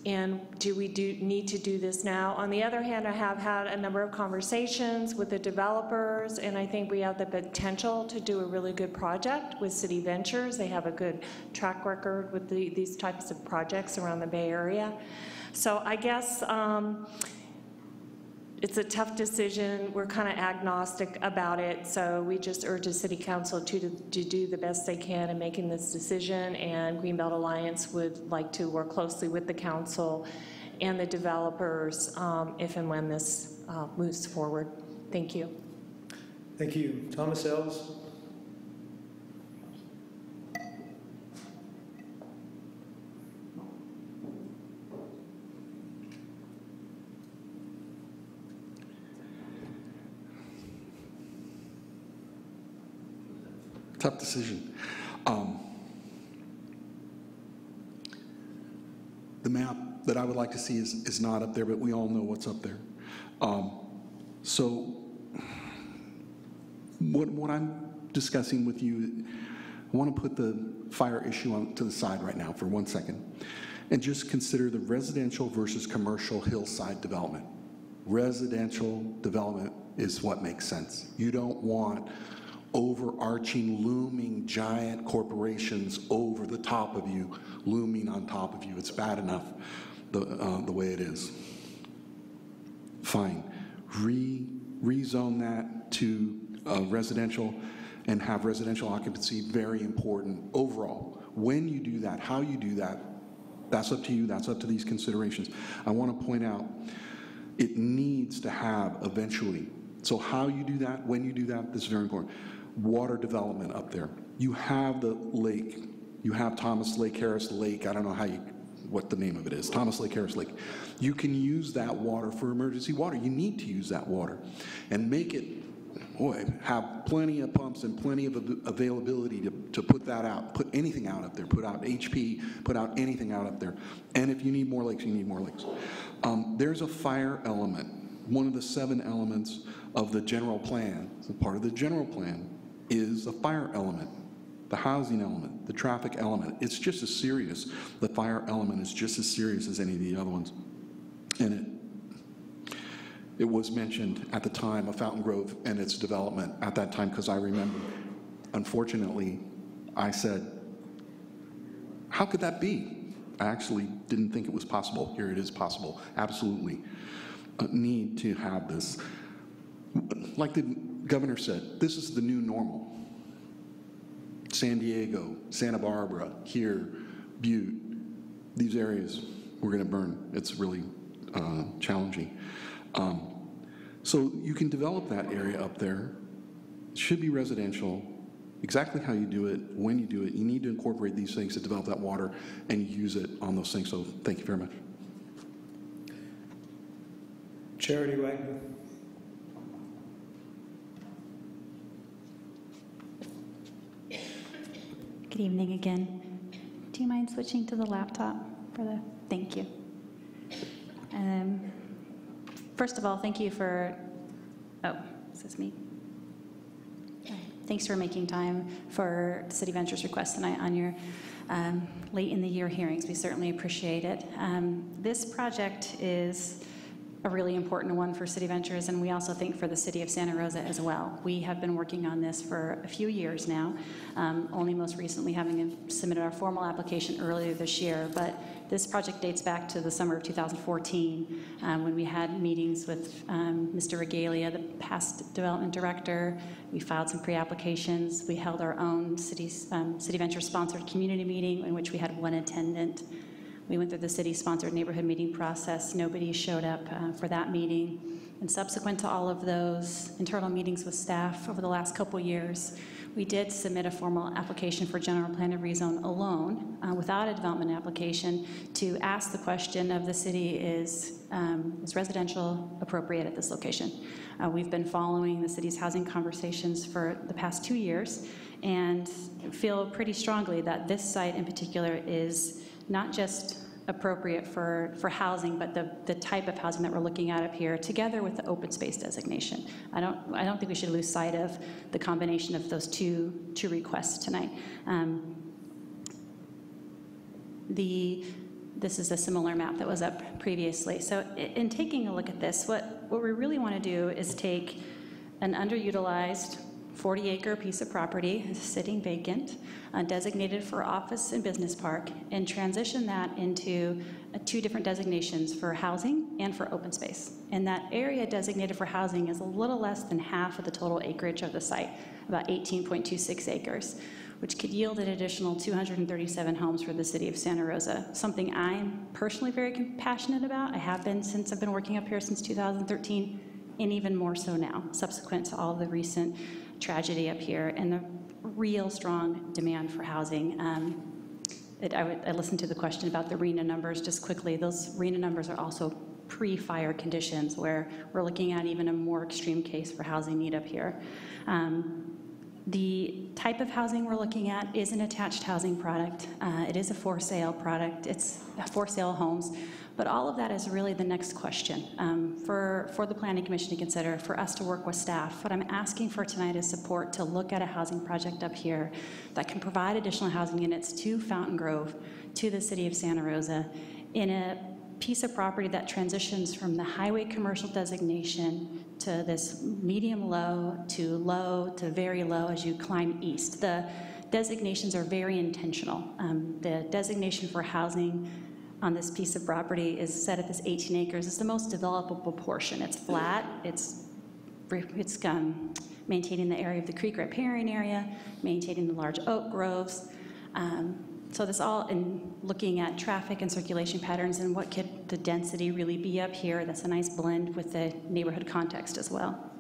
And do we need to do this now? On the other hand, I have had a number of conversations with the developers, and I think we have the potential to do a really good project with City Ventures. They have a good track record with these types of projects around the Bay Area. So I guess it's a tough decision. We're kind of agnostic about it, so we just urge the City Council to do the best they can in making this decision, and Greenbelt Alliance would like to work closely with the council and the developers if and when this moves forward. Thank you. Thank you. Thomas Ells. Tough decision. The map that I would like to see is not up there, but we all know what's up there. So what I'm discussing with you, I want to put the fire issue to the side right now for 1 second and just consider the residential versus commercial hillside development. Residential development is what makes sense. You don't want overarching, looming, giant corporations over the top of you, looming on top of you. It's bad enough the way it is. Fine. Rezone that to residential and have residential occupancy, very important overall. When you do that, how you do that, that's up to you, that's up to these considerations. I want to point out, it needs to have eventually, so how you do that, when you do that, this is very important. Water development up there. You have the lake. You have Thomas Lake Harris Lake. I don't know what the name of it is. Thomas Lake Harris Lake. You can use that water for emergency water. You need to use that water and make it, have plenty of pumps and plenty of availability to put that out, put anything out up there, put out HP, put out anything out up there. And if you need more lakes, you need more lakes. There's a fire element, one of the 7 elements of the general plan. So part of the general plan is the fire element, the housing element, the traffic element. It's just as serious. The fire element is just as serious as any of the other ones. And it was mentioned at the time of Fountain Grove and its development at that time, because I remember, unfortunately, I said, how could that be? I actually didn't think it was possible. Here it is possible, absolutely. Need to have this. Like the governor said, this is the new normal. San Diego, Santa Barbara, here, Butte, these areas we're going to burn. It's really challenging. So you can develop that area up there. It should be residential. Exactly how you do it, when you do it, you need to incorporate these things to develop that water and use it on those things. So thank you very much. Charity Wagner. Good evening again. Do you mind switching to the laptop for the, thank you. First of all, thank you for, is this me? Thanks for making time for City Ventures request tonight on your late in the year hearings. We certainly appreciate it. This project is a really important one for City Ventures, and we also think for the City of Santa Rosa as well. We have been working on this for a few years now, only most recently having submitted our formal application earlier this year, but this project dates back to the summer of 2014 when we had meetings with Mr. Regalia, the past development director. We filed some pre-applications. We held our own City Ventures sponsored community meeting in which we had 1 attendant. We went through the city-sponsored neighborhood meeting process. Nobody showed up for that meeting. And subsequent to all of those internal meetings with staff over the last couple years, we did submit a formal application for general plan of rezone alone, without a development application, to ask the question of the city, is residential appropriate at this location? We've been following the city's housing conversations for the past 2 years and feel pretty strongly that this site in particular is not just appropriate for housing, but the type of housing that we're looking at up here, together with the open space designation. I don't think we should lose sight of the combination of those two requests tonight. This is a similar map that was up previously. So in taking a look at this, what we really want to do is take an underutilized 40-acre piece of property sitting vacant, designated for office and business park, and transition that into 2 different designations for housing and for open space. And that area designated for housing is a little less than half of the total acreage of the site, about 18.26 acres, which could yield an additional 237 homes for the city of Santa Rosa, something I'm personally very passionate about. I have been since I've been working up here since 2013, and even more so now, subsequent to all the recent tragedy up here and the real strong demand for housing. I listened to the question about the RENA numbers just quickly. Those RENA numbers are also pre-fire conditions, where we're looking at even a more extreme case for housing need up here. The type of housing we're looking at is an attached housing product. It is a for sale product. It's for sale homes. But all of that is really the next question for the Planning Commission to consider, for us to work with staff. What I'm asking for tonight is support to look at a housing project up here that can provide additional housing units to Fountain Grove, to the city of Santa Rosa, in a piece of property that transitions from the highway commercial designation to this medium low to very low as you climb east. The designations are very intentional. The designation for housing on this piece of property is set at this 18 acres. It's the most developable portion. It's flat, it's maintaining the area of the creek riparian area, maintaining the large oak groves. So this all in looking at traffic and circulation patterns and what could the density really be up here. That's a nice blend with the neighborhood context as well.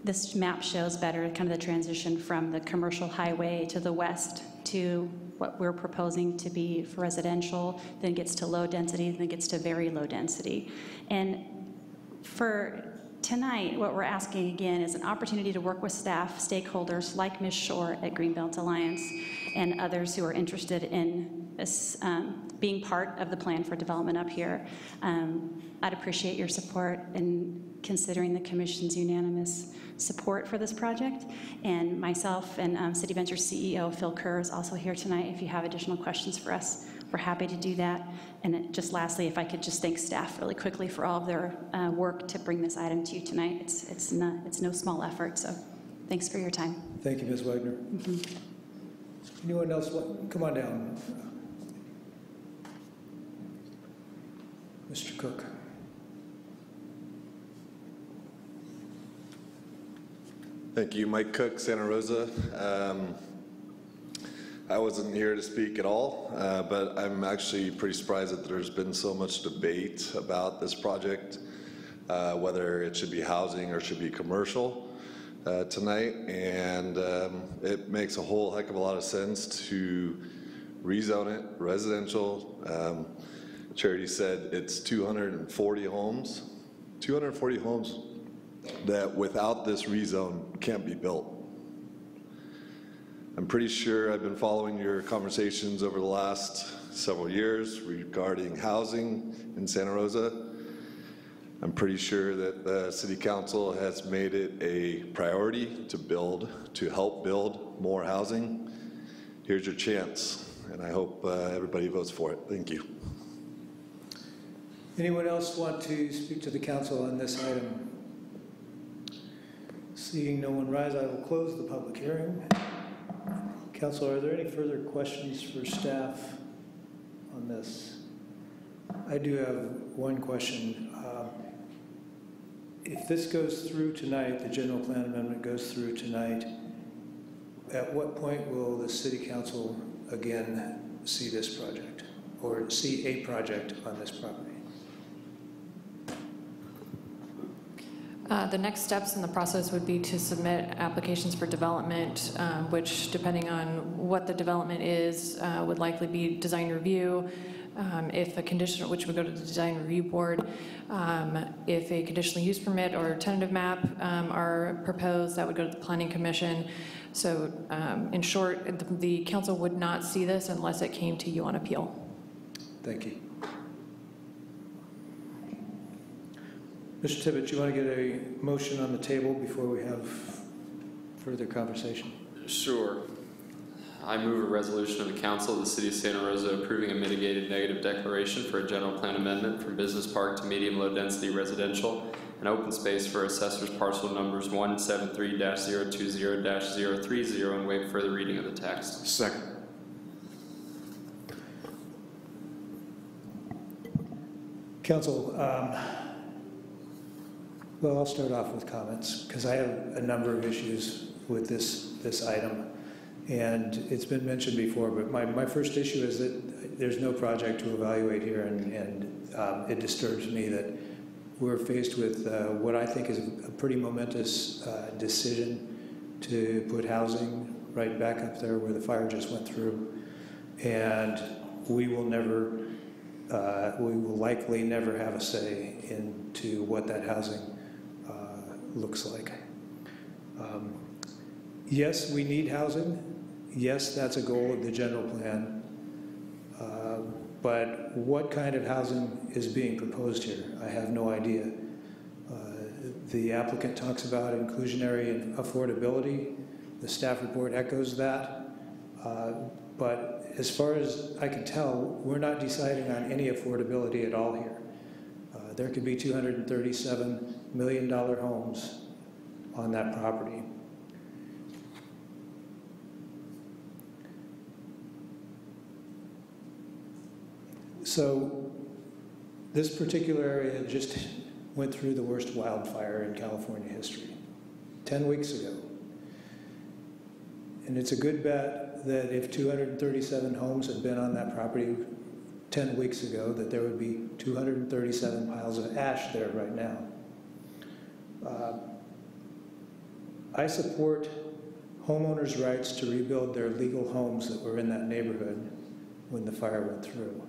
This map shows better kind of the transition from the commercial highway to the west to what we're proposing to be for residential, then gets to low density, then gets to very low density. And for tonight, what we're asking again is an opportunity to work with staff, stakeholders like Ms. Shore at Greenbelt Alliance and others who are interested in this, being part of the plan for development up here. I'd appreciate your support in considering the Commission's unanimous support for this project. And myself and City Ventures CEO Phil Kerr is also here tonight. If you have additional questions for us, we're happy to do that. And just lastly, if I could just thank staff really quickly for all of their work to bring this item to you tonight. It's no small effort, so thanks for your time. Thank you, Ms. Wagner. Anyone else? Come on down. Mr. Cook. Thank you, Mike Cook, Santa Rosa. I wasn't here to speak at all, but I'm actually pretty surprised that there's been so much debate about this project, whether it should be housing or should be commercial tonight. And it makes a whole heck of a lot of sense to rezone it residential. Charity said it's 240 homes. 240 homes that without this rezone can't be built. I'm pretty sure I've been following your conversations over the last several years regarding housing in Santa Rosa. I'm pretty sure that the City Council has made it a priority to help build more housing. Here's your chance, and I hope everybody votes for it. Thank you. Anyone else want to speak to the council on this item? Seeing no one rise, I will close the public hearing. Council, are there any further questions for staff on this? I do have one question. If this goes through tonight, the general plan amendment goes through tonight, at what point will the City Council again see this project or see a project on this property? The next steps in the process would be to submit applications for development, which, depending on what the development is, would likely be design review. If a conditional, which would go to the design review board, if a conditional use permit or tentative map are proposed, that would go to the planning commission. So in short, the council would not see this unless it came to you on appeal. Thank you. Mr. Tibbetts, you want to get a motion on the table before we have further conversation? Sure. I move a resolution of the Council of the City of Santa Rosa approving a mitigated negative declaration for a general plan amendment from business park to medium-low density residential and open space for assessors parcel numbers 173-020-030 and waive further reading of the text. Second. Council, well, I'll start off with comments because I have a number of issues with this item. And it's been mentioned before, but my first issue is that there's no project to evaluate here, and it disturbs me that we're faced with what I think is a pretty momentous decision to put housing right back up there where the fire just went through. And we will likely never have a say into what that housing looks like. Yes, we need housing. Yes, that's a goal of the general plan. But what kind of housing is being proposed here? I have no idea. The applicant talks about inclusionary and affordability. The staff report echoes that. But as far as I can tell, we're not deciding on any affordability at all here. There could be $237 million homes on that property. So this particular area just went through the worst wildfire in California history 10 weeks ago. And it's a good bet that if 237 homes had been on that property 10 weeks ago, that there would be 237 piles of ash there right now. I support homeowners' rights to rebuild their legal homes that were in that neighborhood when the fire went through.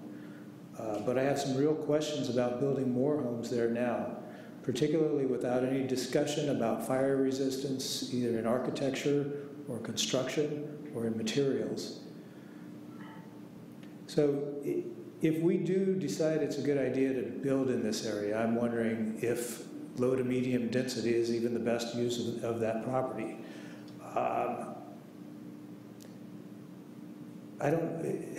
But I have some real questions about building more homes there now, particularly without any discussion about fire resistance, either in architecture or construction or in materials. So if we do decide it's a good idea to build in this area, I'm wondering if low to medium density is even the best use of that property.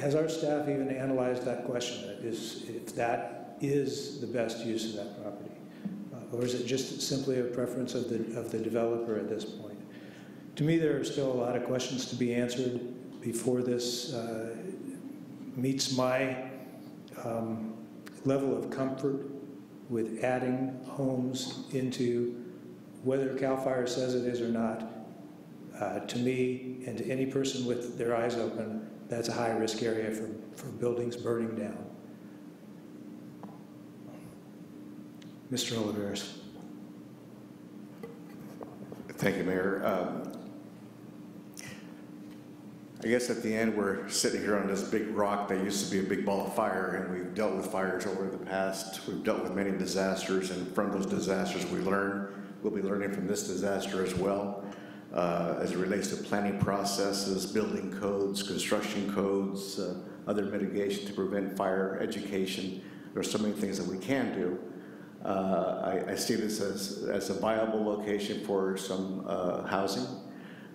Has our staff even analyzed that question? If that is the best use of that property? Or is it just simply a preference of the developer at this point? To me, there are still a lot of questions to be answered before this meets my level of comfort with adding homes into, whether CAL FIRE says it is or not. To me, and to any person with their eyes open, that's a high-risk area for buildings burning down. Mr. Oliveris. Thank you, Mayor. I guess at the end, we're sitting here on this big rock that used to be a big ball of fire, and we've dealt with fires over the past. We've dealt with many disasters, and from those disasters we learn. We'll be learning from this disaster as well. As it relates to planning processes, building codes, construction codes, other mitigation to prevent fire, education. There are so many things that we can do. I see this as a viable location for some housing.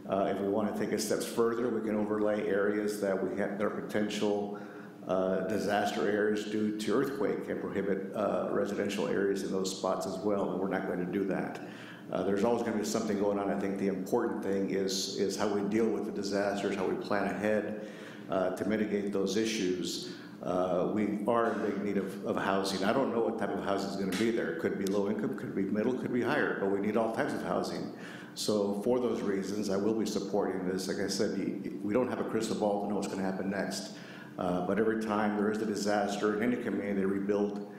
If we want to take it steps further, we can overlay areas that we have that are potential disaster areas due to earthquake and prohibit residential areas in those spots as well, and we're not going to do that. There's always going to be something going on. I think the important thing is how we deal with the disasters, how we plan ahead to mitigate those issues. We are in big need of housing. I don't know what type of housing is going to be there. It could be low income, could be middle, could be higher, but we need all types of housing. So for those reasons, I will be supporting this. Like I said, we don't have a crystal ball to know what's going to happen next. But every time there is a disaster in any community, they rebuild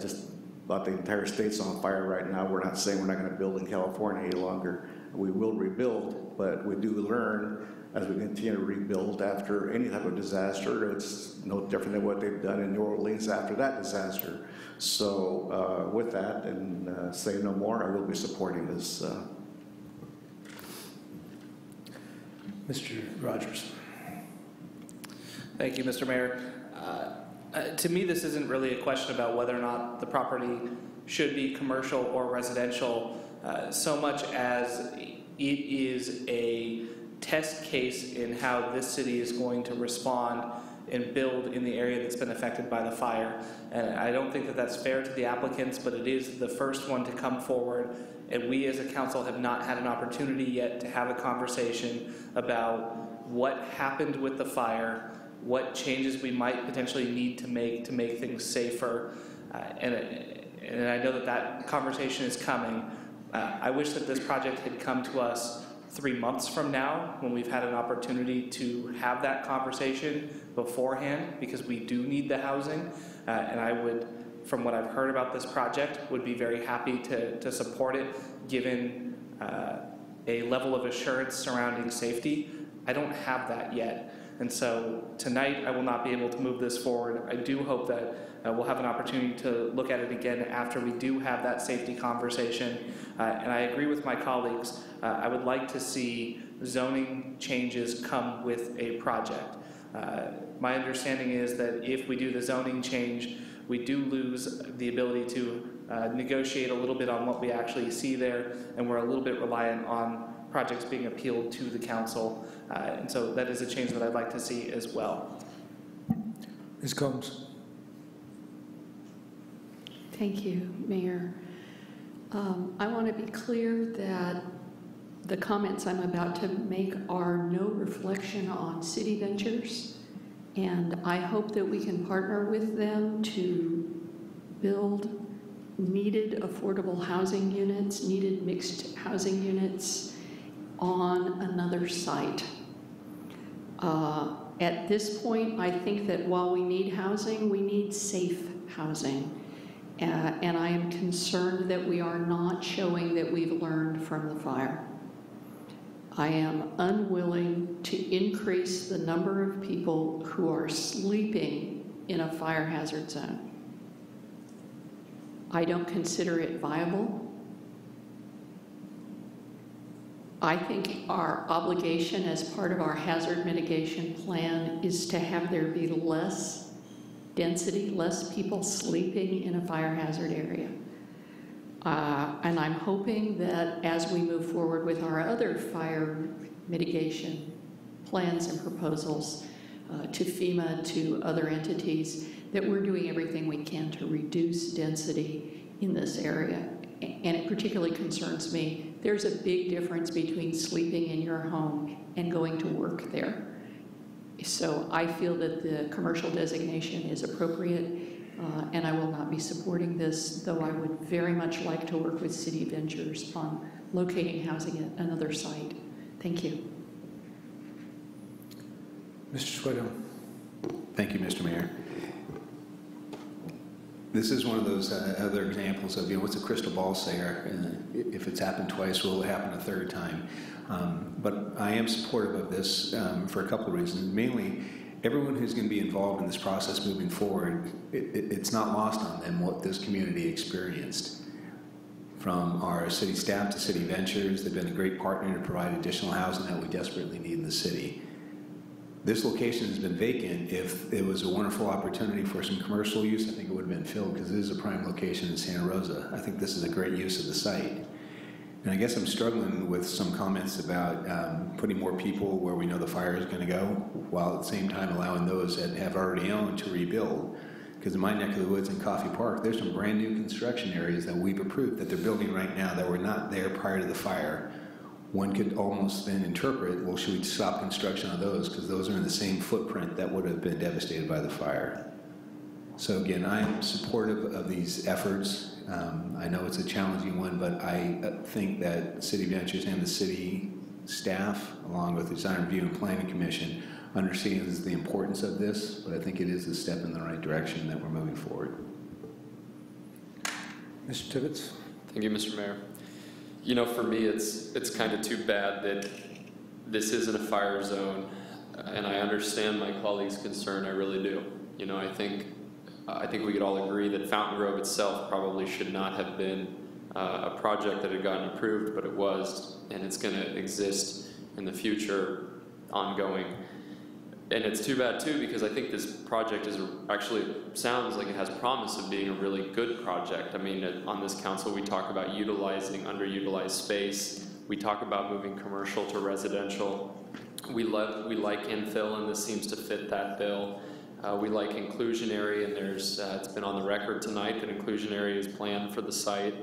just about the entire state's on fire right now. We're not saying we're not going to build in California any longer. We will rebuild, but we do learn as we continue to rebuild after any type of disaster. It's no different than what they've done in New Orleans after that disaster. So with that, and say no more, I will be supporting this. Mr. Rogers. Thank you, Mr. Mayor. To me, this isn't really a question about whether or not the property should be commercial or residential, so much as it is a test case in how this city is going to respond and build in the area that's been affected by the fire. And I don't think that that's fair to the applicants, but it is the first one to come forward, and we as a council have not had an opportunity yet to have a conversation about what happened with the fire, what changes we might potentially need to make things safer. And I know that that conversation is coming. I wish that this project had come to us 3 months from now when we've had an opportunity to have that conversation beforehand, because we do need the housing. And I would, from what I've heard about this project, would be very happy to support it, given a level of assurance surrounding safety. I don't have that yet. And so tonight I will not be able to move this forward. I do hope that we'll have an opportunity to look at it again after we do have that safety conversation. And I agree with my colleagues. I would like to see zoning changes come with a project. My understanding is that if we do the zoning change, we do lose the ability to negotiate a little bit on what we actually see there, and we're a little bit reliant on projects being appealed to the council. And so that is a change that I'd like to see as well. Ms. Combs. Thank you, Mayor. I want to be clear that the comments I'm about to make are no reflection on City Ventures, and I hope that we can partner with them to build needed affordable housing units, needed mixed housing units on another site. At this point, I think that while we need housing, we need safe housing. And I am concerned that we are not showing that we've learned from the fire. I am unwilling to increase the number of people who are sleeping in a fire hazard zone. I don't consider it viable. I think our obligation as part of our hazard mitigation plan is to have there be less density, less people sleeping in a fire hazard area. And I'm hoping that as we move forward with our other fire mitigation plans and proposals to FEMA, to other entities, that we're doing everything we can to reduce density in this area. And it particularly concerns me. There's a big difference between sleeping in your home and going to work there. So I feel that the commercial designation is appropriate, and I will not be supporting this, though I would very much like to work with City Ventures on locating housing at another site. Thank you. Mr. Swedo. Thank you, Mr. Mayor. This is one of those other examples of, what's a crystal ball say? If it's happened twice, will it happen a third time? But I am supportive of this for a couple of reasons. Mainly, everyone who's going to be involved in this process moving forward, it's not lost on them what this community experienced. From our city staff to City Ventures, they've been a great partner to provide additional housing that we desperately need in the city. This location has been vacant. If it was a wonderful opportunity for some commercial use, I think it would have been filled because it is a prime location in Santa Rosa. I think this is a great use of the site. And I guess I'm struggling with some comments about putting more people where we know the fire is going to go, while at the same time allowing those that have already owned to rebuild. Because in my neck of the woods in Coffee Park, there's some brand new construction areas that we've approved that they're building right now that were not there prior to the fire. One could almost then interpret, well, should we stop construction on those? Because those are in the same footprint that would have been devastated by the fire. So again, I'm supportive of these efforts. I know it's a challenging one, but I think that City Ventures and the city staff, along with the Design Review and Planning Commission, understands the importance of this, but I think it is a step in the right direction that we're moving forward. Mr. Tibbetts? Thank you, Mr. Mayor. You know, for me, it's kind of too bad that this isn't a fire zone, and I understand my colleague's concern. I really do. You know, I think we could all agree that Fountain Grove itself probably should not have been a project that had gotten approved, but it was, and it's going to exist in the future, ongoing. And it's too bad too, because I think this project actually sounds like it has promise of being a really good project. I mean, on this council, we talk about utilizing underutilized space. We talk about moving commercial to residential. We like infill, and this seems to fit that bill. We like inclusionary, and it's been on the record tonight that inclusionary is planned for the site.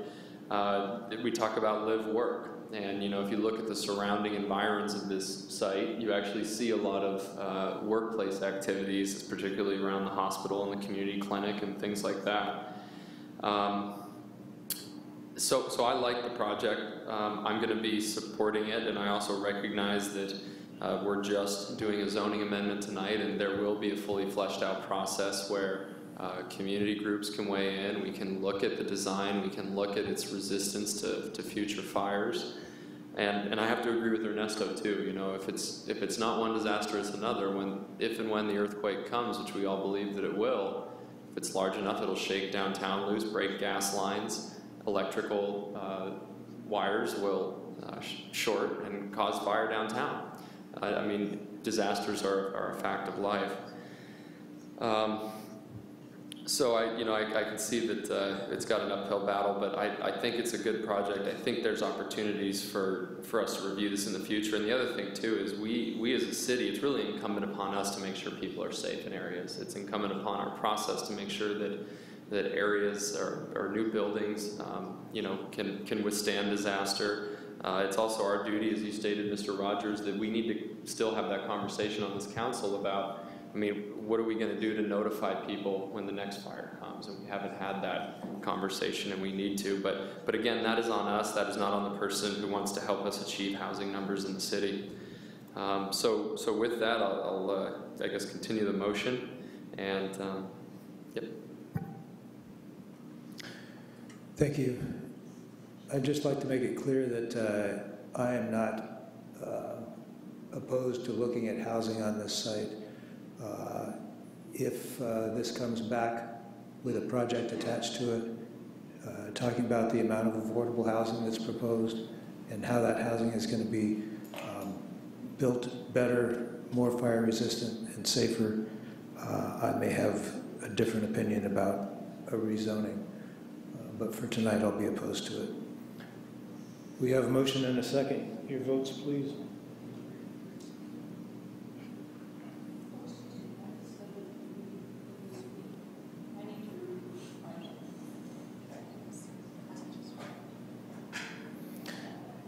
We talk about live work. And, you know, if you look at the surrounding environs of this site, you actually see a lot of workplace activities, particularly around the hospital and the community clinic and things like that. So I like the project. I'm going to be supporting it, and I also recognize that we're just doing a zoning amendment tonight, and there will be a fully fleshed out process where community groups can weigh in. We can look at the design. We can look at its resistance to future fires. And I have to agree with Ernesto too. You know, if it's not one disaster, it's another. If and when the earthquake comes, which we all believe that it will, if it's large enough, it'll shake downtown loose, break gas lines, electrical wires will short and cause fire downtown. I mean, disasters are a fact of life. So I can see that it's got an uphill battle, but I think it's a good project. I think there's opportunities for us to review this in the future. And the other thing too is we as a city, it's really incumbent upon us to make sure people are safe in areas. It's incumbent upon our process to make sure that areas or new buildings, can withstand disaster. It's also our duty, as you stated, Mr. Rogers, that we need to still have that conversation on this council about, I mean, what are we going to do to notify people when the next fire comes? And we haven't had that conversation, and we need to. But again, that is on us. That is not on the person who wants to help us achieve housing numbers in the city. So with that, I'll I guess continue the motion. And yep. Thank you. I'd just like to make it clear that I am not opposed to looking at housing on this site. If this comes back with a project attached to it, talking about the amount of affordable housing that's proposed and how that housing is going to be built better, more fire resistant and safer, I may have a different opinion about a rezoning. But for tonight, I'll be opposed to it. We have a motion and a second. Your votes, please.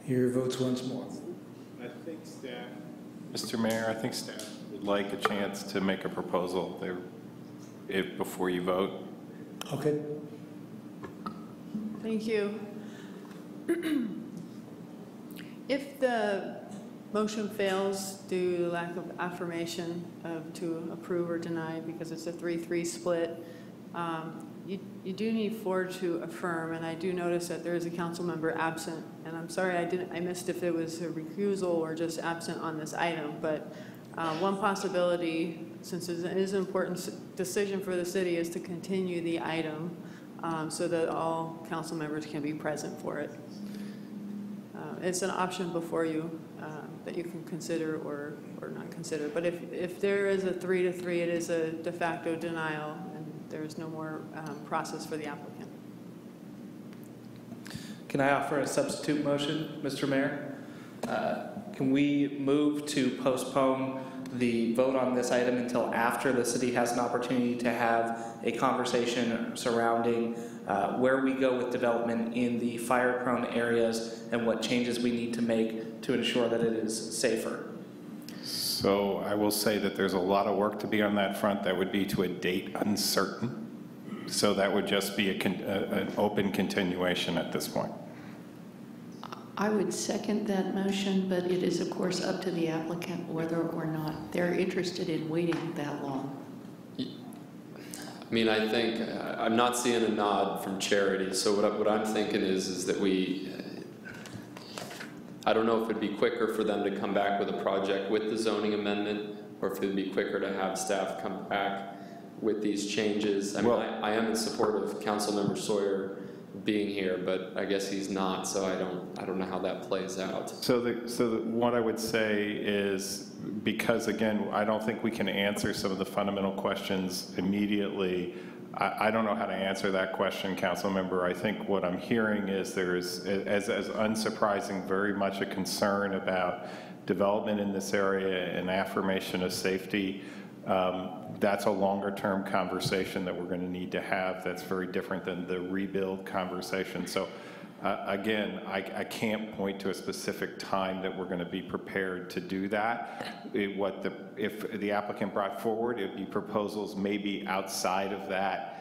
Your votes once more. I think staff, Mr. Mayor, I think staff would like a chance to make a proposal there before you vote. Okay. Thank you. If the motion fails due to lack of affirmation to approve or deny because it's a 3-3 split, you do need 4 to affirm, and I do notice that there is a council member absent, and I'm sorry I missed if it was a recusal or just absent on this item, but one possibility, since it is an important decision for the city, is to continue the item so that all council members can be present for it. It's an option before you that you can consider or not consider. But if there is a 3-3, it is a de facto denial, and there's no more process for the applicant. Can I offer a substitute motion, Mr. Mayor? Can we move to postpone the vote on this item until after the city has an opportunity to have a conversation surrounding where we go with development in the fire-prone areas and what changes we need to make to ensure that it is safer? So I will say that there's a lot of work to be on that front. That would be to a date uncertain. So that would just be an open continuation at this point. I would second that motion, but it is, of course, up to the applicant whether or not they're interested in waiting that long. I mean, I think, I'm not seeing a nod from Charity, so what I'm thinking is that I don't know if it'd be quicker for them to come back with a project with the zoning amendment, or if it'd be quicker to have staff come back with these changes. I mean, I am in support of Councilmember Sawyer being here, but I guess he's not, so I don't know how that plays out. So what I would say is, because again, I don't think we can answer some of the fundamental questions immediately. I don't know how to answer that question, council member. I think what I'm hearing is there is, as unsurprising, very much a concern about development in this area and affirmation of safety. That's a longer term conversation that we're going to need to have. That's very different than the rebuild conversation. So again, I can't point to a specific time that we're going to be prepared to do that. If the applicant brought forward, it'd be proposals maybe outside of that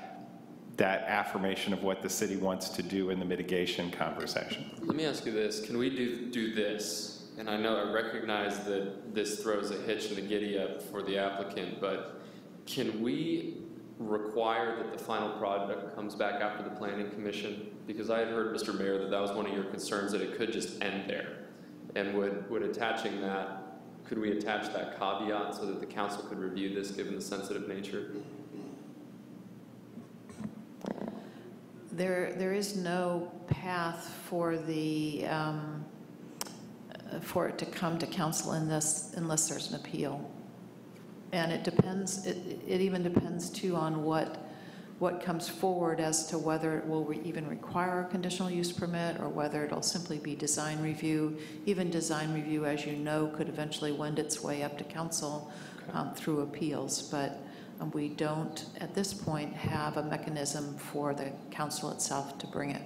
affirmation of what the city wants to do in the mitigation conversation. Let me ask you this, can we do this? And I know I recognize that this throws a hitch in the giddy up for the applicant, but can we require that the final product comes back after the Planning Commission? Because I had heard, Mr. Mayor, that was one of your concerns, that it could just end there. And would attaching that, could we attach that caveat so that the council could review this given the sensitive nature? There is no path for the for it to come to council in this unless there's an appeal. And it depends, it even depends too on what comes forward as to whether it will even require a conditional use permit or whether it'll simply be design review. Even design review, as you know, could eventually wend its way up to council through appeals. But we don't, at this point, have a mechanism for the council itself to bring it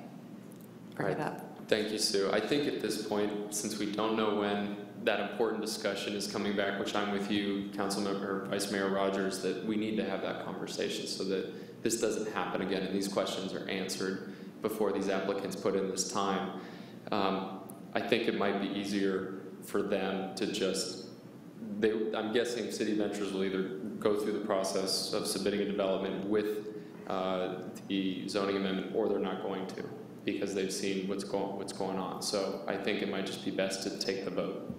up. Thank you, Sue. I think at this point, since we don't know when that important discussion is coming back, which I'm with you, Councilmember Vice Mayor Rogers, that we need to have that conversation so that this doesn't happen again and these questions are answered before these applicants put in this time. I think it might be easier for them to just, I'm guessing City Ventures will either go through the process of submitting a development with the zoning amendment, or they're not going to, because they've seen what's going on. So I think it might just be best to take the vote.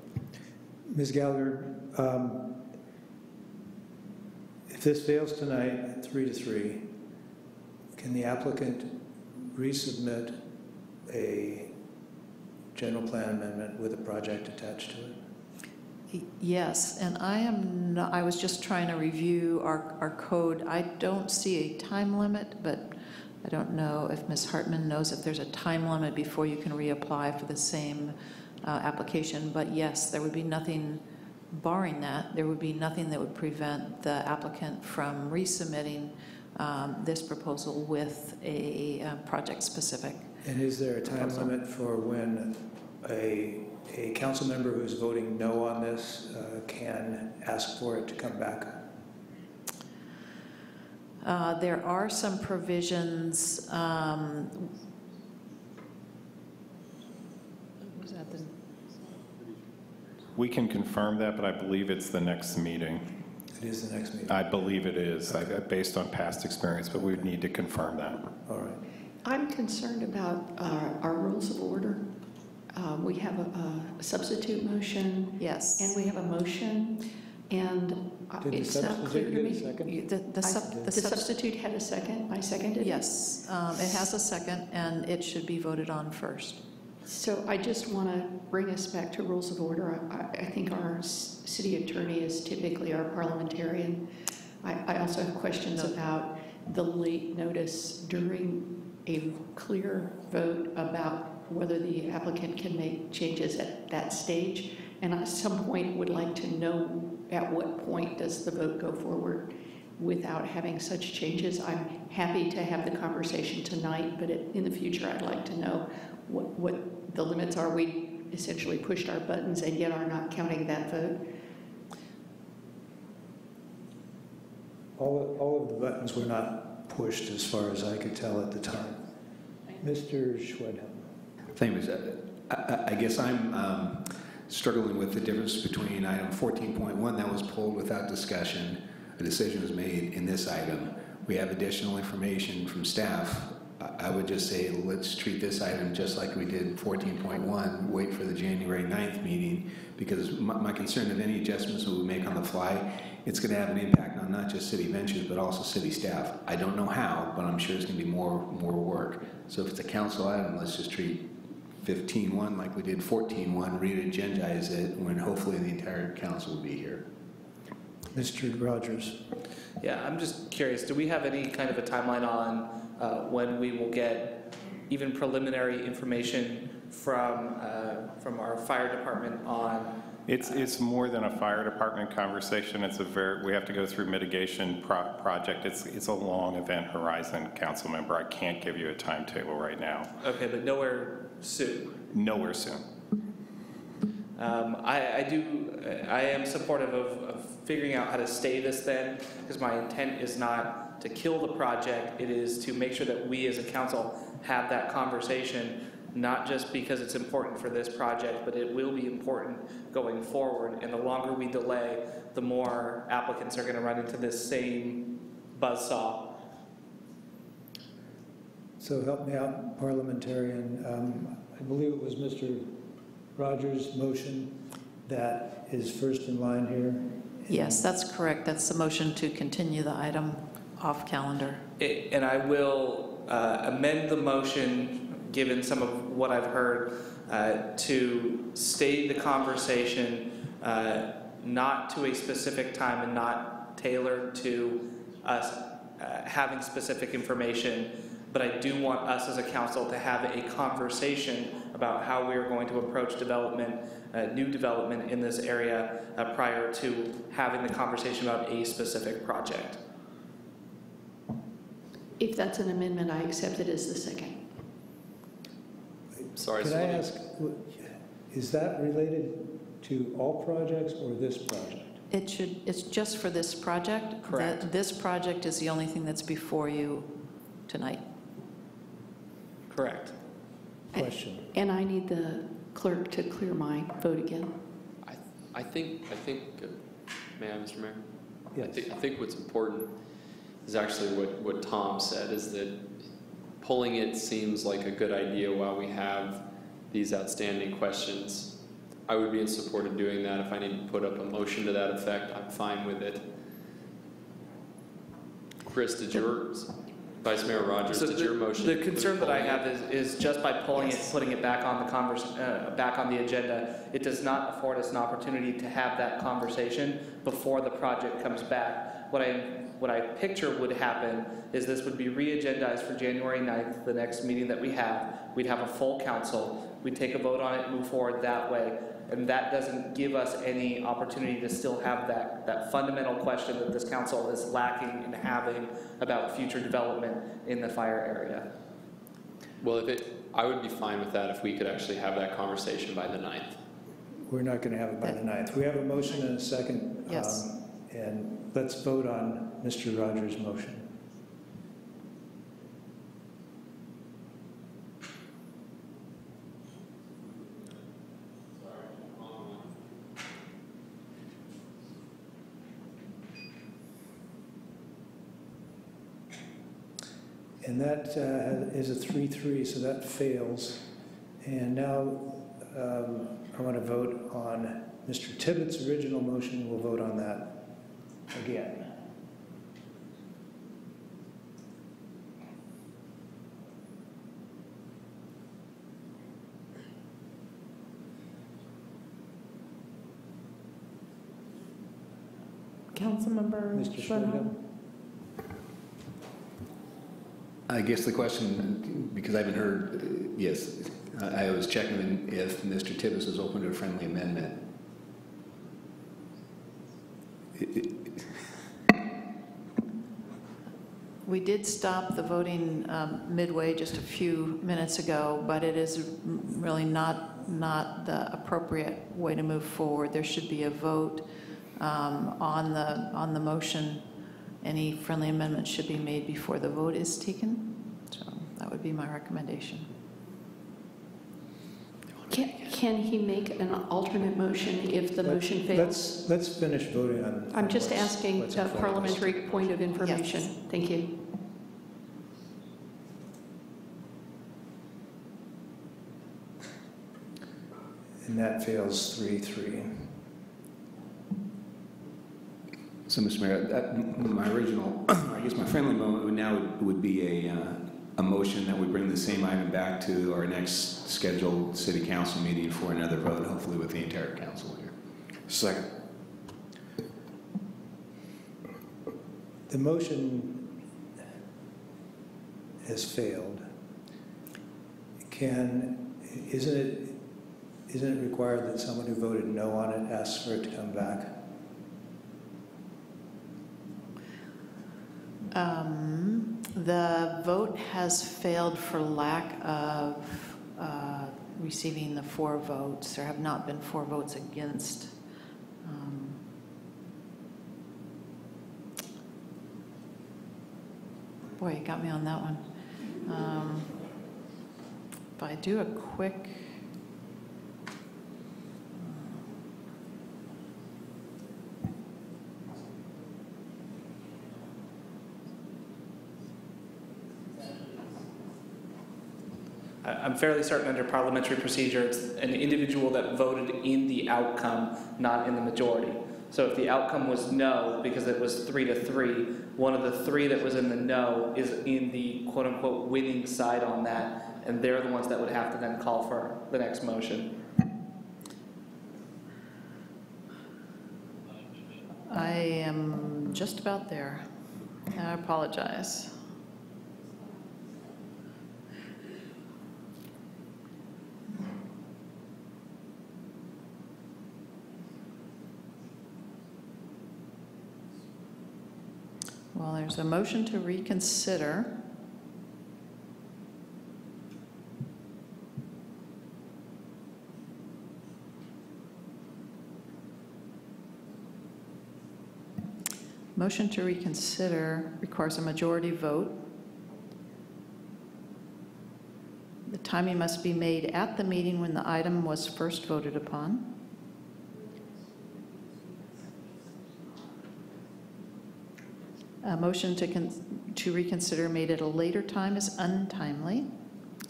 Ms. Gallagher, if this fails tonight, 3-3, can the applicant resubmit a general plan amendment with a project attached to it? Yes, and I was just trying to review our code. I don't see a time limit, but I don't know if Ms. Hartman knows if there's a time limit before you can reapply for the same application. But yes, there would be nothing barring that. There would be nothing that would prevent the applicant from resubmitting this proposal with a project specific. And is there a time limit for when a council member who's voting no on this can ask for it to come back? There are some provisions. We can confirm that, but I believe it's the next meeting. It is the next meeting? I believe it is, based on past experience, but we would need to confirm that. All right. I'm concerned about our rules of order. We have a substitute motion. Yes. And we have a motion. And it's not clear to me. The substitute had a second. I seconded it. Yes, it has a second, and it should be voted on first. So I just want to bring us back to rules of order. I think our city attorney is typically our parliamentarian. I also have questions about the late notice during a clear vote about whether the applicant can make changes at that stage. And at some point would like to know at what point does the vote go forward without having such changes. I'm happy to have the conversation tonight, but in the future I'd like to know what the limits are. We essentially pushed our buttons and yet are not counting that vote. All of the buttons were not pushed as far as I could tell at the time. Mr. Schwedhelm. Thank you. I guess I'm struggling with the difference between item 14.1 that was pulled without discussion. A decision was made in this item, we have additional information from staff, I would just say let's treat this item just like we did 14.1, wait for the January 9th meeting, because my concern of any adjustments that we make on the fly, it's going to have an impact on not just city ventures but also city staff. I don't know how, but I'm sure it's going to be more work. So if it's a council item, let's just treat 15.1 like we did 14.1, re-agendize it when hopefully the entire council will be here. Mr. Rogers. Yeah, I'm just curious, do we have any kind of a timeline on when we will get even preliminary information from our fire department on? It's more than a fire department conversation. It's we have to go through mitigation project. It's a long event horizon, council member. I can't give you a timetable right now. Okay, but nowhere soon. Nowhere soon. I am supportive of figuring out how to stay this then, because my intent is not to kill the project. It is to make sure that we as a council have that conversation, not just because it's important for this project, but it will be important going forward. And the longer we delay, the more applicants are going to run into this same buzzsaw. So help me out, parliamentarian. I believe it was Mr. Rogers' motion that is first in line here. Yes, that's correct. That's the motion to continue the item off calendar. And I will amend the motion, given some of what I've heard, to stay the conversation not to a specific time and not tailored to us having specific information, but I do want us as a council to have a conversation about how we are going to approach development, new development in this area prior to having the conversation about a specific project. If that's an amendment, I accept it as the second. Sorry. Can I ask, is that related to all projects or this project? It's just for this project. Correct. This project is the only thing that's before you tonight. Correct. Question. And I need the clerk to clear my vote again. I think, may I, Mr. Mayor? Yes. I think what's important is actually what Tom said, is that pulling it seems like a good idea while we have these outstanding questions. I would be in support of doing that. If I need to put up a motion to that effect, I'm fine with it. Chris, Vice Mayor Rogers, did your motion? The concern that I have is just by pulling it, putting it back on the back on the agenda, it does not afford us an opportunity to have that conversation before the project comes back. What I picture would happen is this would be re-agendized for January 9th, the next meeting that we have. We'd have a full council. We'd take a vote on it, move forward that way. And that doesn't give us any opportunity to still have that fundamental question that this council is lacking in having about future development in the fire area. Well, I would be fine with that if we could actually have that conversation by the 9th. We're not going to have it by the 9th. We have a motion and a second. Yes. And let's vote on Mr. Rogers' motion. And that is a 3-3, so that fails. And now I want to vote on Mr. Tibbetts' original motion. We'll vote on that again. Councilmember Mr. Schwindel? I guess the question, because I haven't heard, yes, I was checking if Mr. Tibbetts is open to a friendly amendment. We did stop the voting midway just a few minutes ago, but it is really not the appropriate way to move forward. There should be a vote on the motion. Any friendly amendments should be made before the vote is taken. So that would be my recommendation. Can Can he make an alternate motion if the motion fails? Let's finish voting on. I'm just what's- asking what's a in front of us. parliamentary point of information. Yes. Thank you. And that fails 3-3. So, Mr. Mayor, my original, I guess my friendly moment would be a motion that we bring the same item back to our next scheduled city council meeting for another vote, hopefully with the entire council here. Second. The motion has failed. Isn't it required that someone who voted no on it asks for it to come back? The vote has failed for lack of receiving the 4 votes. There have not been 4 votes against. Boy, you got me on that one. If I do a quick... I'm fairly certain under parliamentary procedure, it's an individual that voted in the outcome, not in the majority. So if the outcome was no, because it was 3-3, one of the 3 that was in the no is in the quote-unquote winning side on that, and they're the ones that would have to then call for the next motion. I am just about there. I apologize. Well, there's a motion to reconsider. Motion to reconsider requires a majority vote. The timing must be made at the meeting when the item was first voted upon. A motion to reconsider made at a later time is untimely,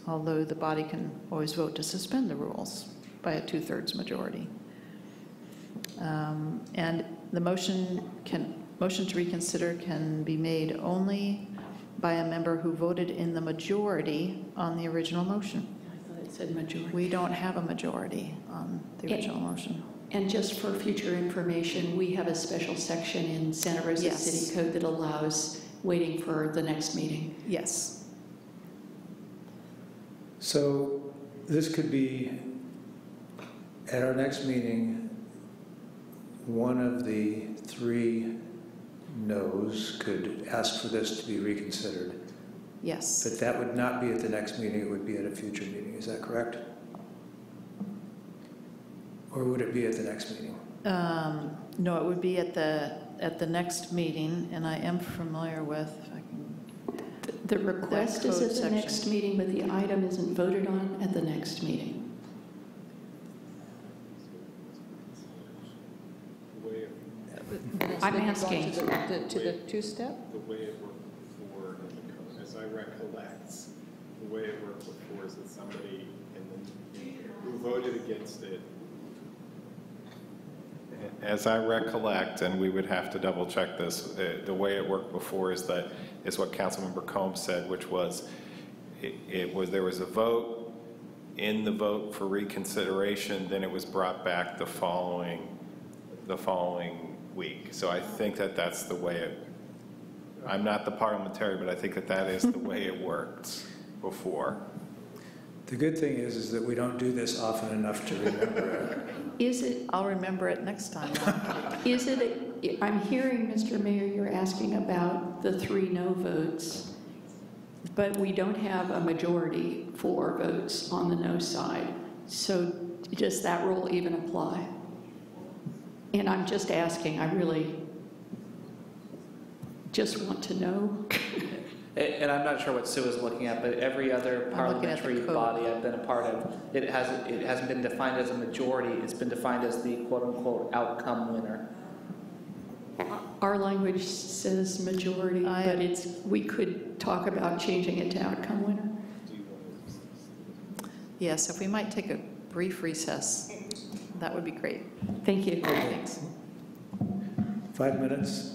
although the body can always vote to suspend the rules by a 2/3 majority. And the motion to reconsider can be made only by a member who voted in the majority on the original motion. I thought it said majority. We don't have a majority on the original motion. And just for future information, we have a special section in Santa Rosa Yes. City Code that allows waiting for the next meeting. Yes. So this could be, at our next meeting, one of the 3 no's could ask for this to be reconsidered. Yes. But that would not be at the next meeting, it would be at a future meeting, is that correct? Or would it be at the next meeting? No, it would be at the next meeting, and I am familiar with, if I can... The request is code at the section. next meeting, but the item isn't voted on at the next meeting. I'm asking. To the 2-step? The way it worked before in the code, as I recollect, the way it worked before is that somebody who voted against it. As I recollect, and we would have to double check this, the way it worked before is what Councilmember Combs said, which was, there was a vote, in the vote for reconsideration, then it was brought back the following week. So I think that's the way it, I'm not the parliamentarian, but I think that is the way it worked before. The good thing is that we don't do this often enough to remember it. Is it? I'll remember it next time. Is it? I'm hearing, Mr. Mayor, you're asking about the 3 no votes, but we don't have a majority 4 votes on the no side. So does that rule even apply? And I'm just asking, I really just want to know. And I'm not sure what Sue is looking at, but every other parliamentary body I've been a part of, it hasn't been defined as a majority, it's been defined as the quote-unquote outcome winner. Our language says majority, but we could talk about changing it to outcome winner. Yes, if we might take a brief recess, that would be great. Thank you. Thanks. 5 minutes.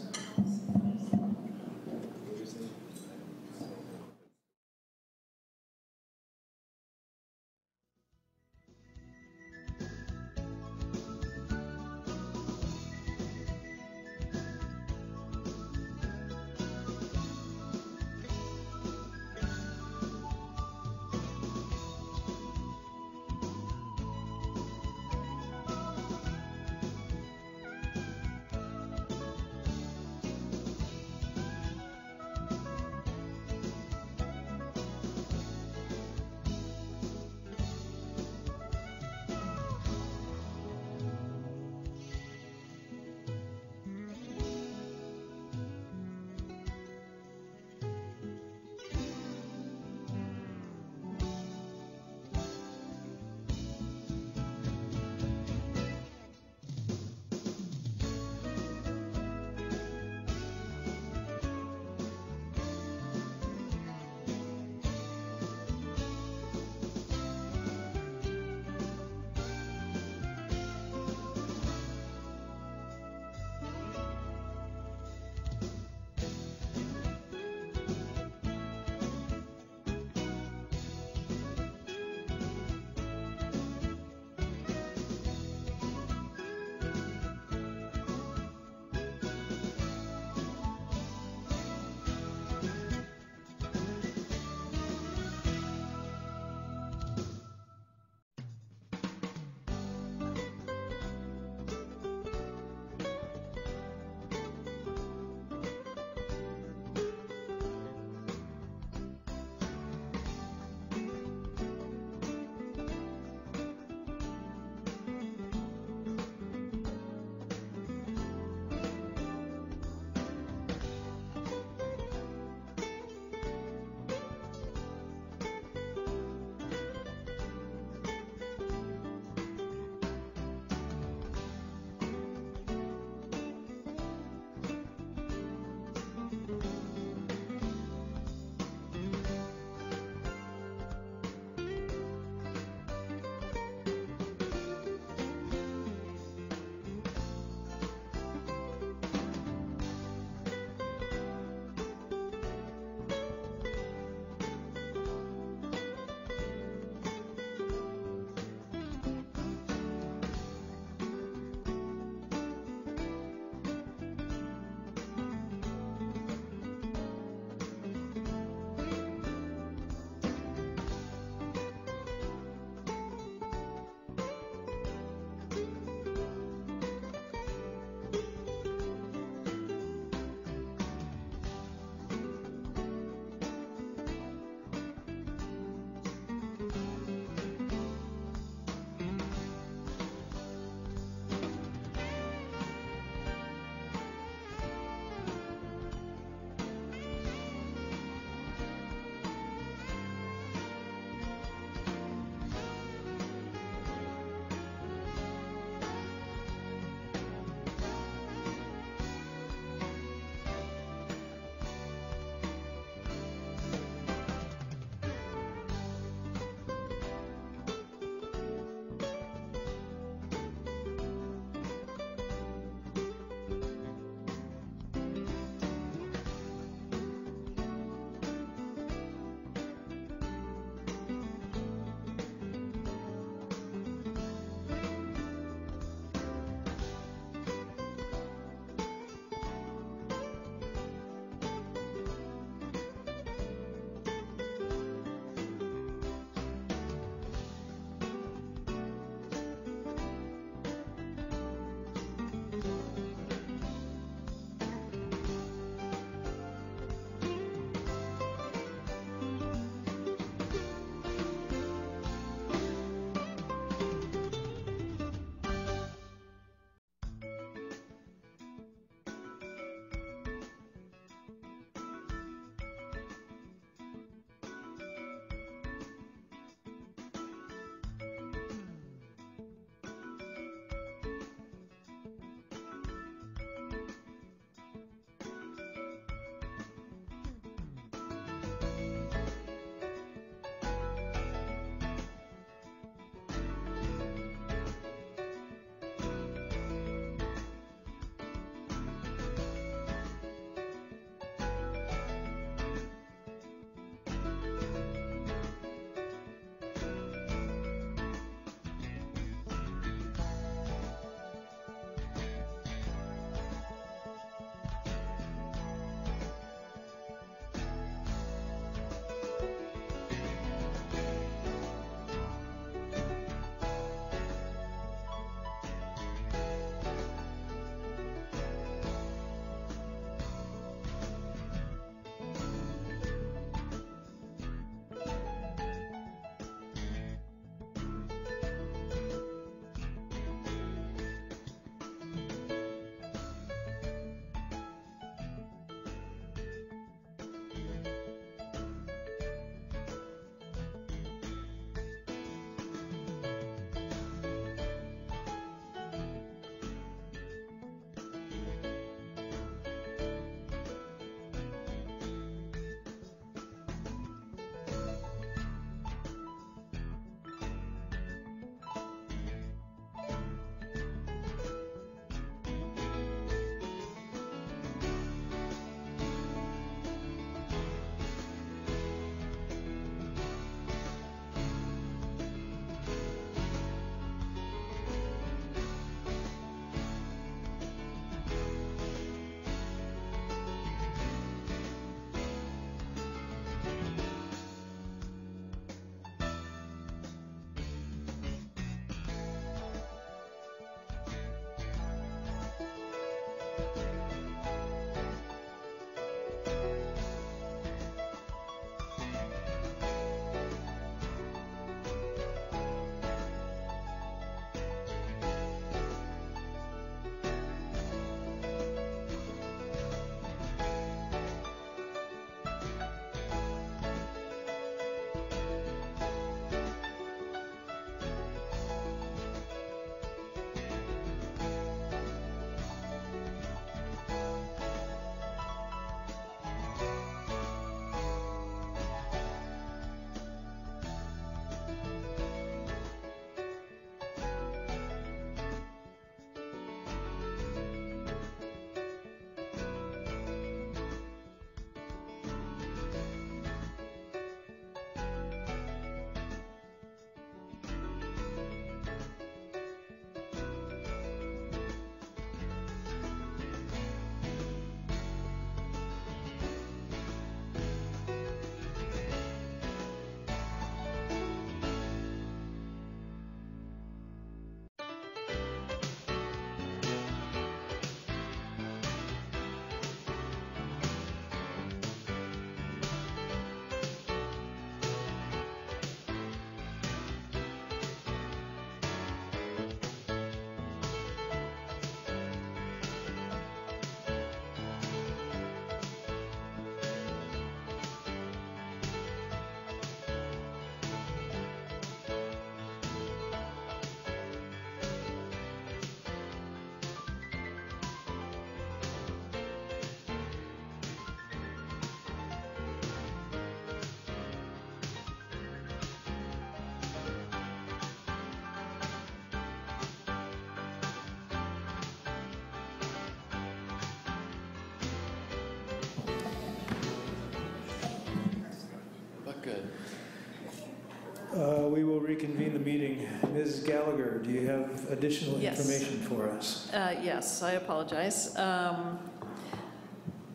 We will reconvene the meeting. Ms. Gallagher, do you have additional Yes. information for us? Yes, I apologize.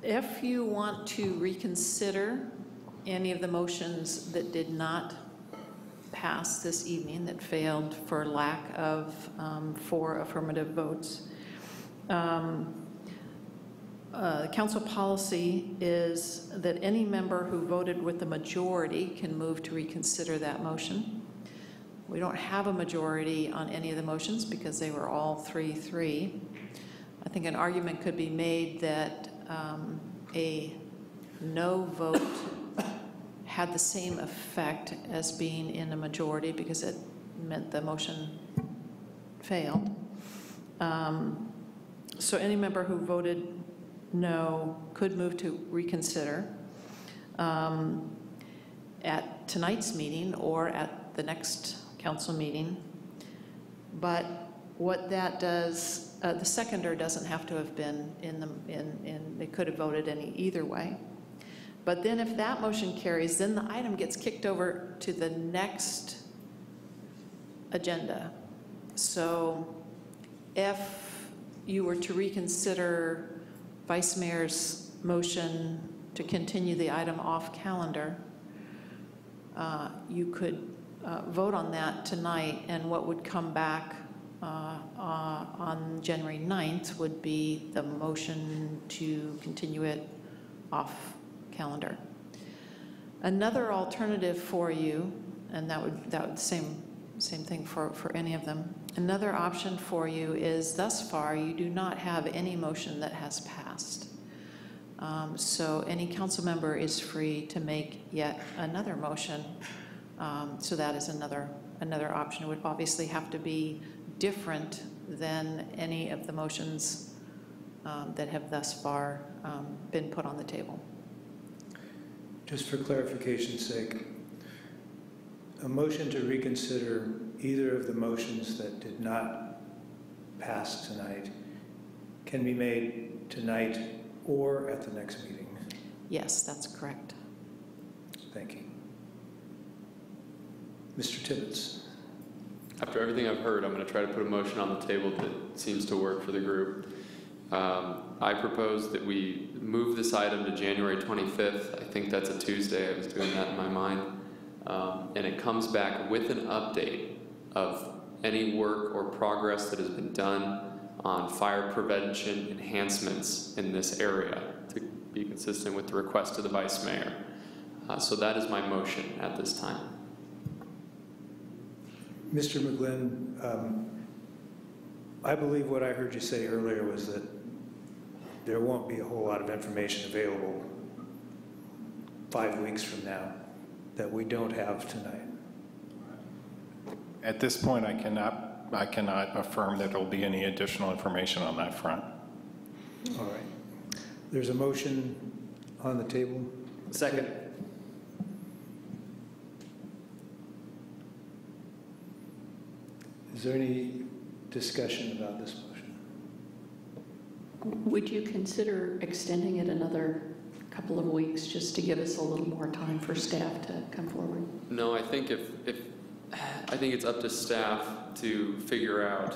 If you want to reconsider any of the motions that did not pass this evening, that failed for lack of 4 affirmative votes, council policy is that any member who voted with the majority can move to reconsider that motion. We don't have a majority on any of the motions because they were all 3-3. I think an argument could be made that a no vote had the same effect as being in a majority because it meant the motion failed. So any member who voted no could move to reconsider at tonight's meeting or at the next council meeting. But what that does, the seconder doesn't have to have been they could have voted either way. But then if that motion carries, then the item gets kicked over to the next agenda. So if you were to reconsider Vice Mayor's motion to continue the item off calendar, you could vote on that tonight, and what would come back on January 9th would be the motion to continue it off calendar. Another alternative for you, and that would same thing for any of them. Another option for you is thus far you do not have any motion that has passed. So any council member is free to make yet another motion. So that is another option. It would obviously have to be different than any of the motions that have thus far been put on the table. Just for clarification's sake, a motion to reconsider either of the motions that did not pass tonight can be made tonight or at the next meeting. Yes, that's correct. Thank you. Mr. Tibbetts. After everything I've heard, I'm going to try to put a motion on the table that seems to work for the group. I propose that we move this item to January 25th. I think that's a Tuesday. I was doing that in my mind. And it comes back with an update of any work or progress that has been done on fire prevention enhancements in this area to be consistent with the request of the Vice Mayor. So that is my motion at this time. Mr. McGlynn, I believe what I heard you say earlier was that there won't be a whole lot of information available 5 weeks from now that we don't have tonight. At this point, I cannot affirm that there will be any additional information on that front. All right. There's a motion on the table. Second. Is there any discussion about this motion? Would you consider extending it another couple of weeks just to give us a little more time for staff to come forward? No, I think I think it's up to staff to figure out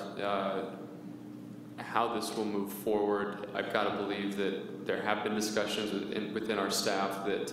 how this will move forward. I've got to believe that there have been discussions within our staff that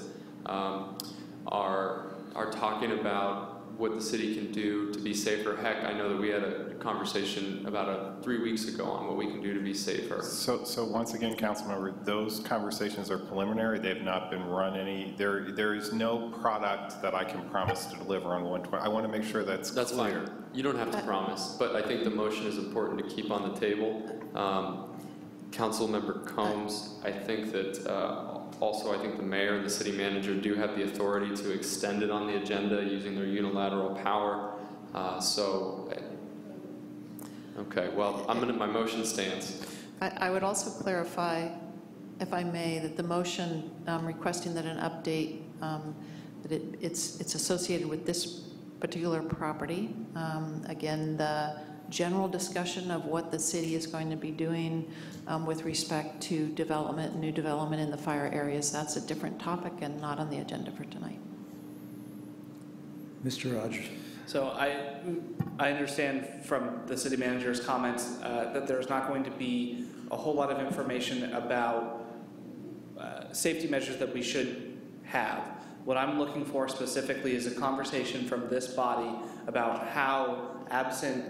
are talking about what the city can do to be safer. Heck, I know that we had a conversation about 3 weeks ago on what we can do to be safer. So once again, Councilmember, those conversations are preliminary. They've not been run any. There is no product that I can promise to deliver on 120. I want to make sure that's clear. Fine. You don't have to promise, but I think the motion is important to keep on the table. Councilmember Combs, I think that also, I think the mayor and the city manager do have the authority to extend it on the agenda using their unilateral power. Okay, well, my motion stands. I would also clarify, if I may, that the motion requesting that an update, that it's associated with this particular property. Again, the general discussion of what the city is going to be doing with respect to development, new development in the fire areas, that's a different topic and not on the agenda for tonight. Mr. Rogers. So I understand from the city manager's comments that there's not going to be a whole lot of information about safety measures that we should have. What I'm looking for specifically is a conversation from this body about how, absent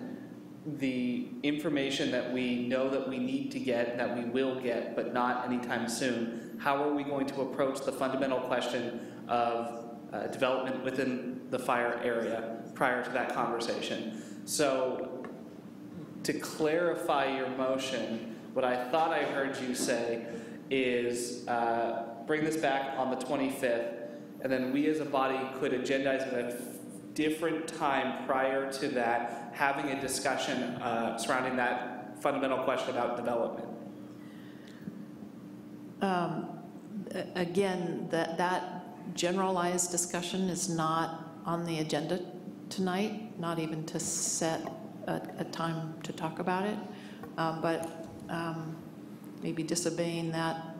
the information that we know that we need to get, that we will get, but not anytime soon, how are we going to approach the fundamental question of development within the fire area prior to that conversation? So to clarify your motion, what I thought I heard you say is bring this back on the 25th, and then we as a body could agendize at a different time prior to that, having a discussion surrounding that fundamental question about development. Again, that generalized discussion is not on the agenda tonight, not even to set a time to talk about it, but maybe disobeying that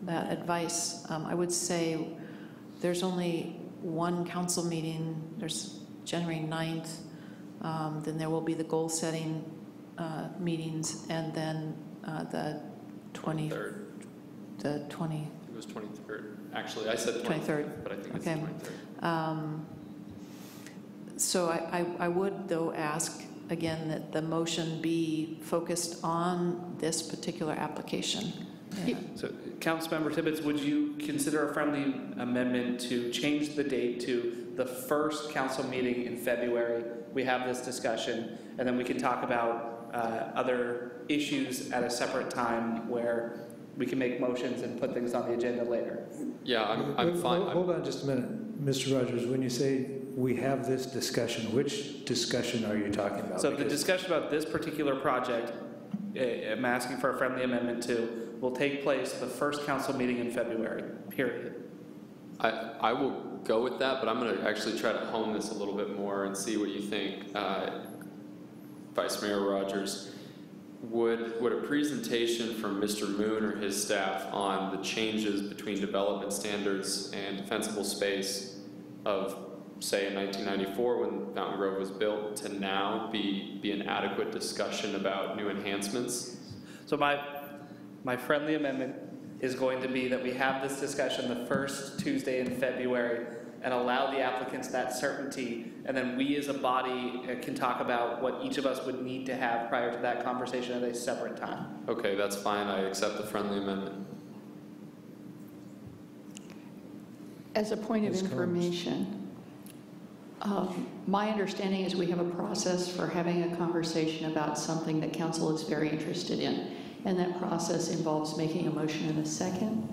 advice. I would say there's only one council meeting. There's January 9th, then there will be the goal setting meetings, and then the 23rd. The 20. It was 23rd. Actually, I said 23rd, but I think it's okay. the 23rd. So I would, though, ask again that the motion be focused on this particular application. Yeah. So, Councilmember Tibbetts, would you consider a friendly amendment to change the date to the first council meeting in February? We have this discussion, and then we can talk about other issues at a separate time where we can make motions and put things on the agenda later. Yeah, I'm fine. Hold on just a minute. Mr. Rogers, when you say we have this discussion, which discussion are you talking about? So the discussion about this particular project, I'm asking for a friendly amendment to, will take place the first council meeting in February, period. I will go with that, but I'm going to actually try to hone this a little bit more and see what you think. Vice Mayor Rogers, would a presentation from Mr. Moon or his staff on the changes between development standards and defensible space of, say, in 1994 when Fountain Grove was built to now be an adequate discussion about new enhancements? So my friendly amendment is going to be that we have this discussion the first Tuesday in February and allow the applicants that certainty, and then we as a body can talk about what each of us would need to have prior to that conversation at a separate time. Okay, that's fine. I accept the friendly amendment. As a point of information, my understanding is we have a process for having a conversation about something that council is very interested in. And that process involves making a motion in a second.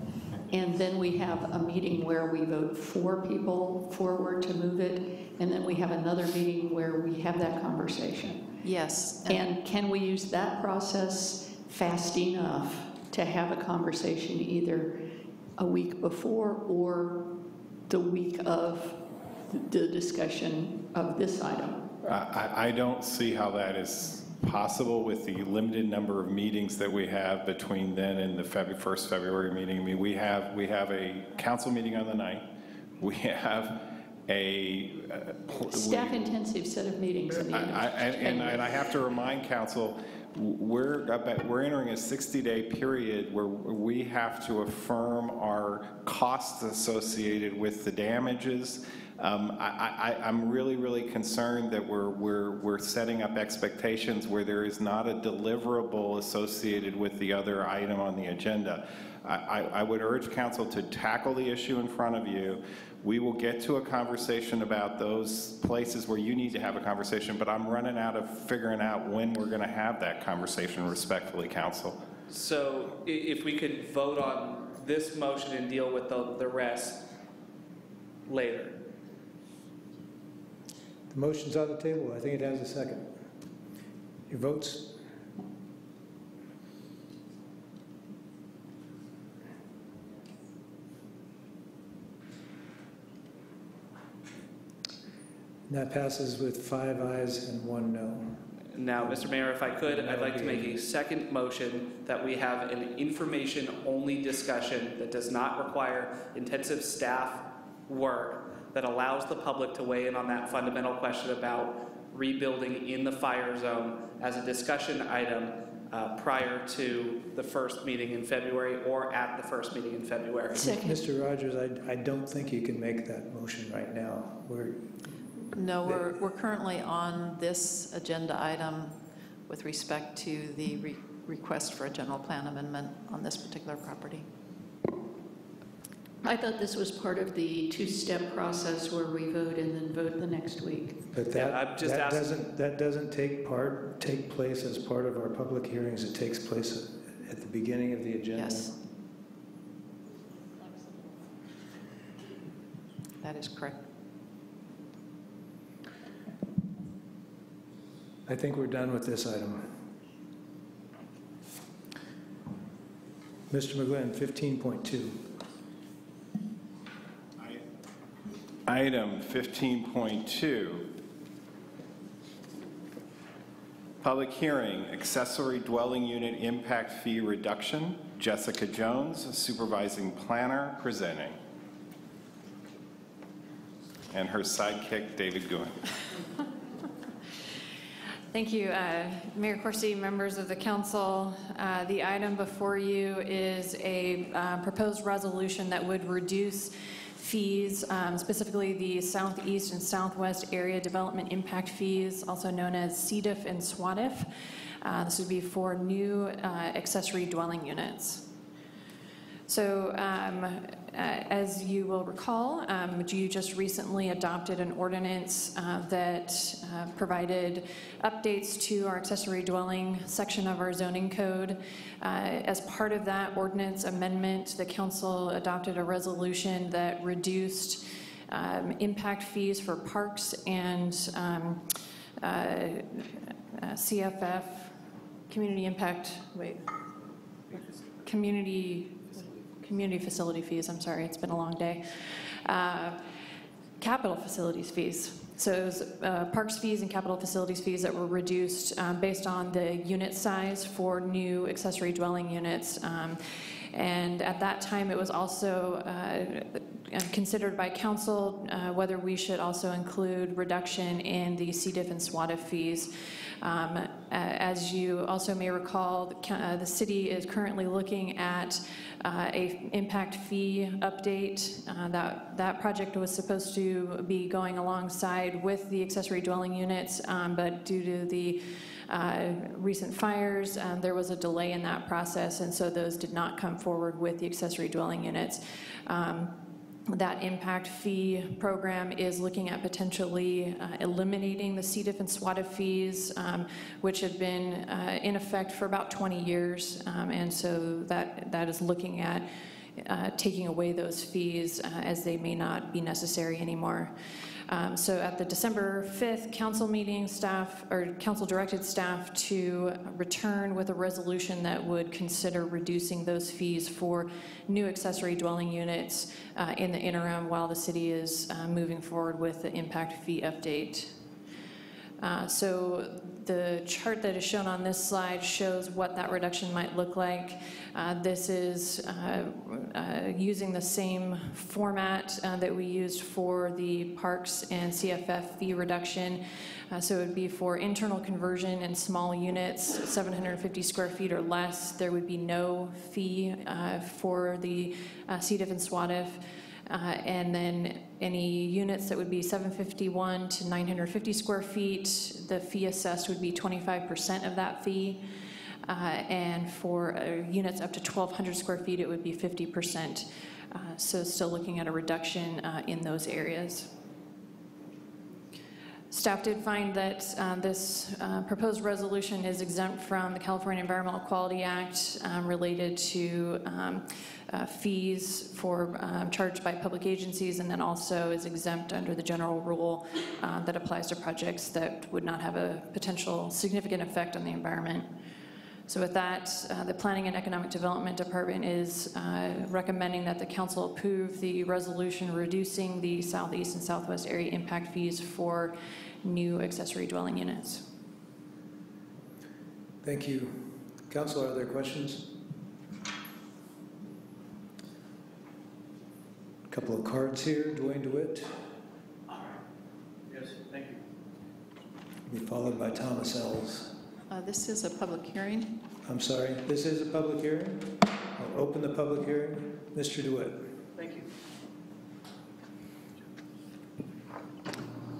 And then we have a meeting where we vote 4 people forward to move it. And then we have another meeting where we have that conversation. Yes. And can we use that process fast enough to have a conversation either a week before or the week of the discussion of this item? I don't see how that is possible with the limited number of meetings that we have between then and the first February meeting. I mean, we have a council meeting on the 9th. We have a staff-intensive set of meetings in the end. And I have to remind council, we're entering a 60-day period where we have to affirm our costs associated with the damages. I'm really, really concerned that we're setting up expectations where there is not a deliverable associated with the other item on the agenda. I would urge council to tackle the issue in front of you. We will get to a conversation about those places where you need to have a conversation, but I'm running out of figuring out when we're going to have that conversation, respectfully, council. So if we could vote on this motion and deal with the rest later. The motion's on the table. I think it has a second. Your votes? And that passes with 5 ayes and 1 no. Now, Mr. Mayor, if I could, I'd like to make a second motion that we have an information-only discussion that does not require intensive staff work that allows the public to weigh in on that fundamental question about rebuilding in the fire zone as a discussion item prior to the first meeting in February or at the first meeting in February. Mr. Rogers, I don't think you can make that motion right now. No, we're currently on this agenda item with respect to the request for a general plan amendment on this particular property. I thought this was part of the two-step process where we vote and then vote the next week. But that doesn't take place as part of our public hearings. It takes place at the beginning of the agenda. Yes. That is correct. I think we're done with this item. Mr. McGlynn, 15.2. Item 15.2, public hearing, accessory dwelling unit impact fee reduction. Jessica Jones, supervising planner, presenting. And her sidekick, David Gouen. Thank you, Mayor Corsi, members of the council. The item before you is a proposed resolution that would reduce fees, specifically the Southeast and Southwest Area Development Impact Fees, also known as CDIF and SWADIF. This would be for new accessory dwelling units. So as you will recall, you just recently adopted an ordinance that provided updates to our accessory dwelling section of our zoning code. As part of that ordinance amendment, the council adopted a resolution that reduced impact fees for parks and CFF, community impact, community facility fees, I'm sorry, it's been a long day. Capital facilities fees. So it was parks fees and capital facilities fees that were reduced based on the unit size for new accessory dwelling units. And at that time, it was also considered by council whether we should also include reduction in the CDIF and SWADIF fees. As you also may recall, the city is currently looking at a impact fee update. That project was supposed to be going alongside with the accessory dwelling units, but due to the recent fires, there was a delay in that process, and so those did not come forward with the accessory dwelling units. That impact fee program is looking at potentially eliminating the CDIF and SWADIF fees, which have been in effect for about 20 years, and so that is looking at taking away those fees as they may not be necessary anymore. So at the December 5th council meeting, council directed staff to return with a resolution that would consider reducing those fees for new accessory dwelling units in the interim while the city is moving forward with the impact fee update. So the chart that is shown on this slide shows what that reduction might look like. This is using the same format that we used for the parks and CFF fee reduction. So it would be for internal conversion in small units, 750 square feet or less. There would be no fee for the CDIF and SWADIF. And then any units that would be 751 to 950 square feet, the fee assessed would be 25% of that fee. And for units up to 1,200 square feet, it would be 50%. So still looking at a reduction in those areas. Staff did find that this proposed resolution is exempt from the California Environmental Quality Act related to fees for charged by public agencies, and then also is exempt under the general rule that applies to projects that would not have a potential significant effect on the environment. So with that, the Planning and Economic Development Department is recommending that the council approve the resolution reducing the Southeast and Southwest area impact fees for new accessory dwelling units. Thank you. Council, are there questions? A couple of cards here. Dwayne DeWitt. followed by Thomas Ells. This is a public hearing. I'm sorry, this is a public hearing? I'll open the public hearing. Mr. DeWitt. Thank you.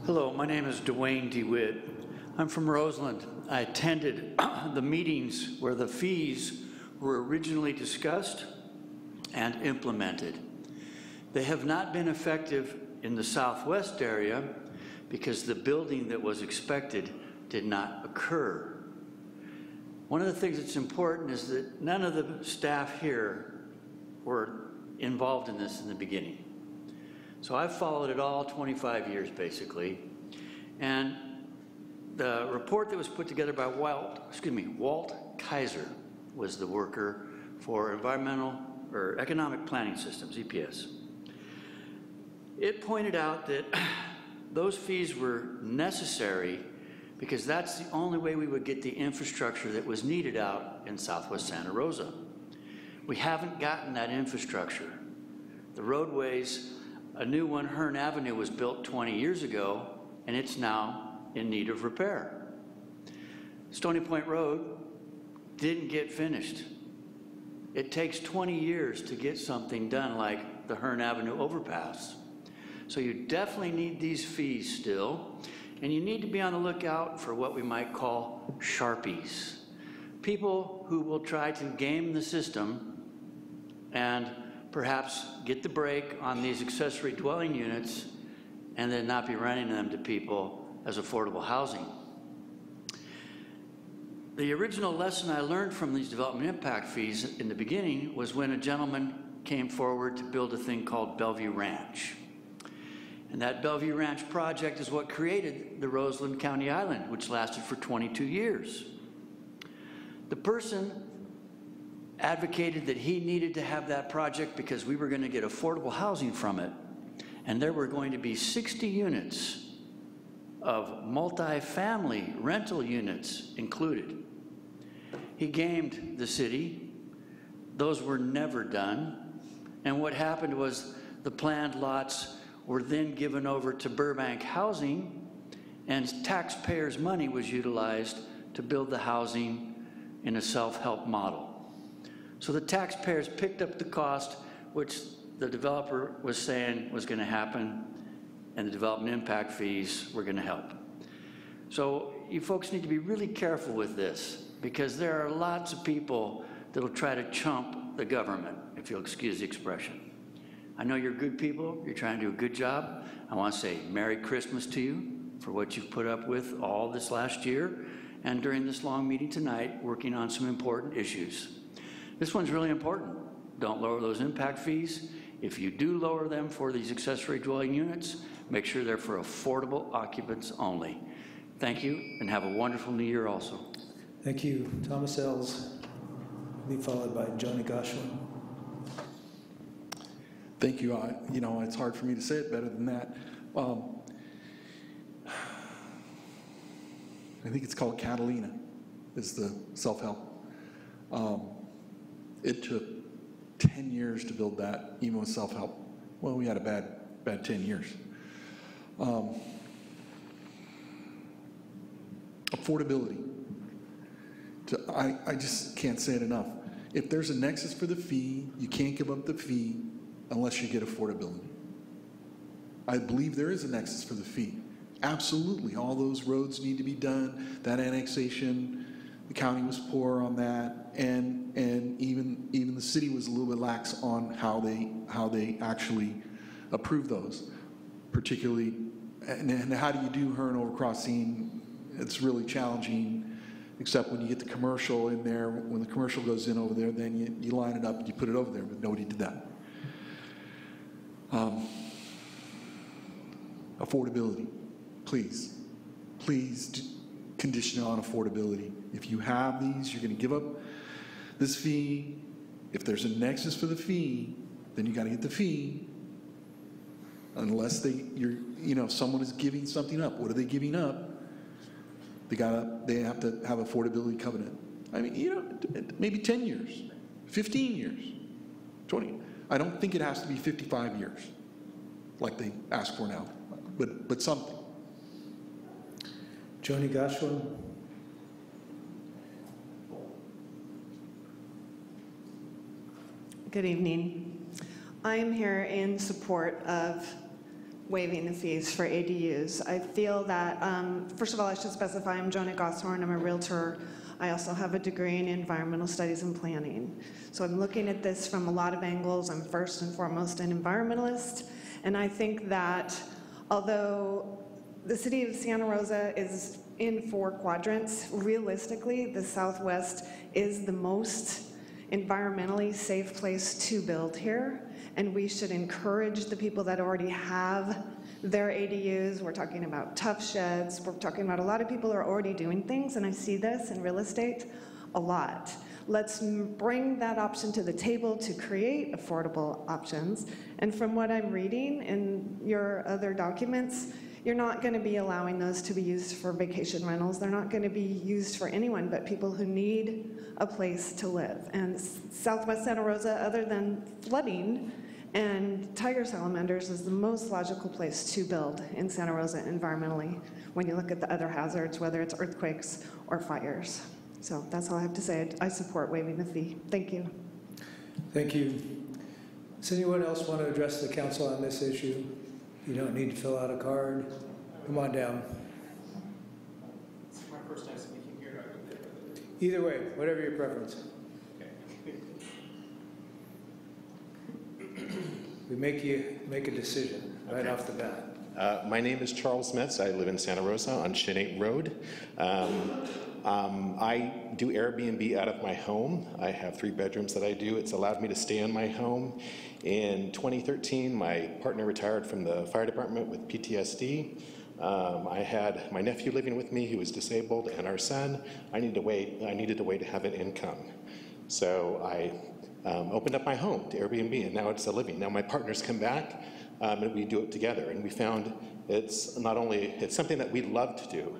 Hello, my name is Dwayne DeWitt. I'm from Roseland. I attended the meetings where the fees were originally discussed and implemented. They have not been effective in the southwest area because the building that was expected did not occur. One of the things that's important is that none of the staff here were involved in this in the beginning. So I've followed it all 25 years basically, and the report that was put together by Walt Kaiser was the worker for environmental or economic planning systems, EPS. It pointed out that those fees were necessary because that's the only way we would get the infrastructure that was needed out in southwest Santa Rosa. We haven't gotten that infrastructure. The roadways, a new one, Hearn Avenue, was built 20 years ago, and it's now in need of repair. Stony Point Road didn't get finished. It takes 20 years to get something done like the Hearn Avenue overpass. So you definitely need these fees still, and you need to be on the lookout for what we might call Sharpies. People who will try to game the system and perhaps get the break on these accessory dwelling units and then not be renting them to people as affordable housing. The original lesson I learned from these development impact fees in the beginning was when a gentleman came forward to build a thing called Bellevue Ranch. And that Bellevue Ranch project is what created the Roseland County Island, which lasted for 22 years. The person advocated that he needed to have that project because we were going to get affordable housing from it. And there were going to be 60 units of multi-family rental units included. He gamed the city. Those were never done. And what happened was the planned lots were then given over to Burbank Housing, and taxpayers' money was utilized to build the housing in a self-help model. So the taxpayers picked up the cost, which the developer was saying was going to happen, and the development impact fees were going to help. So you folks need to be really careful with this, because there are lots of people that will try to chump the government, if you'll excuse the expression. I know you're good people, you're trying to do a good job. I want to say Merry Christmas to you for what you've put up with all this last year and during this long meeting tonight, working on some important issues. This one's really important. Don't lower those impact fees. If you do lower them for these accessory dwelling units, make sure they're for affordable occupants only. Thank you, and have a wonderful new year also. Thank you. Thomas Ells, be followed by Johnny Goshwin. Thank you. You know, it's hard for me to say it better than that. I think it's called Catalina, is the self-help. It took 10 years to build that, even with self-help. Well, we had a bad 10 years. Affordability. I just can't say it enough. If there's a nexus for the fee, you can't give up the fee unless you get affordability. I believe there is a nexus for the fee. Absolutely, all those roads need to be done. That annexation, the county was poor on that, and even the city was a little bit lax on how they actually approved those. Particularly, and how do you do Hearn overcrossing? It's really challenging, except when you get the commercial in there. When the commercial goes in over there, then you line it up and you put it over there, but nobody did that. Affordability, please condition it on affordability. If you have these, you're going to give up this fee. If there's a nexus for the fee, then you got to get the fee. Unless someone is giving something up. What are they giving up? They have to have affordability covenant. I mean, maybe 10 years, 15 years, 20. I don't think it has to be 55 years, like they ask for now, but something. Joni Goswin. Good evening. I'm here in support of waiving the fees for ADUs. I feel that, first of all, I should specify I'm Joni Goswin. I'm a realtor. I also have a degree in environmental studies and planning. So I'm looking at this from a lot of angles. I'm first and foremost an environmentalist. And I think that although the city of Santa Rosa is in 4 quadrants, realistically, the Southwest is the most environmentally safe place to build here, and we should encourage the people that already have their ADUs. We're talking about tough sheds. We're talking about a lot of people are already doing things, and I see this in real estate a lot. Let's bring that option to the table to create affordable options. And from what I'm reading in your other documents, you're not going to be allowing those to be used for vacation rentals. They're not going to be used for anyone but people who need a place to live. And Southwest Santa Rosa, other than flooding and tiger salamanders, is the most logical place to build in Santa Rosa environmentally when you look at the other hazards, whether it's earthquakes or fires. So that's all I have to say. I support waiving the fee. Thank you. Thank you. Does anyone else want to address the council on this issue? You don't need to fill out a card. Come on down. It's my first time speaking here. Either way, whatever your preference. We make you make a decision right off the bat. My name is Charles Metz. I live in Santa Rosa on Shinate Road. I do Airbnb out of my home. I have 3 bedrooms that I do. It's allowed me to stay in my home. In 2013, my partner retired from the fire department with PTSD. I had my nephew living with me who was disabled, and our son. I needed a way to have an income. So I opened up my home to Airbnb, and now it's a living. Now my partner's come back, and we do it together. And we found it's something that we love to do.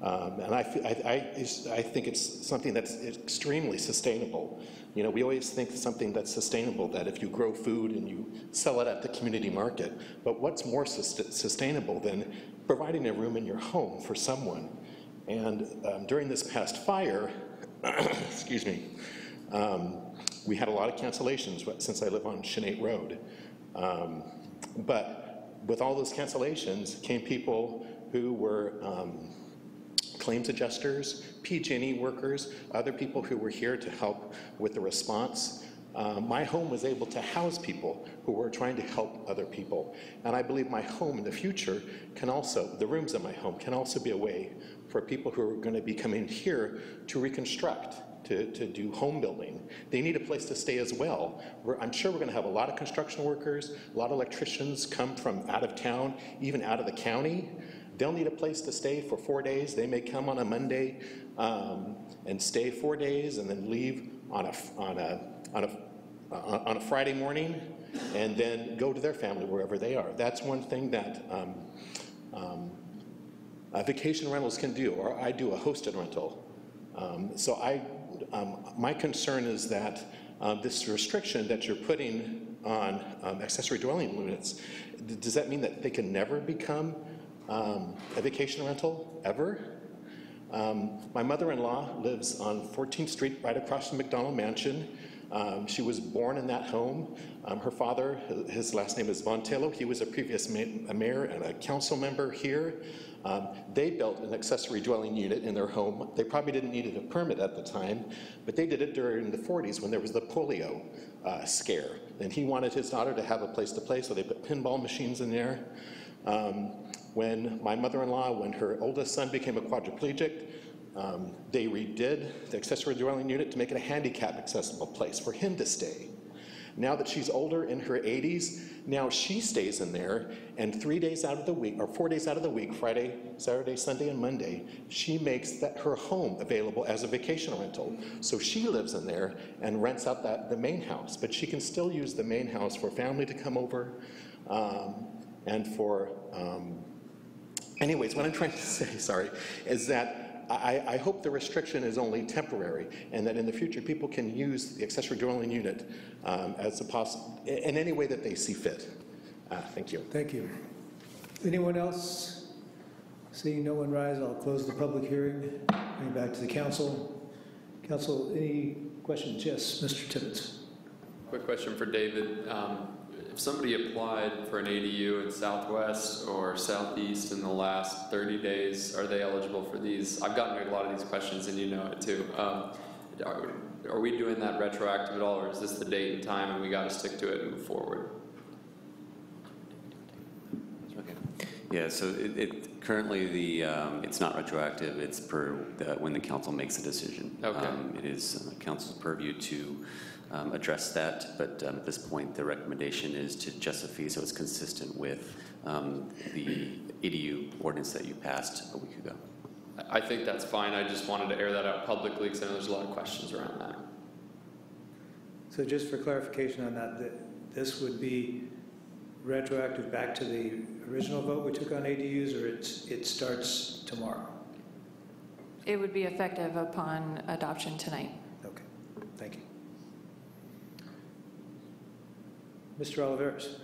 And I think it's something that's extremely sustainable. You know, we always think something that's sustainable, that if you grow food and you sell it at the community market, but what's more sustainable than providing a room in your home for someone? And during this past fire, excuse me, we had a lot of cancellations since I live on Shinate Road. But with all those cancellations came people who were claims adjusters, PG&E workers, other people who were here to help with the response. My home was able to house people who were trying to help other people. And I believe my home in the future can also, the rooms in my home can also be a way for people who are going to be coming here to reconstruct, to do home building. They need a place to stay as well. I'm sure we're going to have a lot of construction workers, a lot of electricians come from out of town, even out of the county. They'll need a place to stay for 4 days. They may come on a Monday and stay 4 days and then leave on a Friday morning and then go to their family wherever they are. That's one thing that vacation rentals can do, or I do a hosted rental. My concern is that this restriction that you're putting on accessory dwelling units, does that mean that they can never become a vacation rental, ever? My mother-in-law lives on 14th Street, right across from McDonald Mansion. She was born in that home. Her father, his last name is Vontello. He was a previous mayor and a council member here. They built an accessory dwelling unit in their home. They probably didn't need a permit at the time, but they did it during the 40s when there was the polio scare. And he wanted his daughter to have a place to play, so they put pinball machines in there. When my mother-in-law, when her oldest son became a quadriplegic, they redid the accessory dwelling unit to make it a handicap accessible place for him to stay. Now that she's older, in her 80s, now she stays in there, and 3 days out of the week, or 4 days out of the week, Friday, Saturday, Sunday, and Monday, she makes her home available as a vacation rental. So she lives in there and rents out the main house, but she can still use the main house for family to come over, and for, anyways, what I'm trying to say, sorry, is that I hope the restriction is only temporary, and that in the future people can use the accessory dwelling unit in any way that they see fit. Thank you. Thank you. Anyone else? Seeing no one rise, I'll close the public hearing. Bring it back to the council. Council, any questions? Yes, Mr. Tibbetts. Quick question for David. If somebody applied for an ADU in Southwest or Southeast in the last 30 days, are they eligible for these? I've gotten a lot of these questions, and you know it too. Are we doing that retroactive at all, or is this the date and time and we got to stick to it and move forward? Okay. Yeah, so currently it's not retroactive. It's per when the council makes a decision. Okay. It is council's purview to address that, but at this point the recommendation is to adjust the fee so it's consistent with the ADU ordinance that you passed a week ago. I think that's fine. I just wanted to air that out publicly because I know there's a lot of questions around that. So just for clarification on that, this would be retroactive back to the original vote we took on ADUs, or it starts tomorrow? It would be effective upon adoption tonight. Okay, thank you. Mr. Oliveris.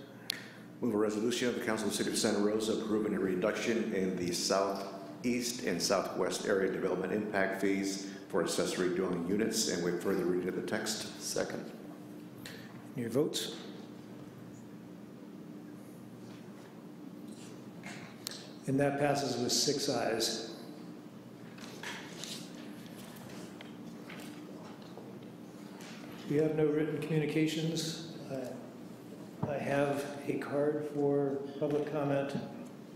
Move a resolution of the Council of the City of Santa Rosa approving a reduction in the Southeast and Southwest area development impact fees for accessory dwelling units, and wait further reading of the text. Second. Your votes. And that passes with 6 ayes. We have no written communications. I have a card for public comment.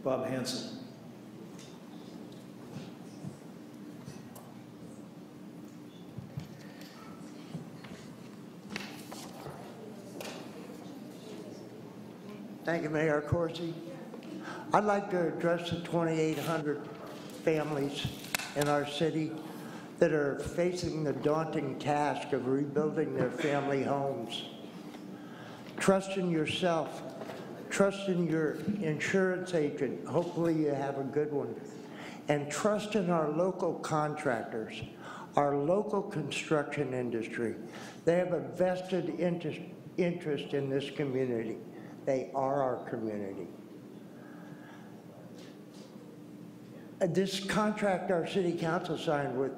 Bob Hanson. Thank you, Mayor Corsi. I'd like to address the 2,800 families in our city that are facing the daunting task of rebuilding their family homes. Trust in yourself. Trust in your insurance agent. Hopefully you have a good one. And trust in our local contractors, our local construction industry. They have a vested interest in this community. They are our community. This contract our city council signed with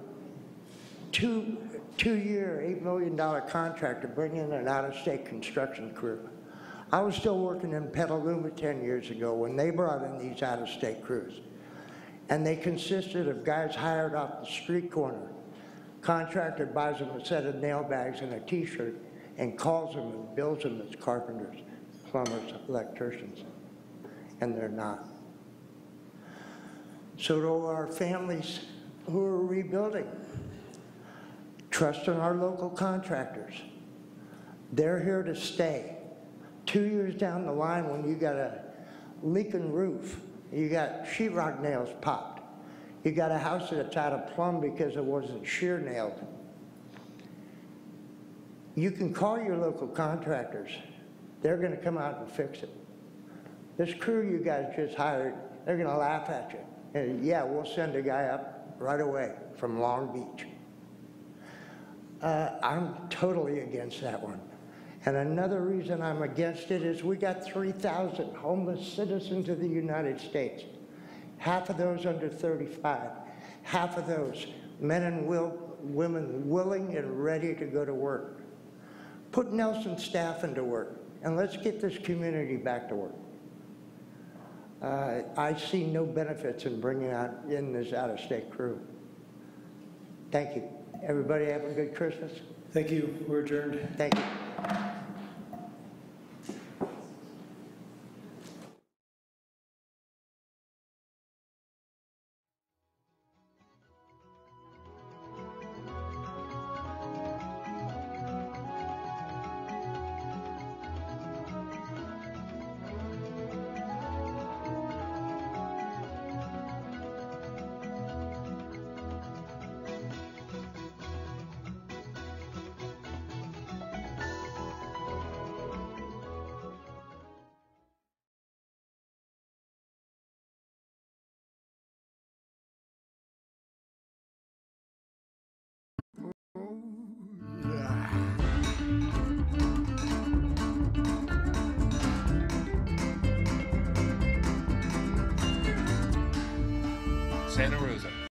two-year, $8 million contract to bring in an out-of-state construction crew. I was still working in Petaluma 10 years ago when they brought in these out-of-state crews. And they consisted of guys hired off the street corner. Contractor buys them a set of nail bags and a t-shirt and calls them and bills them as carpenters, plumbers, electricians. And they're not. So to our families who are rebuilding, trust in our local contractors. They're here to stay. 2 years down the line, when you got a leaking roof, you got sheetrock nails popped, you got a house that's out of plumb because it wasn't shear nailed, you can call your local contractors. They're going to come out and fix it. This crew you guys just hired, they're going to laugh at you. And yeah, we'll send a guy up right away from Long Beach. I'm totally against that one. And another reason I'm against it is we got 3,000 homeless citizens of the United States. Half of those under 35. Half of those men and women willing and ready to go to work. Put Nelson staff into work, and let's get this community back to work. I see no benefits in bringing in this out-of-state crew. Thank you. Everybody have a good Christmas. Thank you. We're adjourned. Thank you. Santa Rosa.